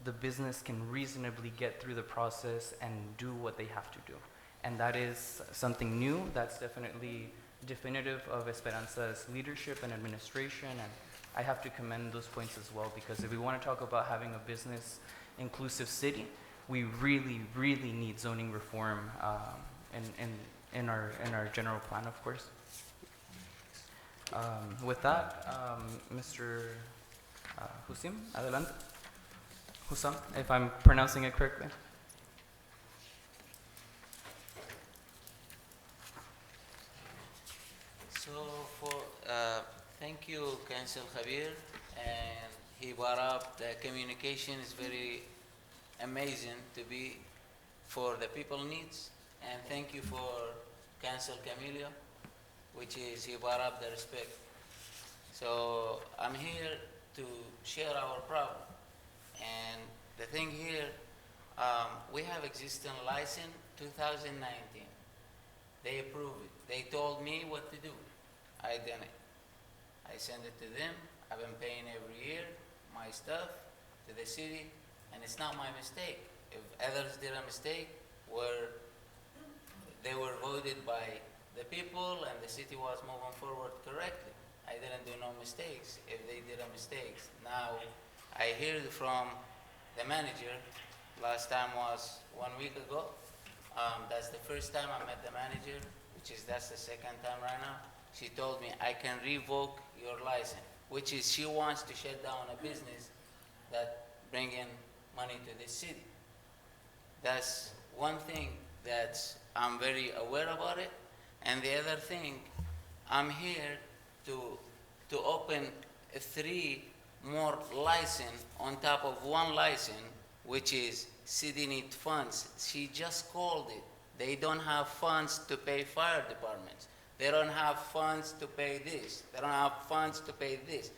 the business can reasonably get through the process and do what they have to do. And that is something new. That's definitely definitive of Esperanza's leadership and administration, and I have to commend those points as well, because if we want to talk about having a business inclusive city, we really, really need zoning reform in our general plan, of course. With that, Mr. Husim, adelante. Husam, if I'm pronouncing it correctly. Thank you, Council Javier, and he brought up the communication is very amazing to be for the people needs, and thank you for Council Camilo, which is he brought up the respect. So I'm here to share our problem, and the thing here, we have existing license 2019. They approved it. They told me what to do. I done it. I send it to them. I've been paying every year my stuff to the city, and it's not my mistake. If others did a mistake, where they were voted by the people and the city was moving forward correctly. I didn't do no mistakes. If they did a mistake, now I heard from the manager. Last time was 1 week ago. That's the first time I met the manager, that's the second time right now. She told me I can revoke your license, which is she wants to shut down a business that bring in money to the city. That's one thing that I'm very aware about it. And the other thing, I'm here to open 3 more license on top of 1 license, which is city need funds. She just called it. They don't have funds to pay fire departments. They don't have funds to pay this. They don't have funds to pay this.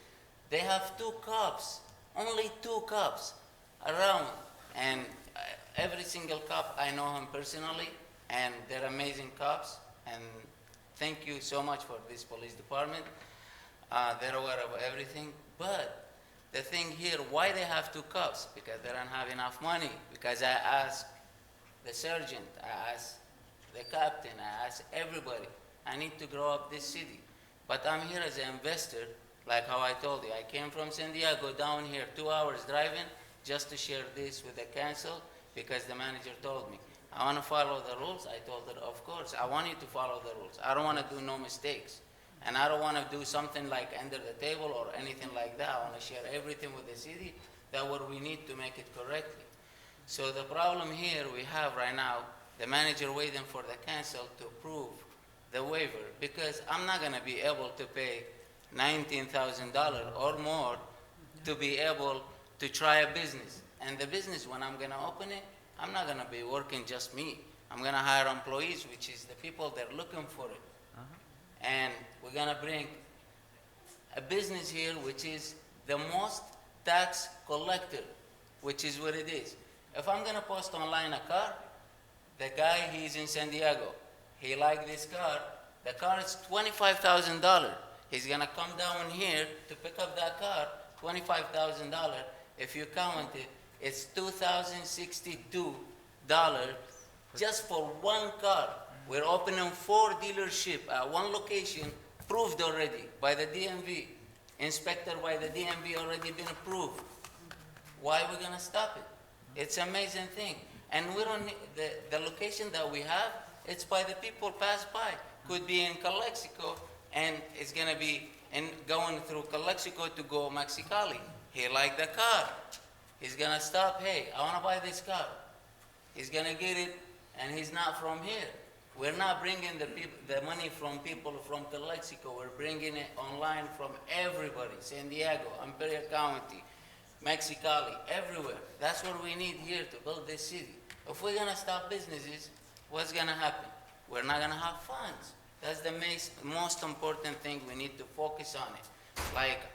They have 2 cops, only 2 cops around. And every single cop, I know him personally, and they're amazing cops. And thank you so much for this police department. They're aware of everything. But the thing here, why they have 2 cops? Because they don't have enough money. Because I asked the sergeant, I asked the captain, I asked everybody. I need to grow up this city. But I'm here as an investor, like how I told you. I came from San Diego down here, 2 hours driving, just to share this with the council, because the manager told me, I want to follow the rules. I told her, of course, I want you to follow the rules. I don't want to do no mistakes. And I don't want to do something like under the table or anything like that. I want to share everything with the city, that what we need to make it correctly. So the problem here we have right now, the manager waiting for the council to approve the waiver, because I'm not going to be able to pay $19,000 or more to be able to try a business. And the business, when I'm going to open it, I'm not going to be working just me. I'm gonna hire employees, which is the people that are looking for it. And we're gonna bring a business here which is the most tax collector, which is what it is. If I'm gonna post online a car, the guy, he's in San Diego. He like this car. The car is $25,000. He's gonna come down here to pick up that car, $25,000. If you count it, it's $2,062 just for one car. We're opening 4 dealerships at one location, approved already by the DMV. Inspector by the DMV already been approved. Why are we gonna stop it? It's an amazing thing. And we don't need, the location that we have, it's by the people pass by. Could be in Calexico, and it's gonna be going through Calexico to go Mexicali. He like the car. He's gonna stop, hey, I wanna buy this car. He's gonna get it, and he's not from here. We're not bringing the money from people from Calexico. We're bringing it online from everybody. San Diego, Imperial County, Mexicali, everywhere. That's what we need here to build this city. If we're gonna stop businesses, what's gonna happen? We're not gonna have funds. That's the most important thing. We need to focus on it. Like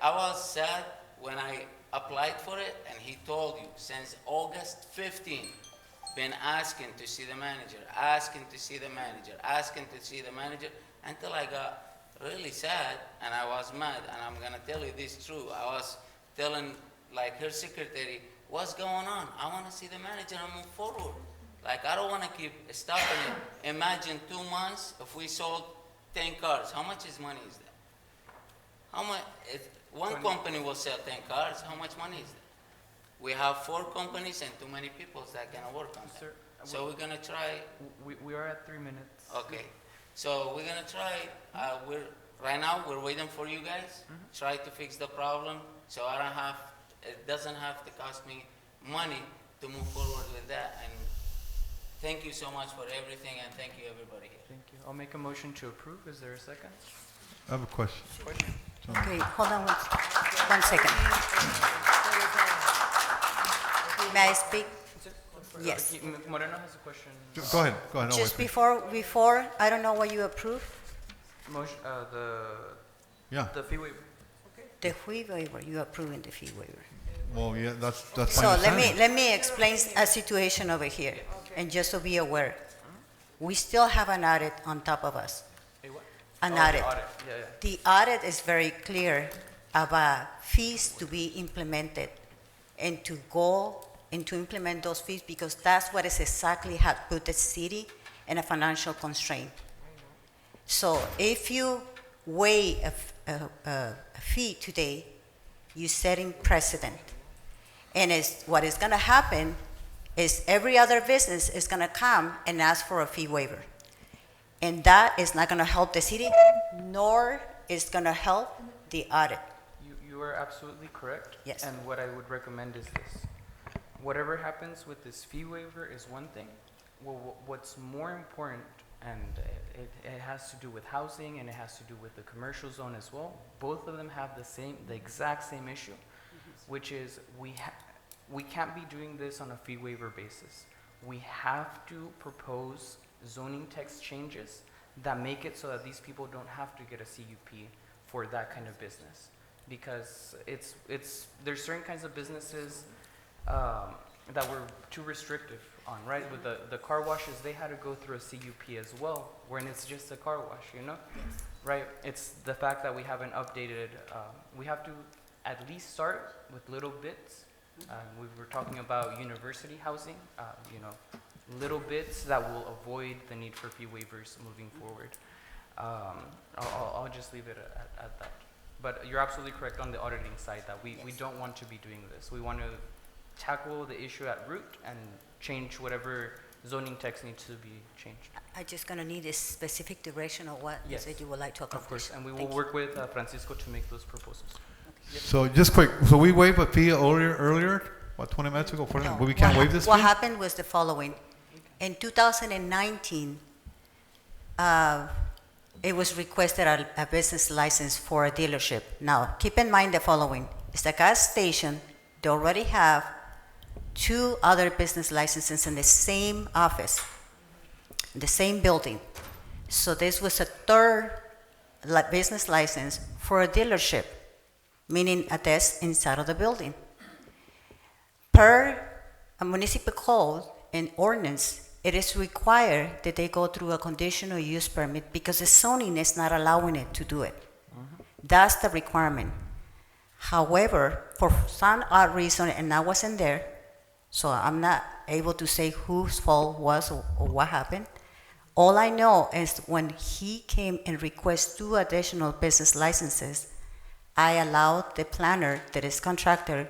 I was sad when I applied for it, and he told you since August 15, been asking to see the manager, asking to see the manager, asking to see the manager, until I got really sad, and I was mad, and I'm gonna tell you this true. I was telling like her secretary, what's going on? I wanna see the manager and move forward. Like I don't wanna keep stopping it. Imagine 2 months if we sold 10 cars. How much money is that? How much? One company will sell 10 cars. How much money is that? We have 4 companies and too many people that can work on that. So we're gonna try. We are at 3 minutes. Okay. So we're gonna try. Right now we're waiting for you guys. Try to fix the problem so it doesn't have to cost me money to move forward with that. And thank you so much for everything, and thank you everybody here. Thank you. I'll make a motion to approve. Is there a second? I have a question. Okay, hold on one second. May I speak? Yes. Moreno has a question. Go ahead. I'll Just wait. before, I don't know what you approved. Motion, the fee waiver. The fee waiver, you approving the fee waiver. Well, yeah, that's So fine. let me explain a situation over here, and just to be aware, we still have an audit on top of us. An audit. Yeah. The audit is very clear about fees to be implemented and to go and to implement those fees, because that's what is exactly had put the city in a financial constraint. So if you weigh a fee today, you're setting precedent. And what is gonna happen is every other business is gonna come and ask for a fee waiver. And that is not gonna help the city, nor is gonna help the audit. You are absolutely correct. Yes. And what I would recommend is this. Whatever happens with this fee waiver is one thing. Well, what's more important, and it has to do with housing and it has to do with the commercial zone as well. Both of them have the exact same issue, which is we can't be doing this on a fee waiver basis. We have to propose zoning text changes that make it so that these people don't have to get a CUP for that kind of business, because there's certain kinds of businesses that were too restrictive on, right? With the car washes, they had to go through a CUP as well, when it's just a car wash, right? It's the fact that we haven't updated. We have to at least start with little bits. We were talking about university housing, little bits that will avoid the need for fee waivers moving forward. I'll just leave it at that. But you're absolutely correct on the auditing side that we don't want to be doing this. We want to tackle the issue at root and change whatever zoning text needs to be changed. I just gonna need a specific direction of what Yes. that you would like to accomplish. Of course, and we will Thank you. work with Francisco to make those proposals. So just quick, so we waived a fee earlier, what, 20 minutes ago? No, But we can't waive this fee? What happened was the following. In 2019, it was requested a business license for a dealership. Now, keep in mind the following. It's a gas station. They already have 2 other business licenses in the same office, the same building. So this was a third business license for a dealership, meaning a desk inside of the building. Per a municipal code and ordinance, it is required that they go through a conditional use permit because the zoning is not allowing it to do it. That's the requirement. However, for some odd reason, and I wasn't there, so I'm not able to say whose fault was or what happened. All I know is when he came and requested 2 additional business licenses, I allowed the planner, that is contractor,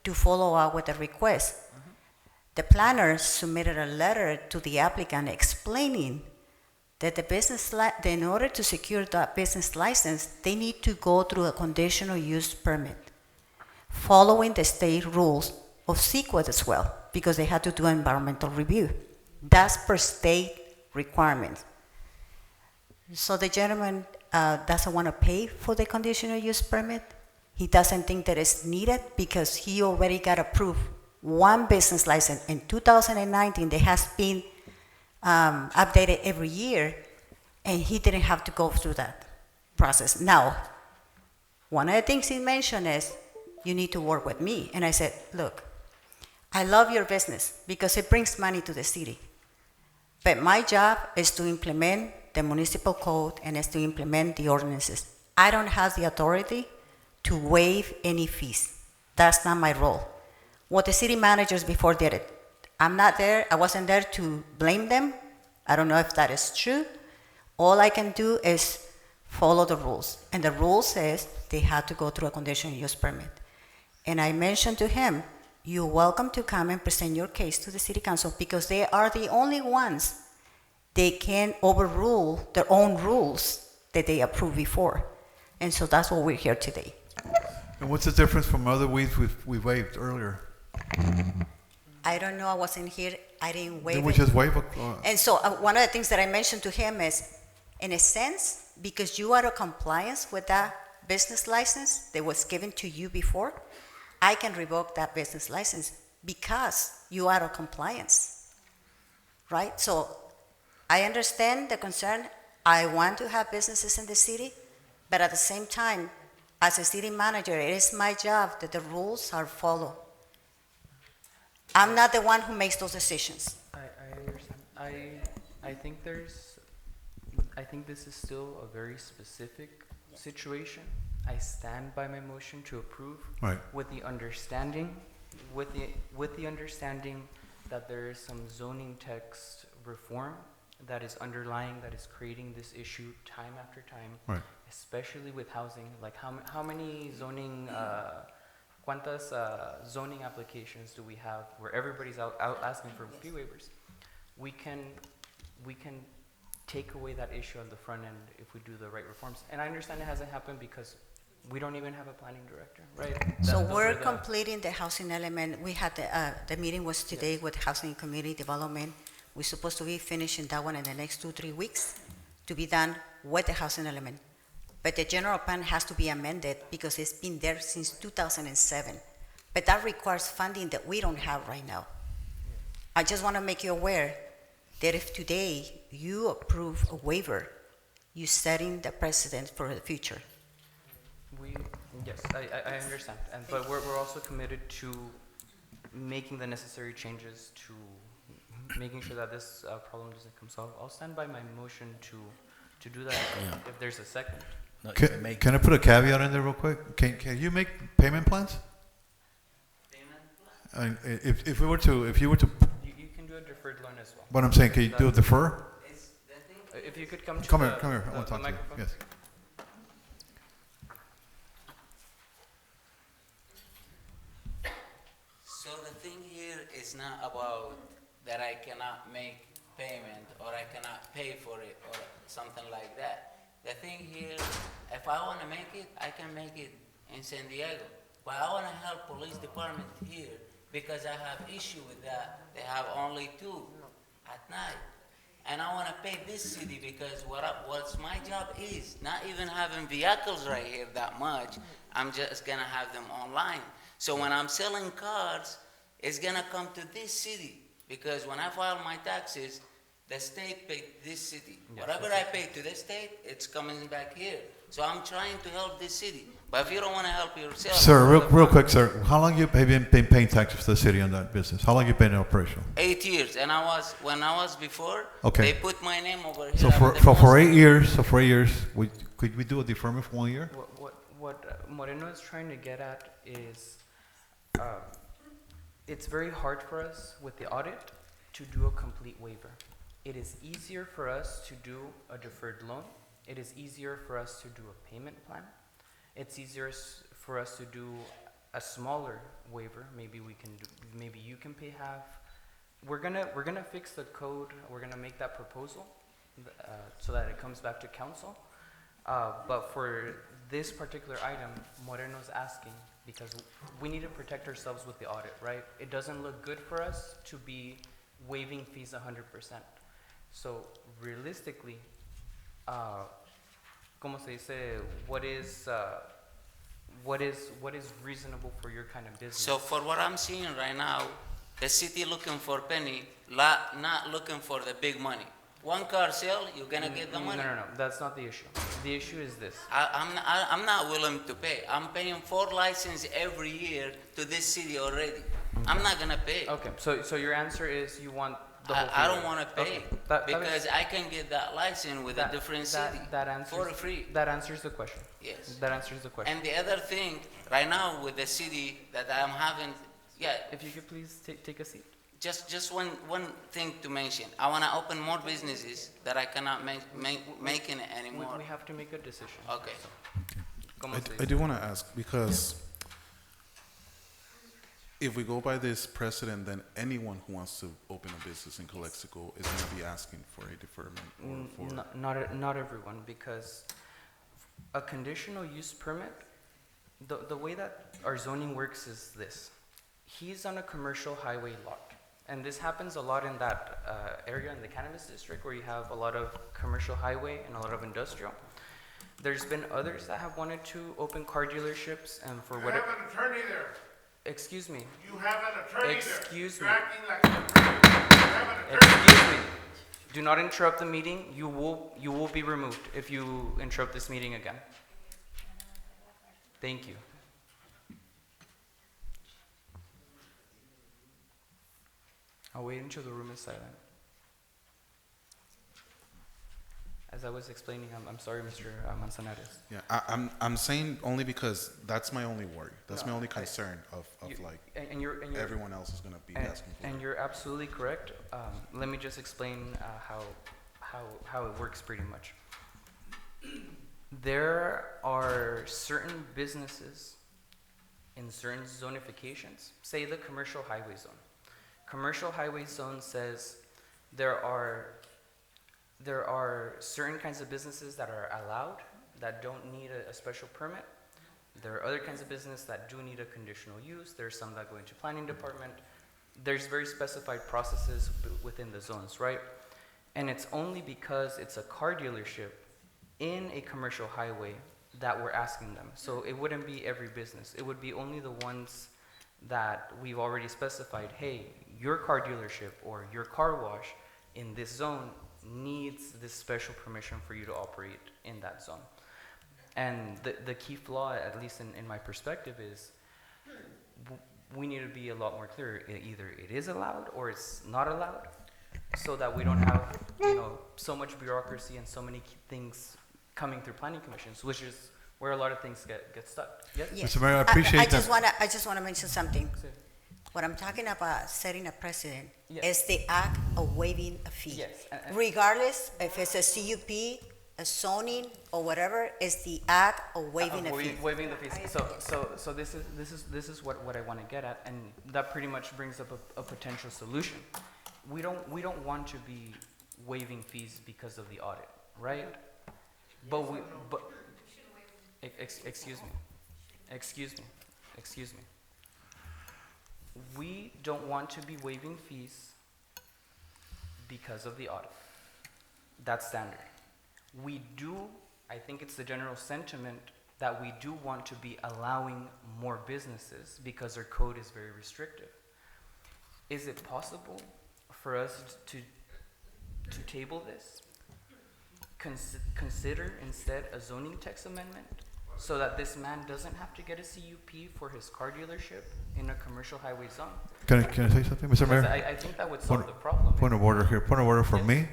to follow up with the request. The planner submitted a letter to the applicant explaining that the business, in order to secure that business license, they need to go through a conditional use permit, following the state rules of CEQA as well, because they had to do an environmental review. That's per state requirement. So the gentleman doesn't want to pay for the conditional use permit. He doesn't think that it's needed because he already got approved 1 business license in 2019 that has been updated every year, and he didn't have to go through that process. Now, one of the things he mentioned is, you need to work with me. And I said, look, I love your business because it brings money to the city. But my job is to implement the municipal code and is to implement the ordinances. I don't have the authority to waive any fees. That's not my role. What the city managers before did it. I'm not there, I wasn't there to blame them. I don't know if that is true. All I can do is follow the rules. And the rule says they have to go through a conditional use permit. And I mentioned to him, you're welcome to come and present your case to the city council because they are the only ones they can overrule their own rules that they approved before. And so that's what we're here today. And what's the difference from other weeds we waived earlier? I don't know, I wasn't here, I didn't waive Didn't we it. just waive And so one of the things that I mentioned to him is, in a sense, because you are in compliance with that business license that was given to you before, I can revoke that business license because you are in compliance, right? So I understand the concern. I want to have businesses in the city, but at the same time, as a city manager, it is my job that the rules are followed. I'm not the one who makes those decisions. I understand. I think this is still a very specific situation. I stand by my motion to approve, right, with the understanding that there is some zoning text reform that is underlying, that is creating this issue time after time, right, especially with housing. Like how many zoning ¿cuántas zoning applications do we have where everybody's out asking for fee waivers? We can take away that issue on the front end if we do the right reforms. And I understand it hasn't happened because we don't even have a planning director, right? So we're completing the housing element. We had the meeting was today with Housing and Community Development. We're supposed to be finishing that one in the next 2-3 weeks to be done with the housing element. But the general plan has to be amended because it's been there since 2007. But that requires funding that we don't have right now. I just want to make you aware that if today you approve a waiver, you're setting the precedent for the future. Yes, I understand. But we're also committed to making the necessary changes to making sure that this problem doesn't come solved. I'll stand by my motion to do that if there's a second. No, can I put a caveat in there real quick? Can you make payment plans? If you were to, you can do a deferred loan as well. What I'm saying, can you do a defer? If you could come here. I want to talk to you. Yes. So the thing here is not about that I cannot make payment or I cannot pay for it or something like that. The thing here, if I want to make it, I can make it in San Diego. But I want to help police department here because I have issue with that. They have only 2 at night. And I want to pay this city because what's my job is not even having vehicles right here that much. I'm just going to have them online. So when I'm selling cars, it's gonna come to this city, because when I file my taxes, the state paid this city. Yes, Whatever I pay to the state, it's coming back here. So I'm trying to help this city. But if you don't wanna help yourself. Sir, real quick, sir, how long have you been paying taxes to the city on that business? How long have you been in operation? 8 years, and when I was before, Okay. they put my name over here. So I'm the for most- 8 years, could we do a deferment for 1 year? What Moreno is trying to get at is, it's very hard for us with the audit to do a complete waiver. It is easier for us to do a deferred loan. It is easier for us to do a payment plan. It's easier for us to do a smaller waiver. Maybe we can do, maybe you can pay half. We're gonna fix the code. We're gonna make that proposal so that it comes back to council. But for this particular item, Moreno's asking, because we need to protect ourselves with the audit, right? It doesn't look good for us to be waiving fees 100%. So realistically, ¿cómo se dice? What is reasonable for your kind of business? So for what I'm seeing right now, the city looking for penny, not looking for the big money. One car sale, you're gonna get the money. No, that's not the issue. The issue is this. I'm not willing to pay. I'm paying 4 licenses every year to this city already. I'm not gonna pay. Okay, so your answer is you want the whole I fee don't wanna pay, Okay, because I can get that license with a different city for free. That answers the question. Yes. That answers the question. And the other thing, right now with the city that I'm having, If you could please take a seat. just one thing to mention. I wanna open more businesses that I cannot make it anymore. We have to make a decision. Okay. I do want to ask, because if we go by this precedent, then anyone who wants to open a business in Calexico is going to be asking for a deferment or for... Not everyone, because a conditional use permit, the way that our zoning works is this. He's on a commercial highway lot. And this happens a lot in that area in the cannabis district where you have a lot of commercial highway and a lot of industrial. There's been others that have wanted to open car dealerships, and for whatever... You have an attorney there. Excuse me. You have an attorney Excuse there. me. You're acting like an attorney. You have an attorney. Excuse me. Do not interrupt the meeting. You will be removed if you interrupt this meeting again. Thank you. I'll wait until the room is silent. As I was explaining, I'm sorry, Mr. Manzanares. Yeah, I'm saying only because that's my only worry. That's my only concern of you're, everyone else is going to be asking for it. And you're absolutely correct. Let me just explain how it works pretty much. There are certain businesses in certain zonifications, say the commercial highway zone. Commercial highway zone says there are certain kinds of businesses that are allowed that don't need a special permit. There are other kinds of business that do need a conditional use. There are some that go into planning department. There's very specified processes within the zones, right? And it's only because it's a car dealership in a commercial highway that we're asking them. So it wouldn't be every business. It would be only the ones that we've already specified, hey, your car dealership or your car wash in this zone needs this special permission for you to operate in that zone. And the key flaw, at least in my perspective, is we need to be a lot more clear. Either it is allowed or it's not allowed, so that we don't have so much bureaucracy and so many things coming through planning commissions, which is where a lot of things get stuck. Yes? Mr. Mayor, I appreciate that. I just want to mention something. What I'm talking about setting a precedent is the act of waiving a fee. Yes. Regardless if it's a CUP, a zoning, or whatever, it's the act of waiving a fee. Waiving the fees. So this is what I want to get at, and that pretty much brings up a potential solution. We don't want to be waiving fees because of the audit, right? But excuse me. We don't want to be waiving fees because of the audit. That's standard. We do, I think it's the general sentiment that we do want to be allowing more businesses because our code is very restrictive. is it possible for us to table this? Consider instead a zoning text amendment so that this man doesn't have to get a CUP for his car dealership in a commercial highway zone? Can I say something, Mr. Mayor? Because I think that would solve the problem. Point of order here. Point of order for me.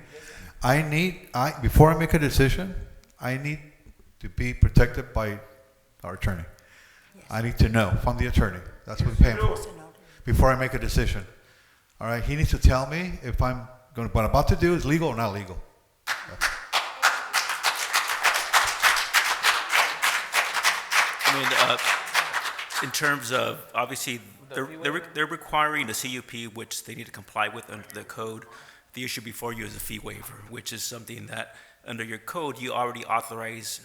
Before I make a decision, I need to be protected by our attorney. I need to know from the attorney. That's what we're paying for. Before I make a decision. All right. He needs to tell me if what I'm about to do is legal or not legal. I mean, in terms of, obviously, they're requiring a CUP, which they need to comply with under the code. The issue before you is a fee waiver, which is something that, under your code, you already authorize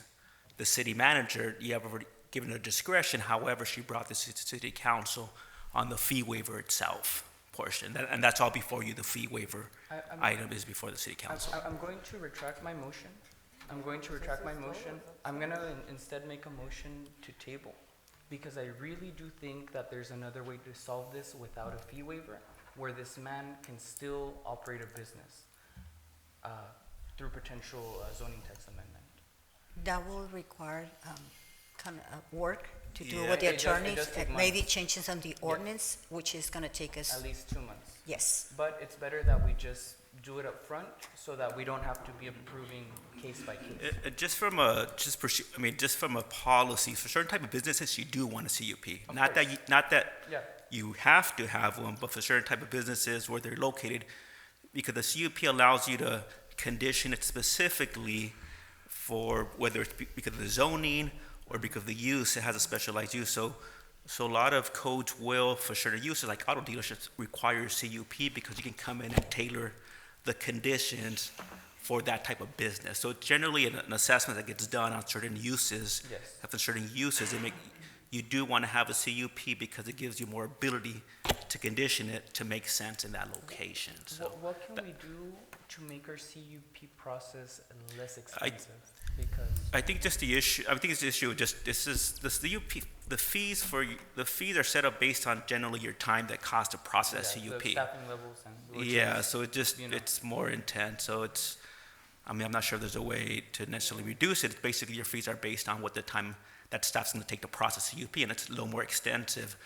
the city manager. You have already given her discretion. However, she brought this to city council on the fee waiver itself portion. And that's all before you. The fee waiver item is before the city council. I'm going to retract my motion. I'm going to instead make a motion to table, because I really do think that there's another way to solve this without a fee waiver, where this man can still operate a business through potential zoning text amendment. That will require kind of work to do Yeah. with the It does attorneys, take maybe months. changes on the ordinance, which is going to take us. At least 2 months. Yes. But it's better that we just do it up front so that we don't have to be approving case by case. Just from a policy, for certain type of businesses, you do want a CUP. Not that Yeah. you have to have one, but for certain type of businesses where they're located, because the CUP allows you to condition it specifically for whether it's because of the zoning or because of the use, it has a specialized use. So a lot of codes will, for certain uses, like auto dealerships, require CUP because you can come in and tailor the conditions for that type of business. So generally, an assessment that gets done on certain uses, Yes. after certain uses, you do want to have a CUP because it gives you more ability to condition it to make sense in that location. So What can we do to make our CUP process less expensive? Because I think just the issue. I think it's the issue. Just the CUP. The fees are set up based on generally your time that costs to process yeah, CUP. the staffing levels and Yeah, so it's more intense. So I'm not sure there's a way to necessarily reduce it. Basically, your fees are based on what the time that staff's going to take to process CUP, and it's a little more extensive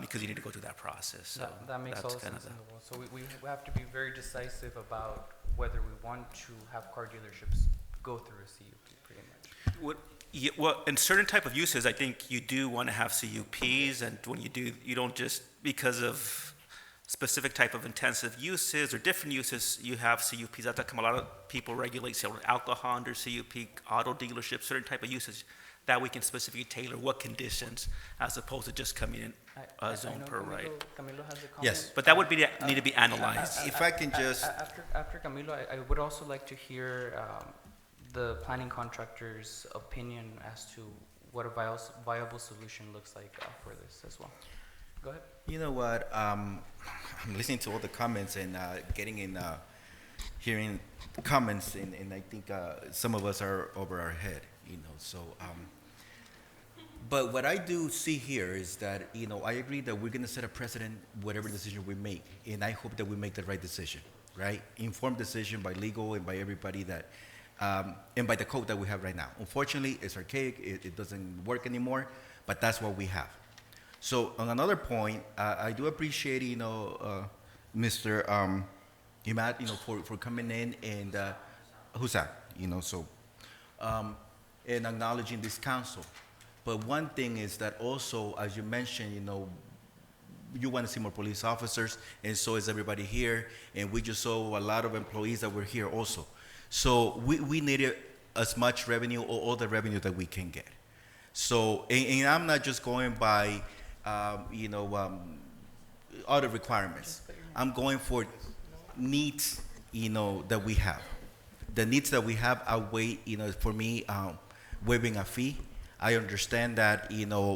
because you need to go through that process. So that makes all that's sense kind in of the world. So we have to be very decisive about whether we want to have car dealerships go through a CUP, pretty much. Well, in certain type of uses, I think you do want to have CUPs, and when you do, you don't just, because of specific type of intensive uses or different uses, you have CUPs. That's how come a lot of people regulate selling alcohol under CUP, auto dealerships, certain type of uses that we can specifically tailor what conditions, as opposed to just coming in zone per right. Camilo has a comment. Yes. But that would need to be analyzed. If I can just, After Camilo, I would also like to hear the planning contractor's opinion as to what a viable solution looks like for this as well. Go ahead. you know what, I'm listening to all the comments and hearing comments, and I think some of us are over our head, so. But what I do see here is that, I agree that we're going to set a precedent whatever decision we make, and I hope that we make the right decision, right? Informed decision by legal and by everybody that, and by the code that we have right now. Unfortunately, it's archaic, it doesn't work anymore, but that's what we have. So on another point, I do appreciate, Mr. Imad, for coming in and, who's that, and acknowledging this council. But one thing is that also, as you mentioned, you want to see more police officers, and so is everybody here, and we just saw a lot of employees that were here also. So we needed as much revenue or all the revenue that we can get. So, and I'm not just going by, other requirements. I'm going for needs, that we have. The needs that we have outweigh, for me, waiving a fee. I understand that,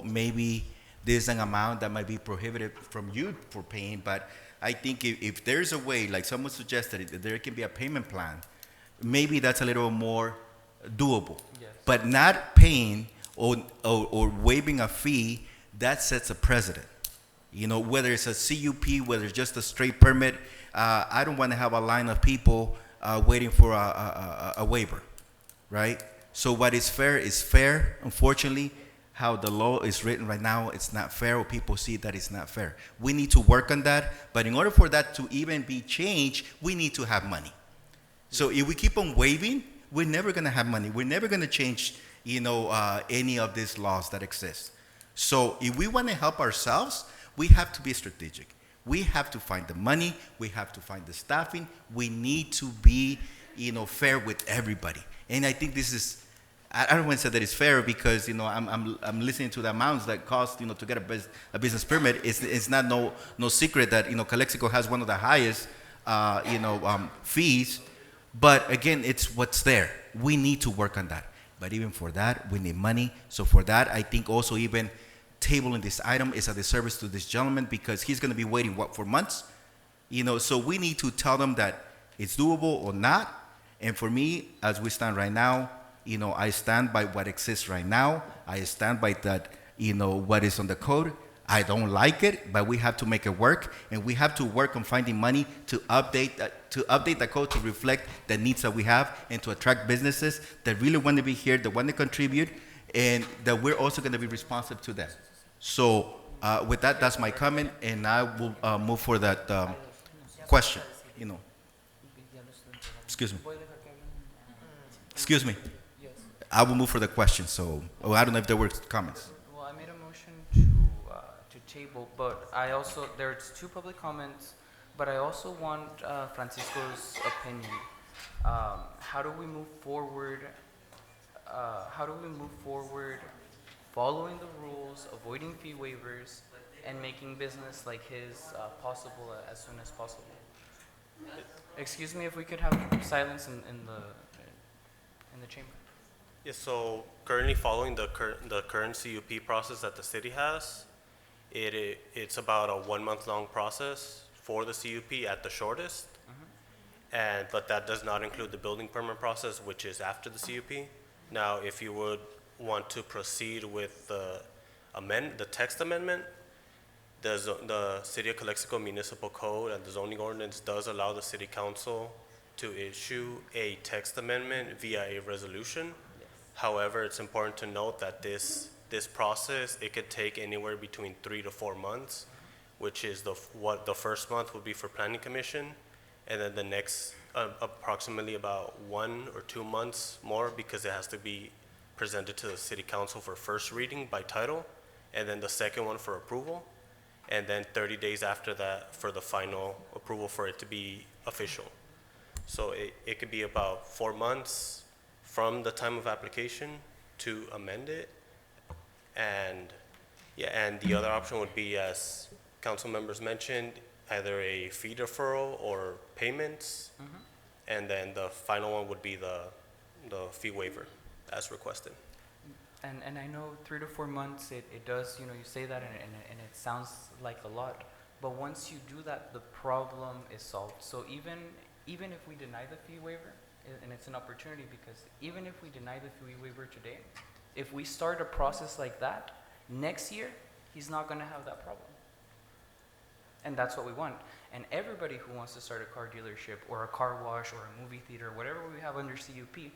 maybe there's an amount that might be prohibited from you for paying, but I think if there's a way, like someone suggested, that there can be a payment plan, maybe that's a little more doable. Yes. But not paying or waiving a fee, that sets a precedent. You know, whether it's a CUP, whether it's just a straight permit, I don't want to have a line of people waiting for a waiver, right? So what is fair. Unfortunately, how the law is written right now, it's not fair, or people see that it's not fair. We need to work on that, but in order for that to even be changed, we need to have money. So if we keep on waiving, we're never going to have money. We're never going to change, any of these laws that exist. So if we want to help ourselves, we have to be strategic. We have to find the money. We have to find the staffing. We need to be, fair with everybody. And I think this is, I don't want to say that it's fair because, I'm listening to the amounts that cost, to get a business permit. It's not no secret that, Calexico has one of the highest, fees. But again, it's what's there. We need to work on that. But even for that, we need money. So for that, I think also even tabling this item is a disservice to this gentleman because he's going to be waiting, for months? So we need to tell them that it's doable or not. And for me, as we stand right now, I stand by what exists right now. I stand by that, what is on the code. I don't like it, but we have to make it work, and we have to work on finding money to update the code to reflect the needs that we have and to attract businesses that really want to be here, that want to contribute, and that we're also going to be responsive to them. So with that, that's my comment, and I will move for that question. Excuse me. I will move for the question. So I don't know if there were comments. Well, I made a motion to table, but I also, there's two public comments, but I also want Francisco's opinion. How do we move forward? Following the rules, avoiding fee waivers, and making business like his possible as soon as possible? Excuse me if we could have silence in the chamber. Yes, so currently following the current CUP process that the city has, it's about a 1 month long process for the CUP at the shortest. But that does not include the building permit process, which is after the CUP. Now, if you would want to proceed with the text amendment, the City of Calexico Municipal Code and the zoning ordinance does allow the city council to issue a text amendment via a resolution. However, it's important to note that this process, it could take anywhere between 3 to 4 months, which is what the first month would be for planning commission, and then the next approximately about 1 or 2 months more because it has to be presented to the city council for first reading by title, and then the second one for approval, and then 30 days after that for the final approval for it to be official. So it could be about 4 months from the time of application to amend it. And the other option would be, as council members mentioned, either a fee deferral or payments. And then the final one would be the fee waiver as requested. And I know 3 to 4 months, it does, you say that and it sounds like a lot, but once you do that, the problem is solved. So even if we deny the fee waiver, and it's an opportunity because even if we deny the fee waiver today, if we start a process like that, next year, he's not gonna have that problem. And that's what we want. And everybody who wants to start a car dealership or a car wash or a movie theater, whatever we have under CUP,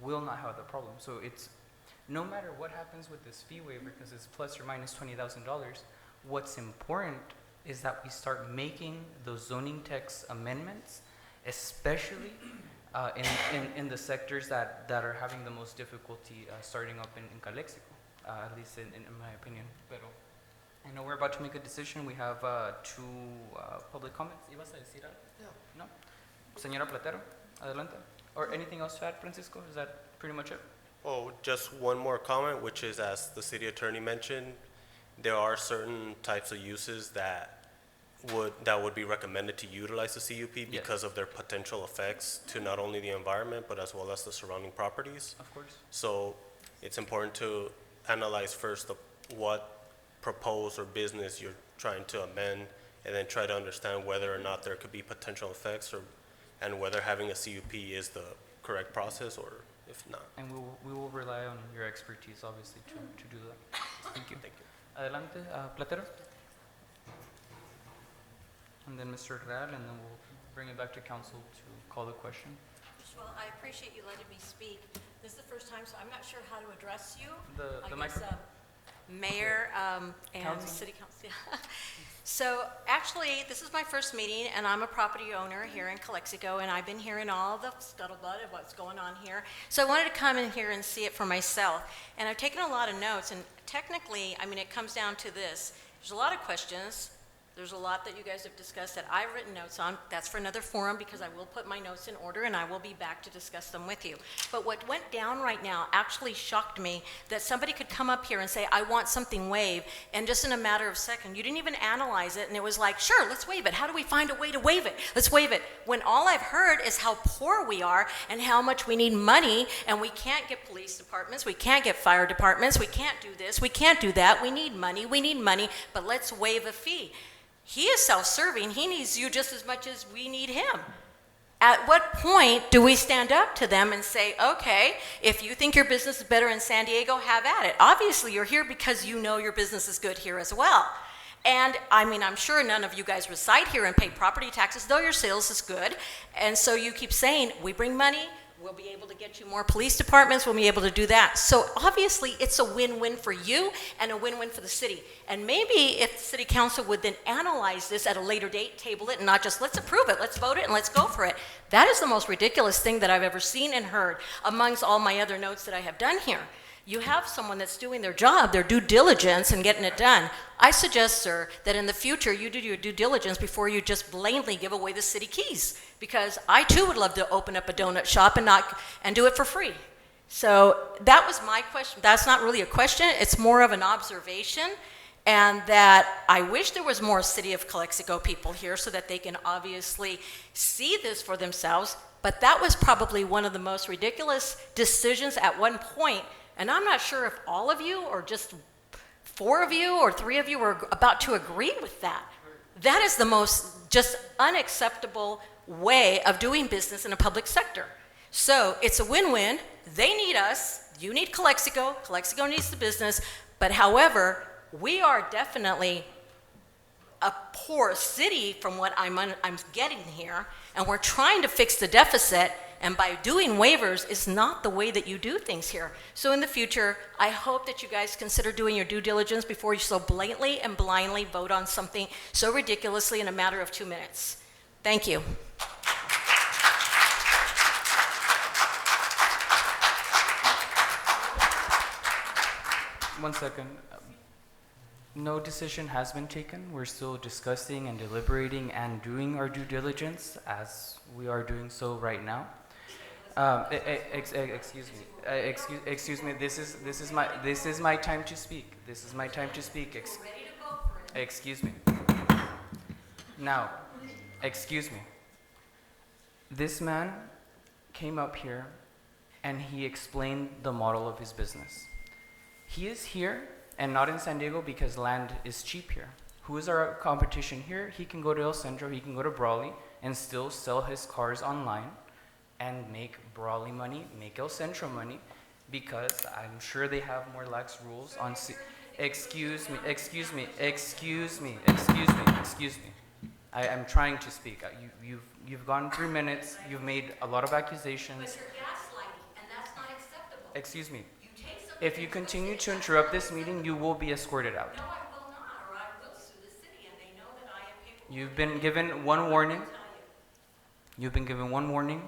will not have the problem. So it's, no matter what happens with this fee waiver, because it's plus or minus $20,000, what's important is that we start making those zoning text amendments, especially in the sectors that are having the most difficulty starting up in Calexico, at least in my opinion. Pero I know we're about to make a decision. We have 2 public comments. ¿Ibas a decir algo? No. Señora Platero, adelante. Or anything else to add, Francisco? Is that pretty much it? Oh, just one more comment, which is, as the city attorney mentioned, there are certain types of uses that would be recommended to utilize the CUP because of their potential effects to not only the environment, but as well as the surrounding properties. Of course. So it's important to analyze first what proposed or business you're trying to amend, and then try to understand whether or not there could be potential effects, and whether having a CUP is the correct process or if not. And we will rely on your expertise, obviously, to do that. Thank you. Thank you. Adelante, Platero. and then Mr. Real, and then we'll bring it back to council to call the question. First of all, I appreciate you letting me speak. This is the first time, so I'm not sure how to address you. The I guess, microphone. Mayor and Council. City Council. So actually, this is my first meeting, and I'm a property owner here in Calexico, and I've been hearing all the scuttlebutt of what's going on here. So I wanted to come in here and see it for myself. And I've taken a lot of notes, and technically, I mean, it comes down to this. There's a lot of questions. There's a lot that you guys have discussed that I've written notes on. That's for another forum because I will put my notes in order and I will be back to discuss them with you. But what went down right now actually shocked me that somebody could come up here and say, I want something waived, and just in a matter of seconds, you didn't even analyze it, and it was like, sure, let's waive it. How do we find a way to waive it? Let's waive it. When all I've heard is how poor we are and how much we need money, and we can't get police departments, we can't get fire departments, we can't do this, we can't do that, we need money, but let's waive a fee. He is self-serving. He needs you just as much as we need him. At what point do we stand up to them and say, okay, if you think your business is better in San Diego, have at it. Obviously, you're here because you know your business is good here as well. And I mean, I'm sure none of you guys reside here and pay property taxes, though your sales is good. And so you keep saying, we bring money, we'll be able to get you more police departments, we'll be able to do that. So obviously, it's a win-win for you and a win-win for the city. And maybe if the city council would then analyze this at a later date, table it, and not just let's approve it, let's vote it, and let's go for it. That is the most ridiculous thing that I've ever seen and heard amongst all my other notes that I have done here. You have someone that's doing their job, their due diligence, and getting it done. I suggest, sir, that in the future you do your due diligence before you just blatantly give away the city keys, because I too would love to open up a donut shop and do it for free. So that was my question. That's not really a question. It's more of an observation, and that I wish there was more City of Calexico people here so that they can obviously see this for themselves. But that was probably one of the most ridiculous decisions at one point. And I'm not sure if all of you or just 4 of you or 3 of you were about to agree with that. That is the most just unacceptable way of doing business in a public sector. So it's a win-win. They need us. You need Calexico. Calexico needs the business. But however, we are definitely a poor city from what I'm getting here. And we're trying to fix the deficit. And by doing waivers is not the way that you do things here. So in the future, I hope that you guys consider doing your due diligence before you so blatantly and blindly vote on something so ridiculously in a matter of 2 minutes. Thank you. One second. No decision has been taken. We're still discussing and deliberating and doing our due diligence as we are doing so right now. Excuse me. Excuse me. This is my time to speak. This is my time to speak. Excuse me. Now, excuse me. This man came up here and he explained the model of his business. He is here and not in San Diego because land is cheap here. Who is our competition here? He can go to El Centro, he can go to Brawley and still sell his cars online and make Brawley money, make El Centro money, because I'm sure they have more lax rules on. Excuse me. I am trying to speak. You've gone 3 minutes. You've made a lot of accusations. But you're gaslighting, and that's not acceptable. Excuse me. If you continue to interrupt this meeting, you will be escorted out. No, I will not, or I will sue the city, and they know that I am capable. You've been given one warning. You've been given one warning.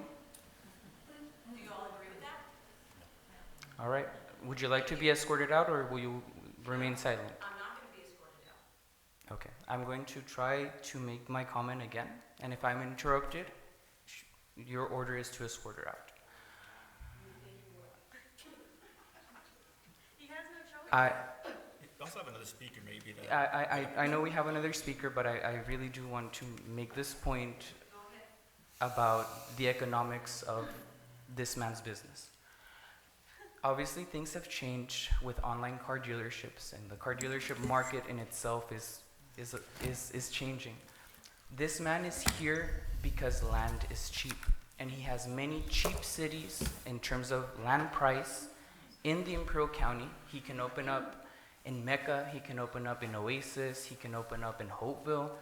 Do you all agree with that? All right. Would you like to be escorted out, or will you remain silent? I'm not going to be escorted out. Okay. I'm going to try to make my comment again, and if I'm interrupted, your order is to escort her out. I also have another speaker, maybe. I know we have another speaker, but I really do want to make this point about the economics of this man's business. Obviously, things have changed with online car dealerships, and the car dealership market in itself is changing. This man is here because land is cheap, and he has many cheap cities in terms of land price. In the Imperial County, he can open up in Mecca, he can open up in Oasis, he can open up in Hopeville.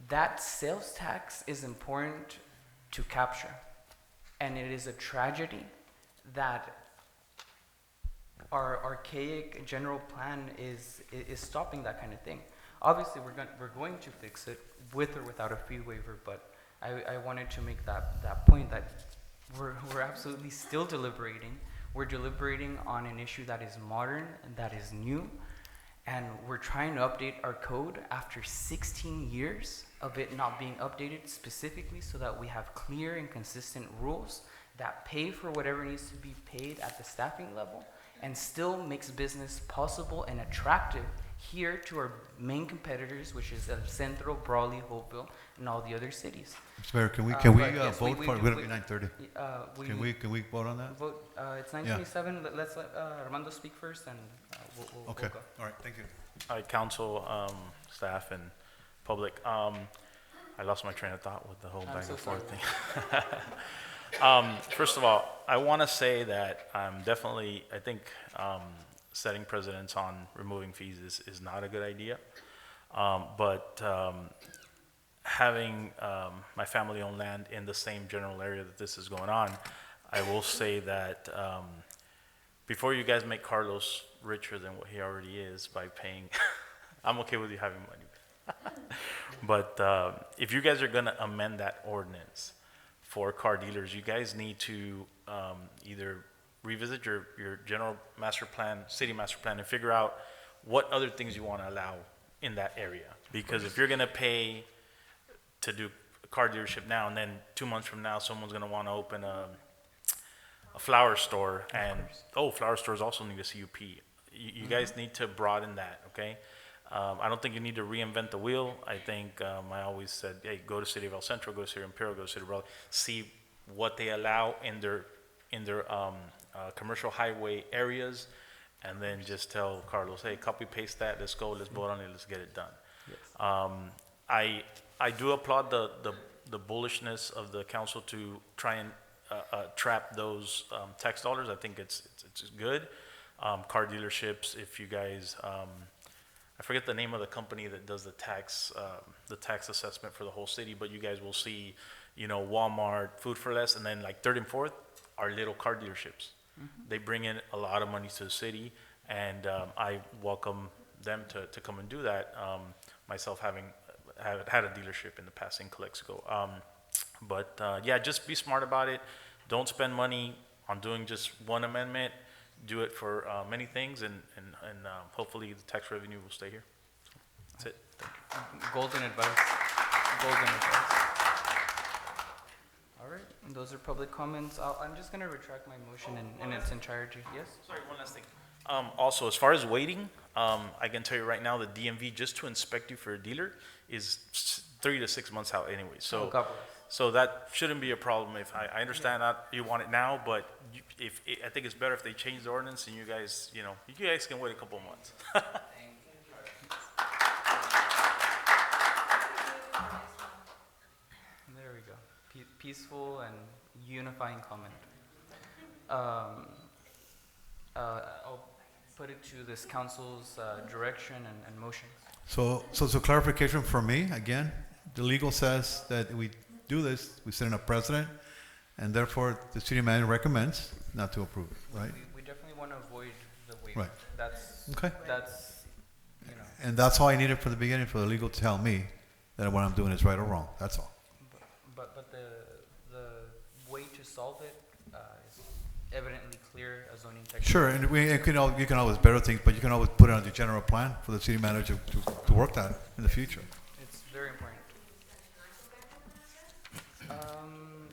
that sales tax is important to capture. And it is a tragedy that our archaic general plan is stopping that kind of thing. Obviously, we're going to fix it with or without a fee waiver, but I wanted to make that point that we're absolutely still deliberating. We're deliberating on an issue that is modern and that is new, and we're trying to update our code after 16 years of it not being updated specifically so that we have clear and consistent rules that pay for whatever needs to be paid at the staffing level and still makes business possible and attractive here to our main competitors, which is El Centro, Brawley, Hopeville, and all the other cities. Mr. Mayor, can we Yes, vote for it? We're going to be 9:30. Can we vote on that? Vote, it's 9:27. Let's let Armando speak first, and we'll Okay. go. All right. Thank you. All right, council, staff, and public. I lost my train of thought with the whole back and forth thing. First of all, I want to say that I think setting precedents on removing fees is not a good idea. But having my family-owned land in the same general area that this is going on, I will say that before you guys make Carlos richer than what he already is by paying, I'm okay with you having money. But if you guys are going to amend that ordinance for car dealers, you guys need to either revisit your general master plan, city master plan, and figure out what other things you want to allow in that area. Because if you're going to pay to do a car dealership now, and then 2 months from now, someone's going to want to open a flower store, and flower stores also need a CUP. You guys need to broaden that, okay? I don't think you need to reinvent the wheel. I think I always said, hey, go to City of El Centro, go to City of Imperial, go to City of Raleigh, see what they allow in their commercial highway areas, and then just tell Carlos, hey, copy paste that, let's go, let's vote on it, let's get it done. Yes. I do applaud the bullishness of the council to try and trap those tax dollars. I think it's good. Car dealerships, if you guys, I forget the name of the company that does the tax assessment for the whole city, but you guys will see, Walmart, Food for Less, and then like third and fourth are little car dealerships. Mm-hmm. They bring in a lot of money to the city, and I welcome them to come and do that. Myself having had a dealership in the past in Calexico. But just be smart about it. Don't spend money on doing just one amendment. Do it for many things, and hopefully the tax revenue will stay here. That's it. Thank you. Golden advice. Golden advice. All right, and those are public comments. I'm just going to retract my motion in its entirety. Yes? Sorry, one last thing. Also, as far as waiting, I can tell you right now, the DMV, just to inspect you for a dealer, is 3 to 6 months out anyway. So, so that shouldn't be a problem. If I understand that you want it now, but I think it's better if they change the ordinance and you guys, you guys can wait a couple of months. There we go. Peaceful and unifying comment. I'll put it to this council's direction and motion. So clarification for me, again, the legal says that we do this, we set in a precedent, and therefore the city manager recommends not to approve it, right? We definitely want to avoid the waiver. Right. That's, And that's all I needed from the beginning, for the legal to tell me that what I'm doing is right or wrong, that's all. But the way to solve it is evidently clear, a zoning technical. Sure, and you can always better things, but you can always put it on the general plan for the city manager to work that in the future. It's very important.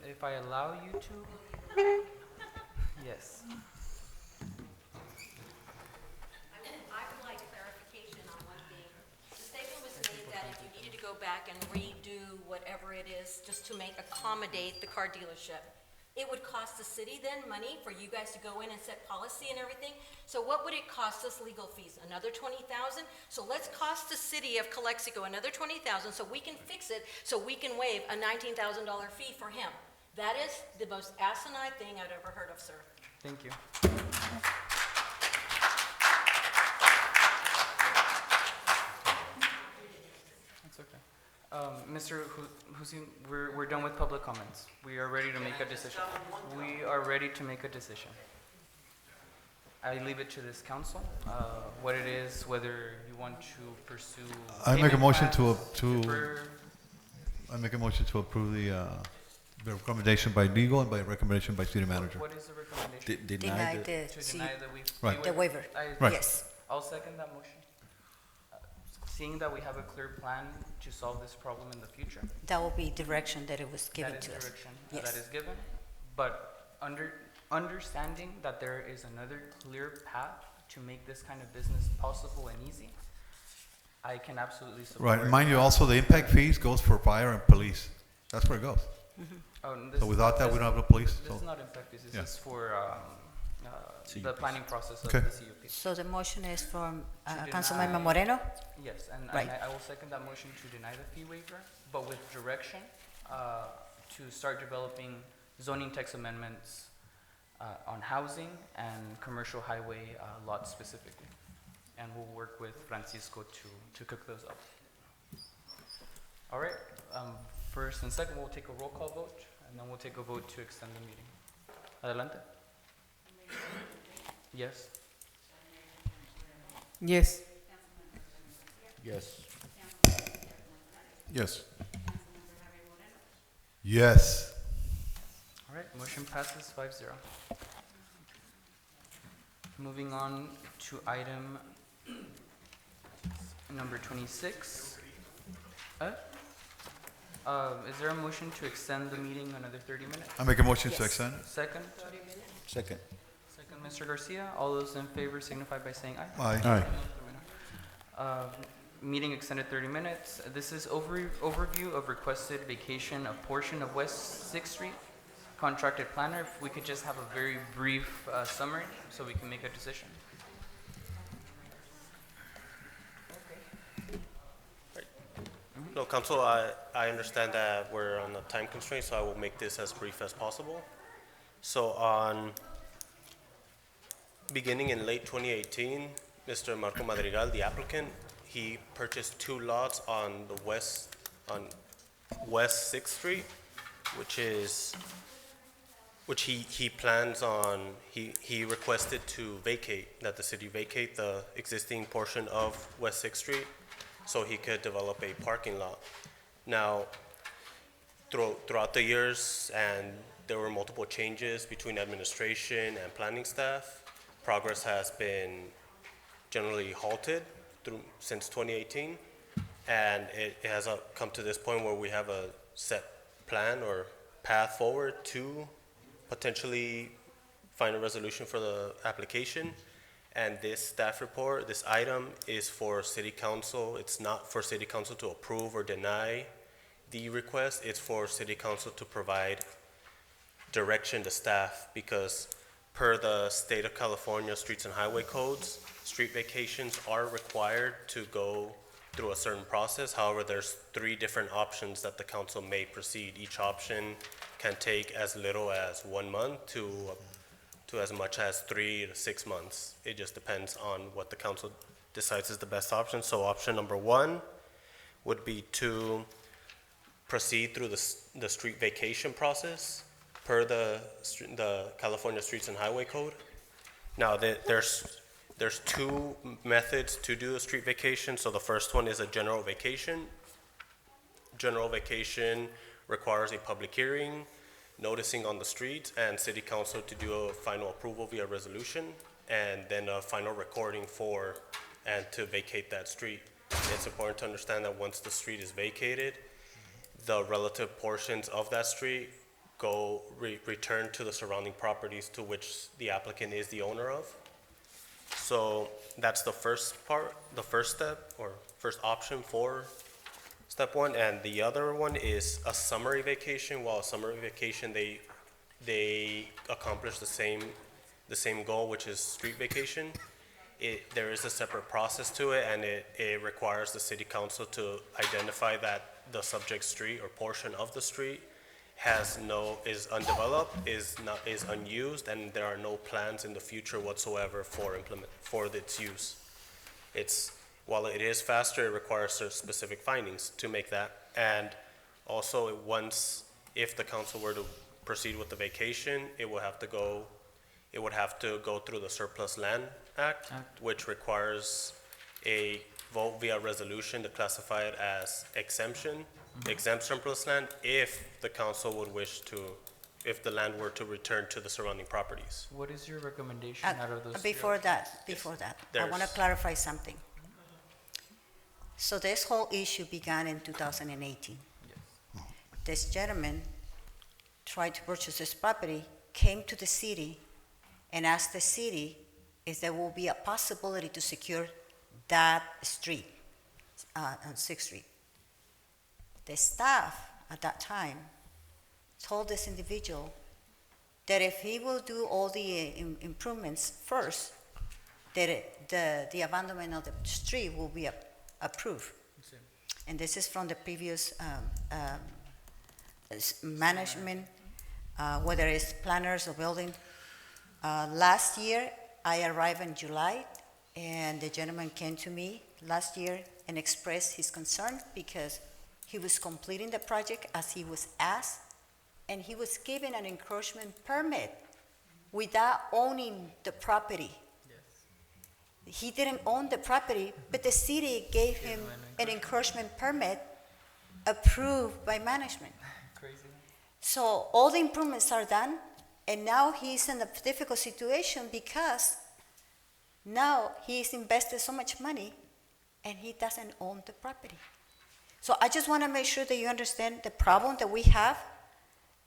If I allow you to, yes. I would like clarification on one thing. The statement was made that if you needed to go back and redo whatever it is just to accommodate the car dealership, it would cost the city then money for you guys to go in and set policy and everything. So what would it cost us legal fees? Another $20,000? So let's cost the city of Calexico another $20,000 so we can fix it, so we can waive a $19,000 fee for him. That is the most asinine thing I've ever heard of, sir. Thank you. That's okay. Mr. Hussein, we're done with public comments. We are ready to make a decision. We are ready to make a decision. I leave it to this council, what it is, whether you want to pursue. I make a payment motion plans, to defer. I make a motion to approve the recommendation by legal and by recommendation by city manager. What is the recommendation? Deny the, To deny Right. the waiver. Right. Yes. I'll second that motion. Seeing that we have a clear plan to solve this problem in the future. That will be direction that it was given to That us. is direction Yes. that is given, but understanding that there is another clear path to make this kind of business possible and easy, I can absolutely support. Right, and mind you, also the impact fees goes for fire and police. That's where it goes. Oh, and So without that, we don't have the police. This So is not impact fees, this yeah. is for the planning process of Okay. the CUP. So the motion is from To Councilmember deny- Moreno? Yes, and Right. I will second that motion to deny the fee waiver, but with direction to start developing zoning text amendments on housing and commercial highway lots specifically. And we'll work with Francisco to cook those up. All right, first and second, we'll take a roll call vote, and then we'll take a vote to extend the meeting. Adelante. Yes. Yes. Yes. Yes. yes. All right, motion passes 5-0. Moving on to item number 26. Is there a motion to extend the meeting another 30 minutes? I make a motion to Yes. extend. Second? Second. Second, Mr. Garcia. All those in favor signify by saying aye. Aye. Aye. Meeting extended 30 minutes. This is overview of requested vacation of portion of West 6th Street. Contracted planner, if we could just have a very brief summary so we can make a decision. No, Council, I understand that we're on a time constraint, so I will make this as brief as possible. So beginning in late 2018, Mr. Marco Madrigal, the applicant, he purchased 2 lots on West 6th Street, which he plans on, he requested to vacate, that the city vacate the existing portion of West 6th Street so he could develop a parking lot. Now, throughout the years, and there were multiple changes between administration and planning staff, progress has been generally halted since 2018, and it has come to this point where we have a set plan or path forward to potentially find a resolution for the application. And this staff report, this item is for City Council. It's not for City Council to approve or deny the request. It's for City Council to provide direction to staff, because per the State of California Streets and Highway Codes, street vacations are required to go through a certain process. However, there's 3 different options that the council may proceed. Each option can take as little as 1 month to as much as 3 to 6 months. It just depends on what the council decides is the best option. So option number 1 would be to proceed through the street vacation process per the California Streets and Highway Code. Now, there's 2 methods to do a street vacation. So the first one is a general vacation. General vacation requires a public hearing, noticing on the street, and City Council to do a final approval via resolution, and then a final recording and to vacate that street. It's important to understand that once the street is vacated, the relative portions of that street return to the surrounding properties to which the applicant is the owner of. So that's the first part, the first step, or first option for step 1. And the other one is a summary vacation. While a summary vacation, they accomplish the same goal, which is street vacation. There is a separate process to it, and it requires the City Council to identify that the subject street or portion of the street is undeveloped, is unused, and there are no plans in the future whatsoever for its use. While it is faster, it requires certain specific findings to make that. And also, if the council were to proceed with the vacation, it would have to go through the Surplus Land Act, which requires a vote via resolution to classify it as exempt surplus land, if the council would wish to, if the land were to return to the surrounding properties. What is your recommendation out of those? Before that, I want to clarify something. So this whole issue began in 2018. This gentleman tried to purchase this property, came to the city, and asked the city if there will be a possibility to secure that street, on 6th Street. The staff at that time told this individual that if he will do all the improvements first, that the abandonment of the street will be approved. And this is from the previous management, whether it's planners or building. Last year, I arrived in July, and the gentleman came to me last year and expressed his concern because he was completing the project as he was asked, and he was given an encroachment permit without owning the property. He didn't own the property, but the city gave him an encroachment permit approved by management. Crazy. So all the improvements are done, and now he's in a difficult situation because now he's invested so much money and he doesn't own the property. So I just want to make sure that you understand the problem that we have,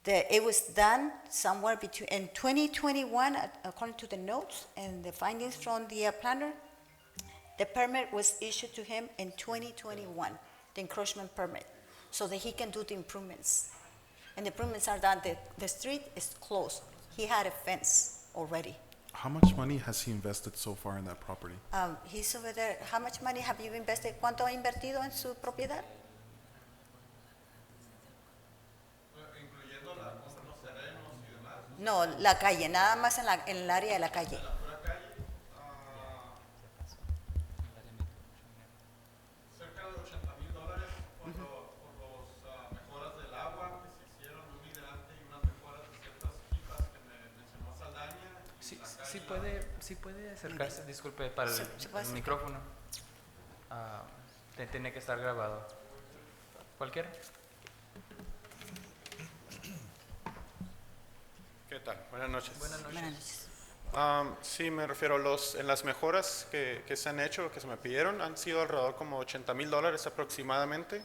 that it was done somewhere between, in 2021, according to the notes and the findings from the planner, the permit was issued to him in 2021, the encroachment permit, so that he can do the improvements. And the improvements are done, the street is closed. He had a fence already. How much money has he invested so far in that property? He's over there. How much money have you invested? ¿Cuánto ha invertido en su propiedad? No, la calle, nada más en el área de la calle. Cerca de $80,000 por las mejoras del agua que se hicieron de un hidrante y unas mejoras de ciertas pipas que me mencionó Saldaña. Sí puede acercarse, disculpe, para el micrófono. Tiene que estar grabado. ¿Cualquiera? ¿Qué tal? Buenas noches. Buenas noches. Sí, me refiero en las mejoras que se han hecho, que se me pidieron, han sido alrededor como $80,000 aproximadamente,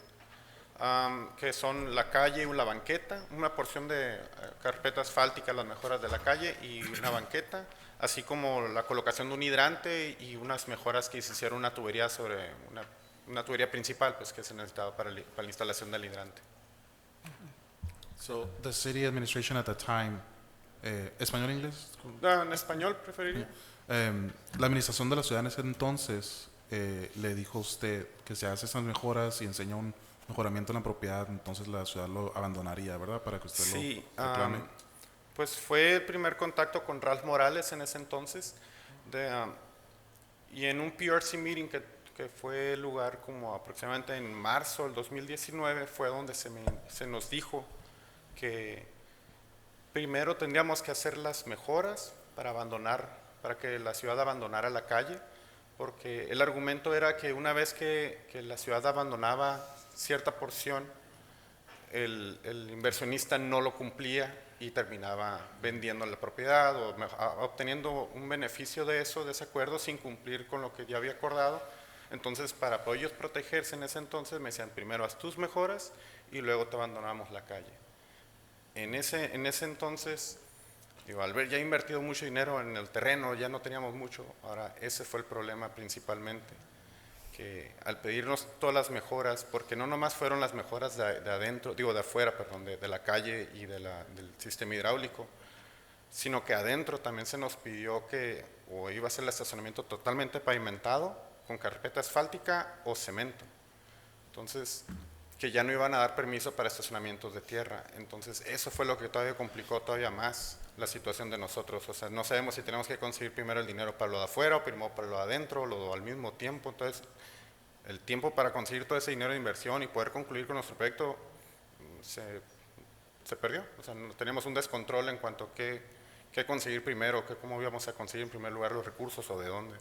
que son la calle y la banqueta, una porción de carpeta asfáltica, las mejoras de la calle y una banqueta, así como la colocación de un hidrante y unas mejoras que se hicieron una tubería sobre una tubería principal, pues que se necesitaba para la instalación del hidrante. So the city administration at the time, ¿español e inglés? En español preferiría. La administración de la ciudad en ese entonces le dijo a usted que se hace esas mejoras y enseña un mejoramiento en la propiedad, entonces la ciudad lo abandonaría, ¿verdad? Para que usted lo reclame. Pues fue el primer contacto con Ralph Morales en ese entonces, y en un PRC meeting que fue lugar como aproximadamente en marzo del 2019, fue donde se nos dijo que primero tendríamos que hacer las mejoras para que la ciudad abandonara la calle, porque el argumento era que una vez que la ciudad abandonaba cierta porción, el inversionista no lo cumplía y terminaba vendiendo la propiedad o obteniendo un beneficio de eso, de ese acuerdo, sin cumplir con lo que ya había acordado. Entonces, para ellos protegerse en ese entonces, me decían, primero haz tus mejoras y luego te abandonamos la calle. En ese entonces, al ver ya invertido mucho dinero en el terreno, ya no teníamos mucho. Ahora, ese fue el problema principalmente, que al pedirnos todas las mejoras, porque no nomás fueron las mejoras de afuera, perdón, de la calle y del sistema hidráulico, sino que adentro también se nos pidió que o iba a ser el estacionamiento totalmente pavimentado, con carpeta asfáltica o cemento. Entonces, que ya no iban a dar permiso para estacionamientos de tierra. Entonces, eso fue lo que todavía complicó todavía más la situación de nosotros. O sea, no sabemos si tenemos que conseguir primero el dinero para lo de afuera o primero para lo de adentro, o lo al mismo tiempo. Entonces, el tiempo para conseguir todo ese dinero de inversión y poder concluir con nuestro proyecto se perdió. O sea, teníamos un descontrol en cuanto a qué conseguir primero, cómo íbamos a conseguir en primer lugar los recursos o de dónde.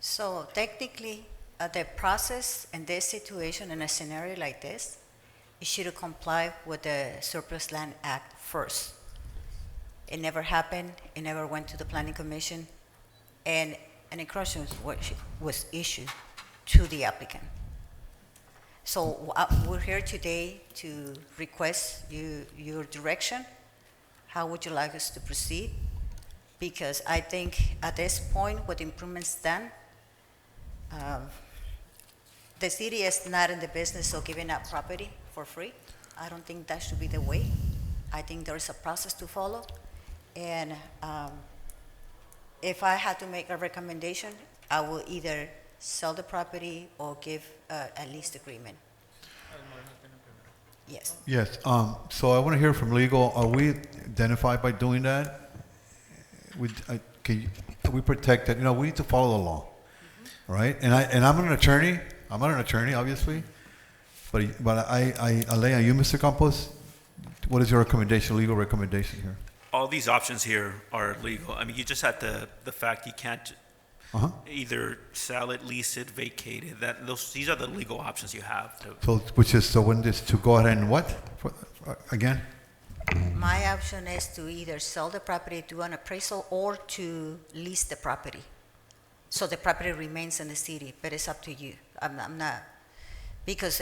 So technically, the process in this situation, in a scenario like this, it should comply with the Surplus Land Act first. It never happened, it never went to the Planning Commission, and an encroachment was issued to the applicant. So we're here today to request your direction. How would you like us to proceed? Because I think at this point, with improvements done, the city is not in the business of giving out property for free. I don't think that should be the way. I think there is a process to follow. And if I had to make a recommendation, I will either sell the property or give a lease agreement. Yes. Yes, so I want to hear from legal. Are we identified by doing that? Are we protected? You know, we need to follow the law, right? And I'm an attorney. I'm not an attorney, obviously. But Alea, you, Mr. Campos, what is your recommendation, legal recommendation here? All these options here are legal. I mean, you just have the fact you can't either sell it, lease it, vacate it. These are the legal options you have. When this to go ahead and what? Again? My option is to either sell the property, do an appraisal, or to lease the property. So the property remains in the city, but it's up to you. I'm not, because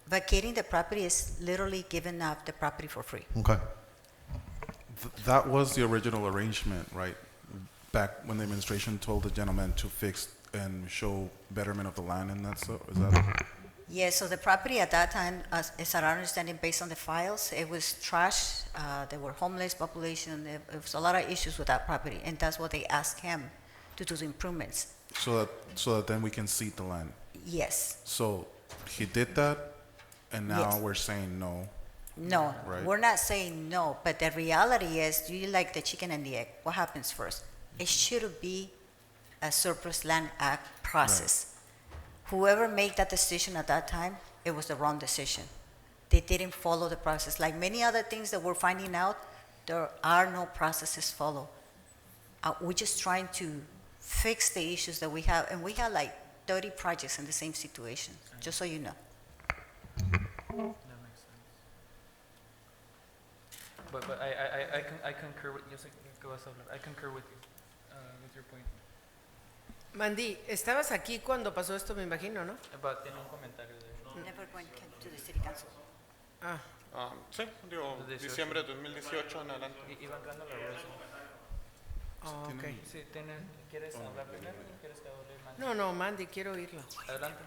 vacating the property is literally giving up the property for free. Okay. That was the original arrangement, right? Back when the administration told the gentleman to fix and show betterment of the land, and that's so. Is that? Yes. So the property at that time, as our understanding, based on the files, it was trash. There were homeless population. There was a lot of issues with that property, and that's what they asked him to do the improvements. So that then we can seed the land. Yes. So he did that, and now Yes. we're saying no. No, Right. we're not saying no, but the reality is, do you like the chicken and the egg? What happens first? It should be a Surplus Land Act process. Whoever made that decision at that time, it was the wrong decision. They didn't follow the process. Like many other things that we're finding out, there are no processes followed. We're just trying to fix the issues that we have, and we have like 30 projects in the same situation, just so you know. But I concur with you. I concur with you, with your point. Mandy, estabas aquí cuando pasó esto, me imagino, ¿no? Tiene un comentario de Never went to the city council. Ah. Sí, digo, diciembre de 2018 en adelante. Iba entrando la Rosa. Oh, ok. Sí, ¿quieres hablar primero o quieres que hable Mandy? No, Mandy, quiero oírlo. Adelante.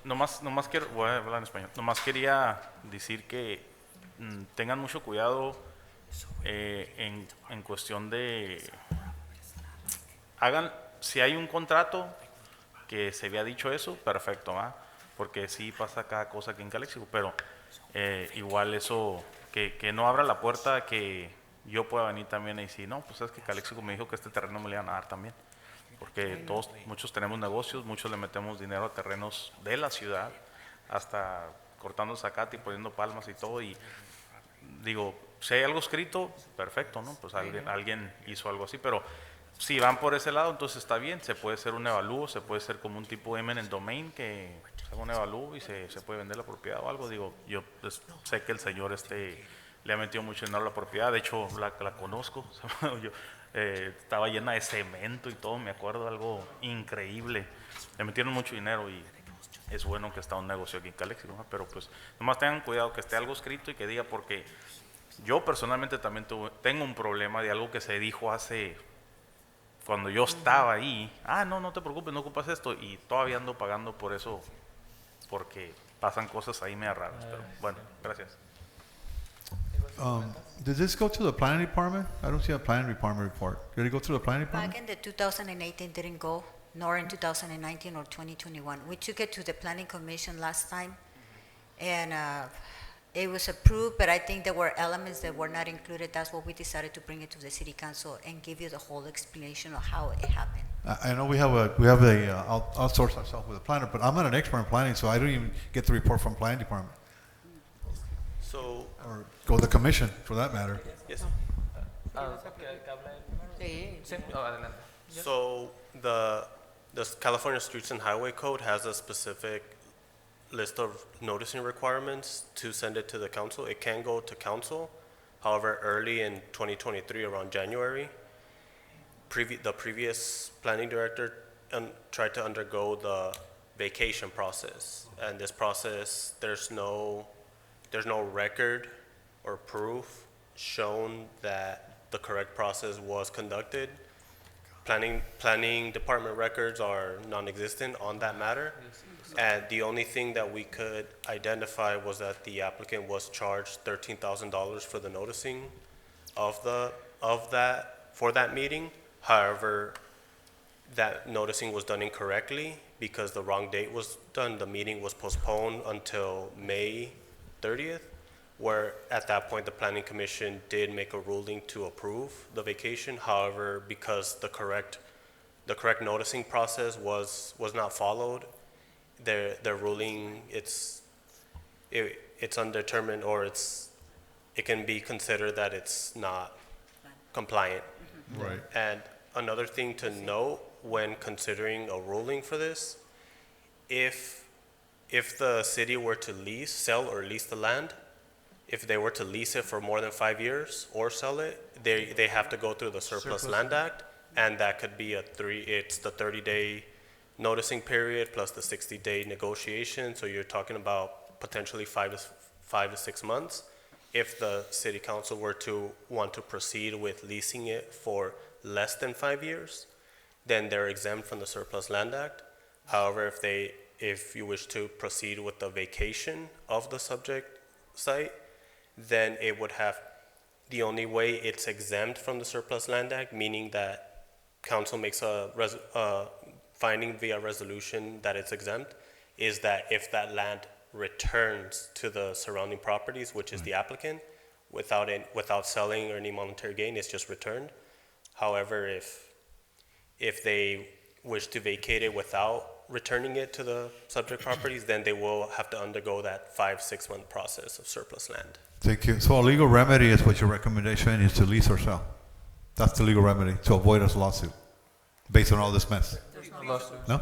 Nomás quiero, voy a hablar en español. Nomás quería decir que tengan mucho cuidado en cuestión de si hay un contrato que se había dicho eso, perfecto, ¿va? Porque sí pasa cada cosa aquí en Calexico, pero igual eso, que no abra la puerta a que yo pueda venir también y decir, no, pues es que Calexico me dijo que este terreno me le iban a dar también. Porque muchos tenemos negocios, muchos le metemos dinero a terrenos de la ciudad, hasta cortando zacate y poniendo palmas y todo. Y digo, si hay algo escrito, perfecto, ¿no? Pues alguien hizo algo así, pero si van por ese lado, entonces está bien, se puede hacer un evalúo, se puede hacer como un tipo eminent domain, que se haga un evalúo y se puede vender la propiedad o algo. Digo, yo pues, sé que el señor le ha metido mucho dinero a la propiedad, de hecho la conozco, estaba llena de cemento y todo, me acuerdo, algo increíble. Le metieron mucho dinero y es bueno que está un negocio aquí en Calexico, ¿no? Pero pues nomás tengan cuidado que esté algo escrito y que diga, porque yo personalmente también tengo un problema de algo que se dijo cuando yo estaba ahí. No te preocupes, no ocupas esto, y todavía ando pagando por eso, porque pasan cosas ahí medio raras, pero bueno, gracias. Does this go to the planning department? I don't see a planning department report. Did it go to the planning department? Back in the 2018 didn't go, nor in 2019 or 2021. We took it to the planning commission last time, and It was approved, but I think there were elements that were not included. That's what we decided to bring it to the city council and give you the whole explanation of how it happened. I know we have outsource ourselves with a planner, but I'm not an expert in planning, so I don't even get the report from planning department. So, Or go to the commission, for that matter. yes. Adelante. So the California Streets and Highway Code has a specific list of noticing requirements to send it to the council. It can go to council. However, early in 2023, around January, the previous planning director tried to undergo the vacation process. And this process, there's no record or proof shown that the correct process was conducted. Planning department records are non-existent on that matter. And the only thing that we could identify was that the applicant was charged $13,000 for the noticing for that meeting. However, that noticing was done incorrectly because the wrong date was done. The meeting was postponed until May 30th, where at that point the Planning Commission did make a ruling to approve the vacation. However, because the correct noticing process was not followed, their ruling, it's undetermined, or it can be considered that it's not compliant. Right. And another thing to note when considering a ruling for this, if the city were to sell or lease the land, if they were to lease it for more than 5 years or sell it, they have to go through the Surplus Land Act, and that could be it's the 30-day noticing period plus the 60-day negotiation. So you're talking about potentially 5 to 6 months. If the city council were to want to proceed with leasing it for less than 5 years, then they're exempt from the Surplus Land Act. However, if you wish to proceed with the vacation of the subject site, then it would have, the only way it's exempt from the Surplus Land Act, meaning that council makes a finding via resolution that it's exempt, is that if that land returns to the surrounding properties, which is the applicant, without selling or any monetary gain, it's just returned. However, if they wish to vacate it without returning it to the subject properties, then they will have to undergo that 5-6 month process of surplus land. Thank you. So a legal remedy is what your recommendation is, to lease or sell. That's the legal remedy to avoid a lawsuit based on all this mess. No?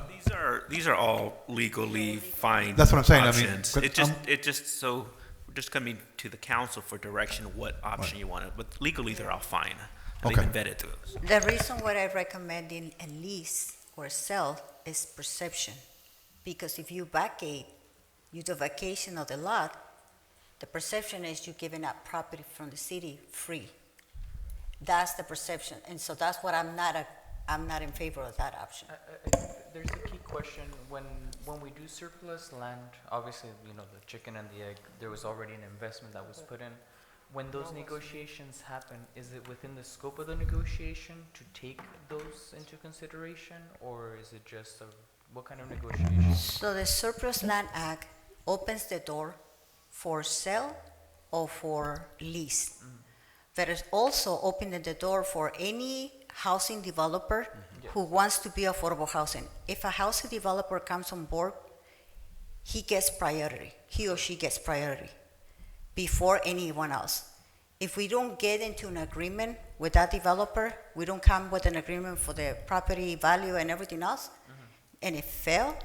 These are all legally fine. That's what I'm saying. Options. I mean, we're just coming to the council for direction of what option you want. But legally, they're all fine. Okay. They've been vetted to us. The reason why I recommend in a lease or sell is perception. Because if you vacate, you do vacation of the lot, the perception is you're giving up property from the city free. That's the perception. And so that's what I'm not in favor of that option. There's a key question. When we do surplus land, obviously, the chicken and the egg, there was already an investment that was put in. When those negotiations happen, is it within the scope of the negotiation to take those into consideration, or is it just what kind of negotiation? So the Surplus Land Act opens the door for sale or for lease. But it's also opening the door for any housing developer who wants to be affordable housing. If a housing developer comes on board, he gets priority. He or she gets priority before anyone else. If we don't get into an agreement with that developer, we don't come with an agreement for the property value and everything else, and it fails,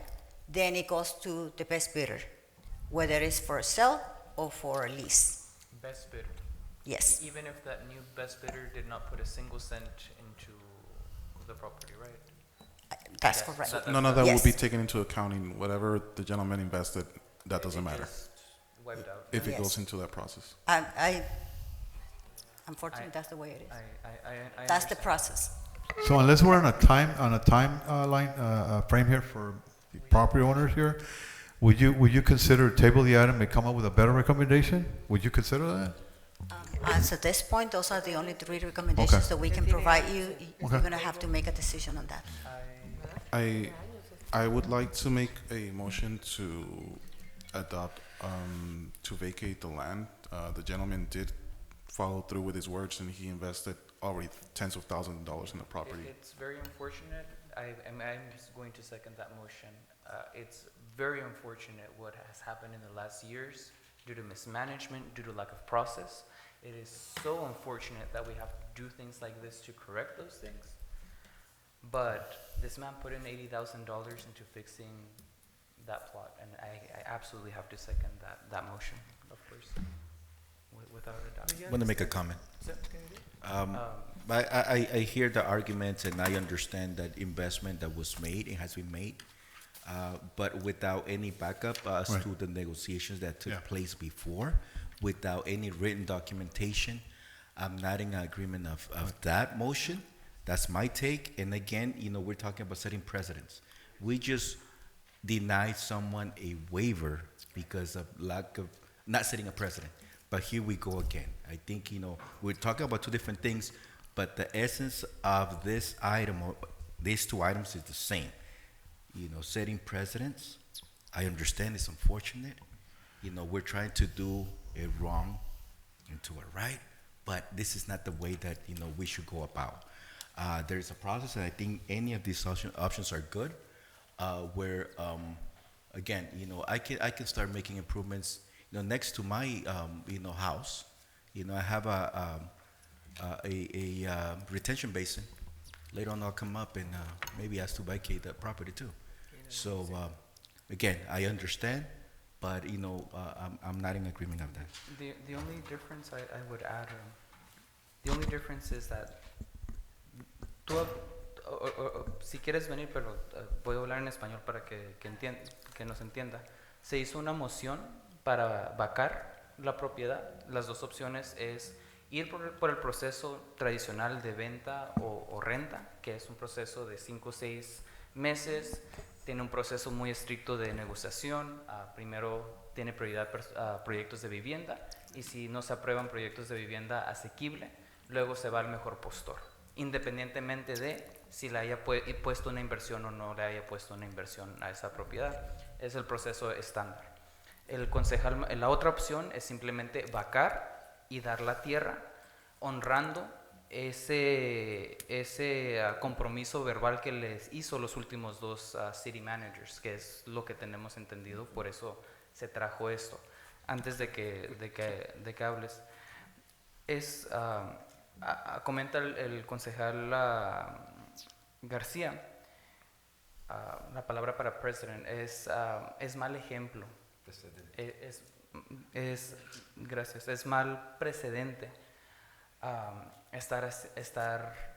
then it goes to the best bidder, whether it's for a sale or for a lease. Best bidder? Yes. Even if that new best bidder did not put a single cent into the property, right? That's correct. None of that will be taken into accounting. Whatever the gentleman invested, that doesn't matter. Wiped out. If it goes into that process. Unfortunately, that's the way it is. I That's the process. So unless we're on a timeline frame here for the property owners here, would you consider table the item and come up with a better recommendation? Would you consider that? As at this point, those are the only 3 recommendations that we can provide you. You're going to have to make a decision on that. I would like to make a motion to adopt to vacate the land. The gentleman did follow through with his words, and he invested already tens of thousands of dollars in the property. It's very unfortunate. I'm just going to second that motion. It's very unfortunate what has happened in the last years due to mismanagement, due to lack of process. It is so unfortunate that we have to do things like this to correct those things. But this man put in $80,000 into fixing that plot, and I absolutely have to second that motion, of course, without a doubt. I want to make a comment. I hear the arguments, and I understand that investment that was made, it has been made, but without any backup as Right. to the negotiations that took Yeah. place before, without any written documentation, I'm not in agreement of that motion. That's my take. And again, we're talking about setting precedents. We just denied someone a waiver because of lack of not setting a precedent. But here we go again. I think, we're talking about two different things, but the essence of this item, or these two items, is the same. Setting precedents, I understand it's unfortunate. We're trying to do it wrong into it right, but this is not the way that, we should go about. There's a process, and I think any of these options are good, where, again, I can start making improvements, next to my, house. I have a retention basin. Later on, I'll come up and maybe ask to vacate that property too. So, again, I understand, but, I'm not in agreement of that. The only difference I would add, the only difference is that si quieres venir, pero voy a hablar en español para que nos entienda. Se hizo una moción para vacar la propiedad. Las dos opciones es ir por el proceso tradicional de venta o renta, que es un proceso de 5 o 6 meses. Tiene un proceso muy estricto de negociación. Primero tiene prioridad a proyectos de vivienda, y si no se aprueban proyectos de vivienda asequible, luego se va al mejor postor, independientemente de si le haya puesto una inversión o no le haya puesto una inversión a esa propiedad. Es el proceso estándar. El concejal, la otra opción es simplemente vacar y dar la tierra, honrando ese compromiso verbal que les hizo los últimos dos city managers, que es lo que tenemos entendido. Por eso se trajo esto. Antes de que hables, comenta el concejal García, la palabra para president es mal ejemplo. Gracias, es mal precedente estar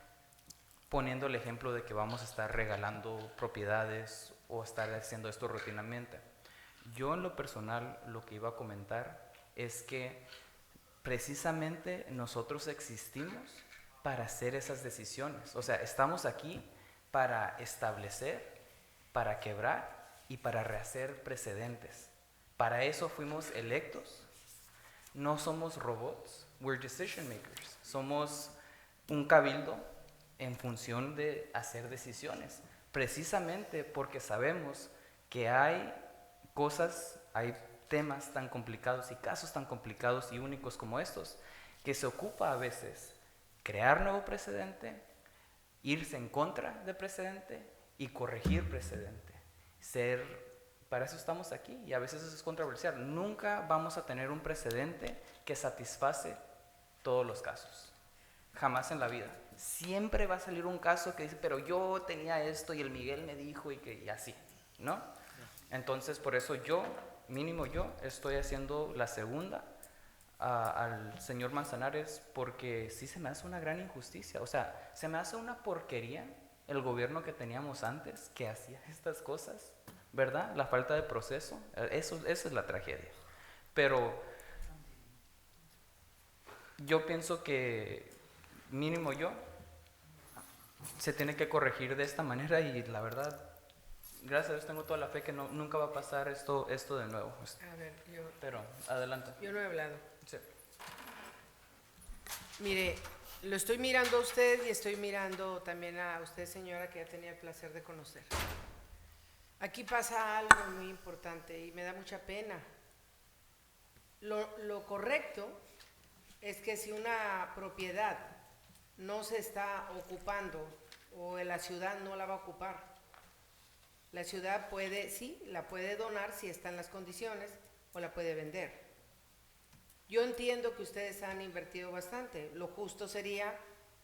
poniendo el ejemplo de que vamos a estar regalando propiedades o estar haciendo esto rutinamente. Yo, en lo personal, lo que iba a comentar es que precisamente nosotros existimos para hacer esas decisiones. O sea, estamos aquí para establecer, para quebrar y para rehacer precedentes. Para eso fuimos electos. No somos robots, we're decision makers. Somos un cabildo en función de hacer decisiones, precisamente porque sabemos que hay cosas, hay temas tan complicados y casos tan complicados y únicos como estos, que se ocupa a veces crear nuevo precedente, irse en contra de precedente y corregir precedente. Para eso estamos aquí, y a veces eso es controversial. Nunca vamos a tener un precedente que satisface todos los casos. Jamás en la vida. Siempre va a salir un caso que dice, pero yo tenía esto y el Miguel me dijo y así, ¿no? Entonces, por eso mínimo yo, estoy haciendo la segunda al señor Manzanares, porque sí se me hace una gran injusticia. O sea, se me hace una porquería el gobierno que teníamos antes, que hacía estas cosas, ¿verdad? La falta de proceso, eso es la tragedia. Pero yo pienso que mínimo se tiene que corregir de esta manera, y la verdad, gracias a Dios tengo toda la fe que nunca va a pasar esto de nuevo. A ver, Pero adelante. Yo no he hablado. Sí. Mire, lo estoy mirando a usted y estoy mirando también a usted, señora, que ya tenía el placer de conocer. Aquí pasa algo muy importante y me da mucha pena Lo correcto es que si una propiedad no se está ocupando o la ciudad no la va a ocupar, la ciudad puede, sí, la puede donar si está en las condiciones o la puede vender. Yo entiendo que ustedes han invertido bastante. Lo justo sería,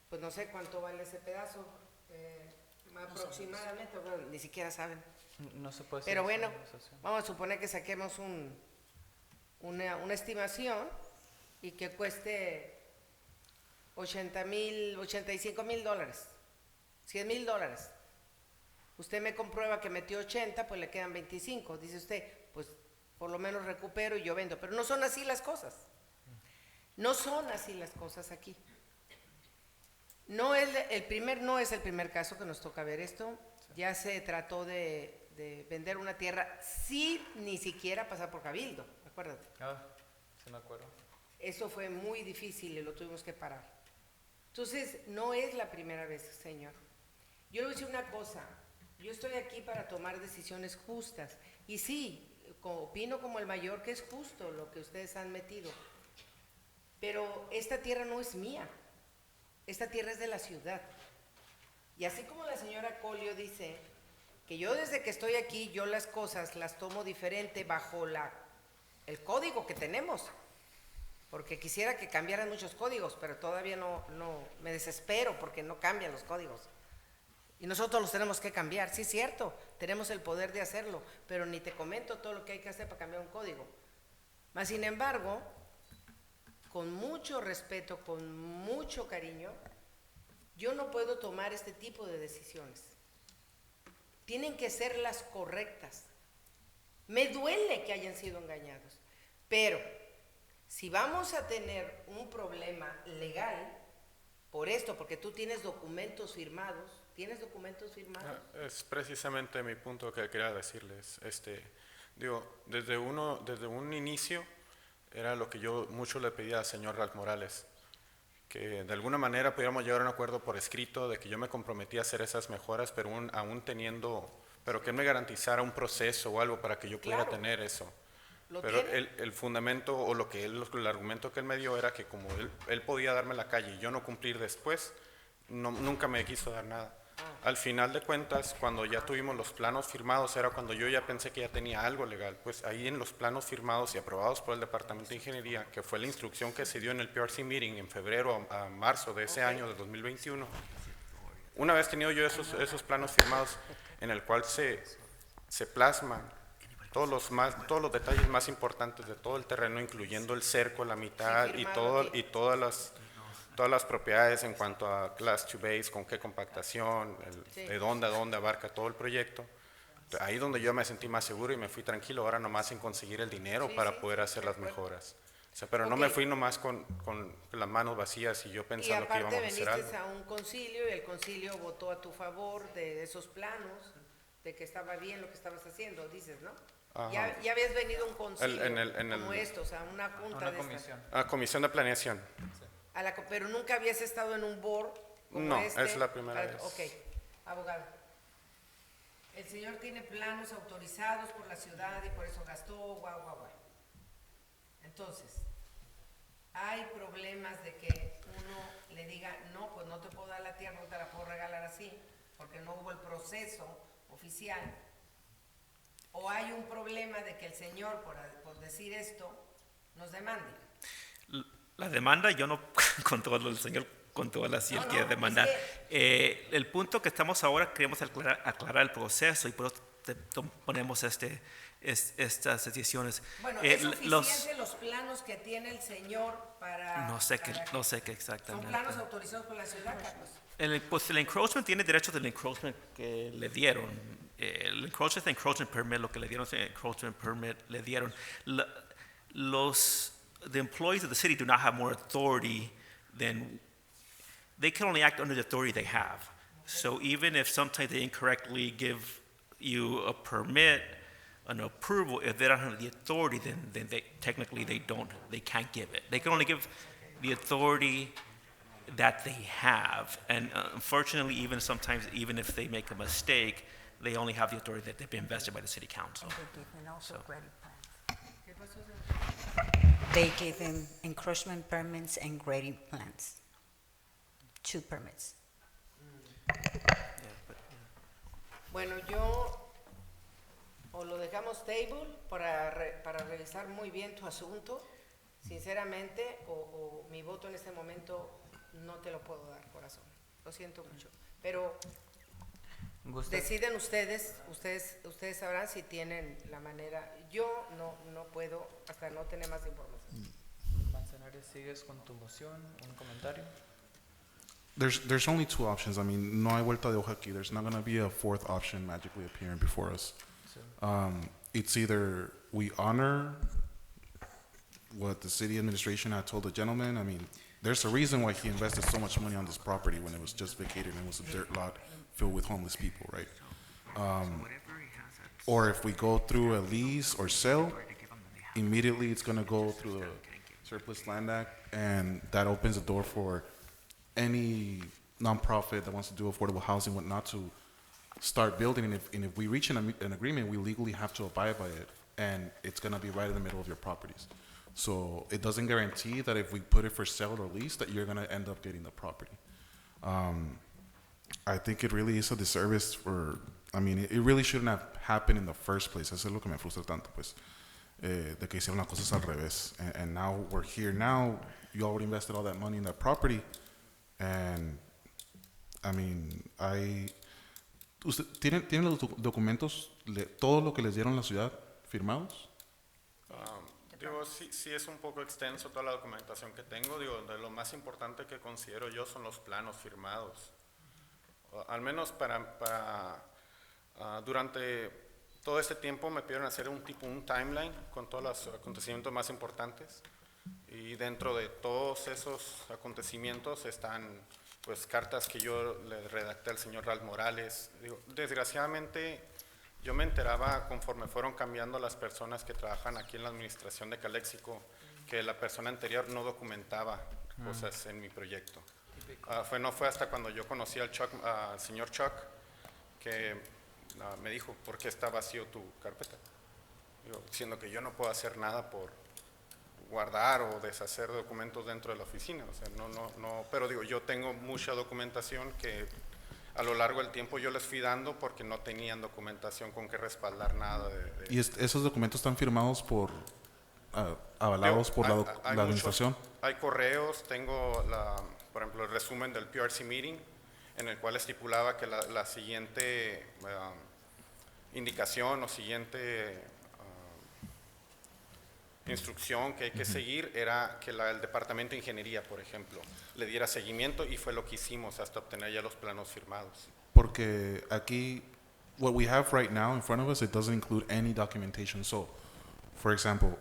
pues no sé cuánto vale ese pedazo, aproximadamente, bueno, ni siquiera saben. No se puede. Pero bueno, vamos a suponer que saquemos una estimación y que cueste $85,000, $100,000. Usted me comprueba que metió 80, pues le quedan 25. Dice usted, pues por lo menos recupero y yo vendo. Pero no son así las cosas. No son así las cosas aquí. No es el primer caso que nos toca ver esto. Ya se trató de vender una tierra sin ni siquiera pasar por cabildo, acuérdate. Sí me acuerdo. Eso fue muy difícil y lo tuvimos que parar. Entonces, no es la primera vez, señor. Yo le voy a decir una cosa. Yo estoy aquí para tomar decisiones justas. Y sí, opino como el mayor que es justo lo que ustedes han metido. Pero esta tierra no es mía. Esta tierra es de la ciudad. Y así como la señora Colio dice que yo desde que estoy aquí, yo las cosas las tomo diferente bajo el código que tenemos. Porque quisiera que cambiaran muchos códigos, pero todavía no me desespero porque no cambian los códigos. Y nosotros los tenemos que cambiar. Sí, es cierto, tenemos el poder de hacerlo, pero ni te comento todo lo que hay que hacer para cambiar un código. Mas, sin embargo, con mucho respeto, con mucho cariño, yo no puedo tomar este tipo de decisiones. Tienen que ser las correctas. Me duele que hayan sido engañados, pero si vamos a tener un problema legal por esto, porque tú tienes documentos firmados, ¿tienes documentos firmados? Es precisamente mi punto que quería decirles. Desde un inicio era lo que yo mucho le pedía al señor Ralph Morales, que de alguna manera pudiéramos llegar a un acuerdo por escrito de que yo me comprometía a hacer esas mejoras, pero pero que él me garantizara un proceso o algo para que yo pudiera tener eso. Pero el fundamento o el argumento que él me dio era que como él podía darme la calle y yo no cumplir después, nunca me quiso dar nada. Al final de cuentas, cuando ya tuvimos los planos firmados, era cuando yo ya pensé que ya tenía algo legal. Pues ahí en los planos firmados y aprobados por el Departamento de Ingeniería, que fue la instrucción que se dio en el PRC Meeting en febrero a marzo de ese año, de 2021, una vez tenido yo esos planos firmados en el cual se plasman todos los detalles más importantes de todo el terreno, incluyendo el cerco, la mitad y todas las propiedades en cuanto a Class 2 base, con qué compactación, de dónde a dónde abarca todo el proyecto. Ahí donde yo me sentí más seguro y me fui tranquilo, ahora nomás en conseguir el dinero para poder hacer las mejoras. O sea, pero no me fui nomás con las manos vacías y yo pensando que íbamos a hacer algo. Y aparte veniste a un concilio y el concilio votó a tu favor de esos planos, de que estaba bien lo que estabas haciendo, dices, ¿no? Ya habías venido a un concilio como esto, o sea, una junta de comisión. Comisión de planeación. Pero nunca habías estado en un board como no, este. es la primera vez. Ok, abogado. El señor tiene planos autorizados por la ciudad y por eso gastó, guau. Entonces, hay problemas de que uno le diga, no, pues no te puedo dar la tierra, no te la puedo regalar así, porque no hubo el proceso oficial. O hay un problema de que el señor, por decir esto, nos demande. La demanda, yo no controlo el señor, controla si él quiere demandar. El punto que estamos ahora, queremos aclarar el proceso y por eso ponemos estas decisiones. Bueno, ¿es suficiente los planos que tiene el señor para...? No sé qué exactamente. ¿Son planos autorizados por la ciudad, Carlos? El encroachment tiene derecho del encroachment que le dieron. El encroachment permit, lo que le dieron, el encroachment permit le dieron. The employees of the city do not have more authority than, they can only act under the authority they have. So even if sometimes they incorrectly give you a permit, an approval, if they don't have the authority, then technically they can't give it. They can only give the authority that they have. And unfortunately, even if they make a mistake, they only have the authority that they've been invested by the city council. And they're given also credit plans. they gave him encroachment permits and grading plans. 2 permits. Bueno, yo o lo dejamos table para revisar muy bien tu asunto, sinceramente, o mi voto en este momento no te lo puedo dar, corazón. Lo siento mucho. Pero deciden ustedes sabrán si tienen la manera. Yo no puedo hasta no tener más información. Manzanares, ¿sigues con tu moción? ¿Un comentario? There's only 2 options. I mean, no hay vuelta de hoja aquí. There's not going to be a 4th option magically appearing before us. It's either we honor what the city administration had told the gentleman. I mean, there's a reason why he invested so much money on this property when it was just vacated and it was a dirt lot filled with homeless people, right? Or if we go through a lease or sale, immediately it's going to go through the Surplus Land Act, and that opens the door for any nonprofit that wants to do affordable housing, whatnot, to start building. And if we reach an agreement, we legally have to abide by it, and it's going to be right in the middle of your properties. So it doesn't guarantee that if we put it for sale or lease that you're going to end up getting the property. I think it really is a disservice for, I mean, it really shouldn't have happened in the first place. Eso es lo que me frustra tanto, pues, de que hicieron las cosas al revés. And now we're here now, you already invested all that money in that property, and, I mean, ¿Tienen los documentos, todo lo que les dieron la ciudad, firmados? Digo, sí es un poco extenso toda la documentación que tengo. Digo, de lo más importante que considero yo son los planos firmados. Al menos durante todo este tiempo me pidieron hacer un timeline con todos los acontecimientos más importantes. Y dentro de todos esos acontecimientos están pues cartas que yo le redacté al señor Ralph Morales. Digo, desgraciadamente yo me enteraba conforme fueron cambiando las personas que trabajan aquí en la administración de Calexico, que la persona anterior no documentaba cosas en mi proyecto. No fue hasta cuando yo conocí al señor Chuck que me dijo, ¿por qué está vacío tu carpeta? Digo, diciendo que yo no puedo hacer nada por guardar o deshacer documentos dentro de la oficina. O sea, no, pero digo, yo tengo mucha documentación que a lo largo del tiempo yo les fui dando porque no tenían documentación con que respaldar nada. ¿Y esos documentos están firmados avalados por la administración? Hay correos, tengo, por ejemplo, el resumen del PRC meeting, en el cual estipulaba que la siguiente indicación o siguiente instrucción que hay que seguir era que el departamento de ingeniería, por ejemplo, le diera seguimiento, y fue lo que hicimos hasta obtener ya los planos firmados. Porque aquí, what we have right now in front of us, it doesn't include any documentation. So, for example,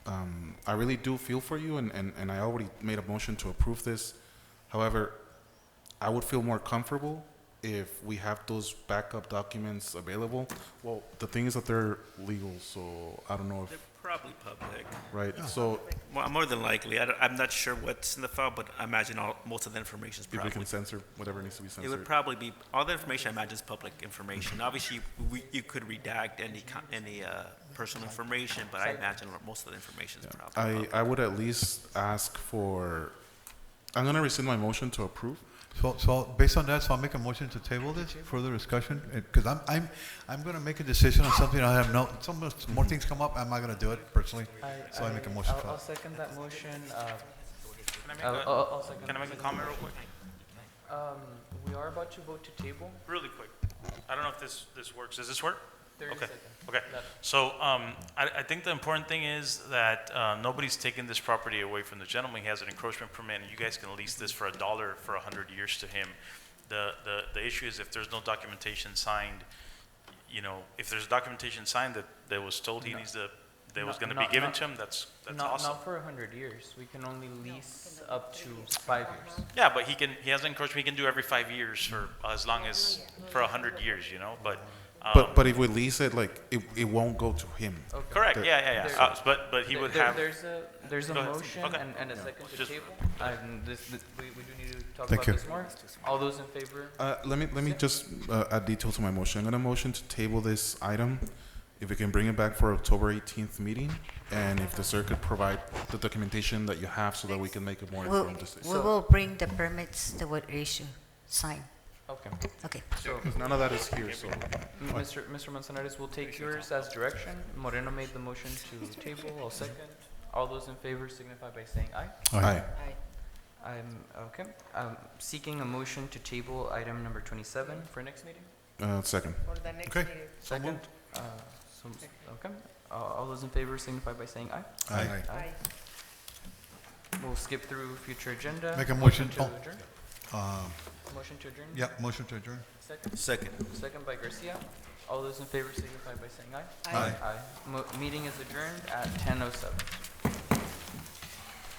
I really do feel for you, and I already made a motion to approve this. However, I would feel more comfortable if we have those backup documents available. Well, the thing is that they're legal, so I don't know if... They're probably public. Right, so... Well, more than likely. I'm not sure what's in the file, but I imagine most of the information is probably... If we can censor whatever needs to be censored. It would probably be, all the information I imagine is public information. Obviously, you could redact any personal information, but I imagine most of the information is probably public. I would at least ask for... I'm going to rescind my motion to approve. So based on that, so I'll make a motion to table this, further discussion, because I'm going to make a decision on something. I have some more things come up. I'm not going to do it personally, so I make a motion. I'll second that motion. Can I make a comment real quick? We are about to vote to table. Really quick. I don't know if this works. Does this work? 30 okay. seconds. Okay. So I think the important thing is that nobody's taking this property away from the gentleman. He has an encroachment permit, and you guys can lease this for $1 for 100 years to him. The issue is if there's no documentation signed, if there's documentation signed that was told he needs to, that was going to be given to him, that's awesome. Not for 100 years. We can only lease up to 5 years. Yeah, but he has an encroachment. He can do every 5 years for as long as for 100 years, But if we lease it, like it won't go to him. Okay. Correct. Yeah. But he would have. There's a motion and a second to table. We do need to talk Thank about you. this more. All those in favor? Let me just add detail to my motion. I'm going to motion to table this item if we can bring it back for October 18th meeting, and if the sir could provide the documentation that you have so that we can make a more informed decision. We will bring the permits that were issued, signed. Okay. Okay. So, Because none of that is here, so. Mr. Manzanares, we'll take yours as direction. Moreno made the motion to table, I'll second. All those in favor signify by saying aye. Aye. I'm seeking a motion to table item number 27 for next meeting. Second. For the next Okay. meeting. Second. Okay. All those in favor signify by saying aye. Aye. Aye. We'll skip through future agenda. Make a motion. to adjourn. Motion to adjourn? Yeah, motion to adjourn. Second? Second. Second by Garcia. All those in favor signify by saying aye. Aye. Meeting is adjourned at 10:07.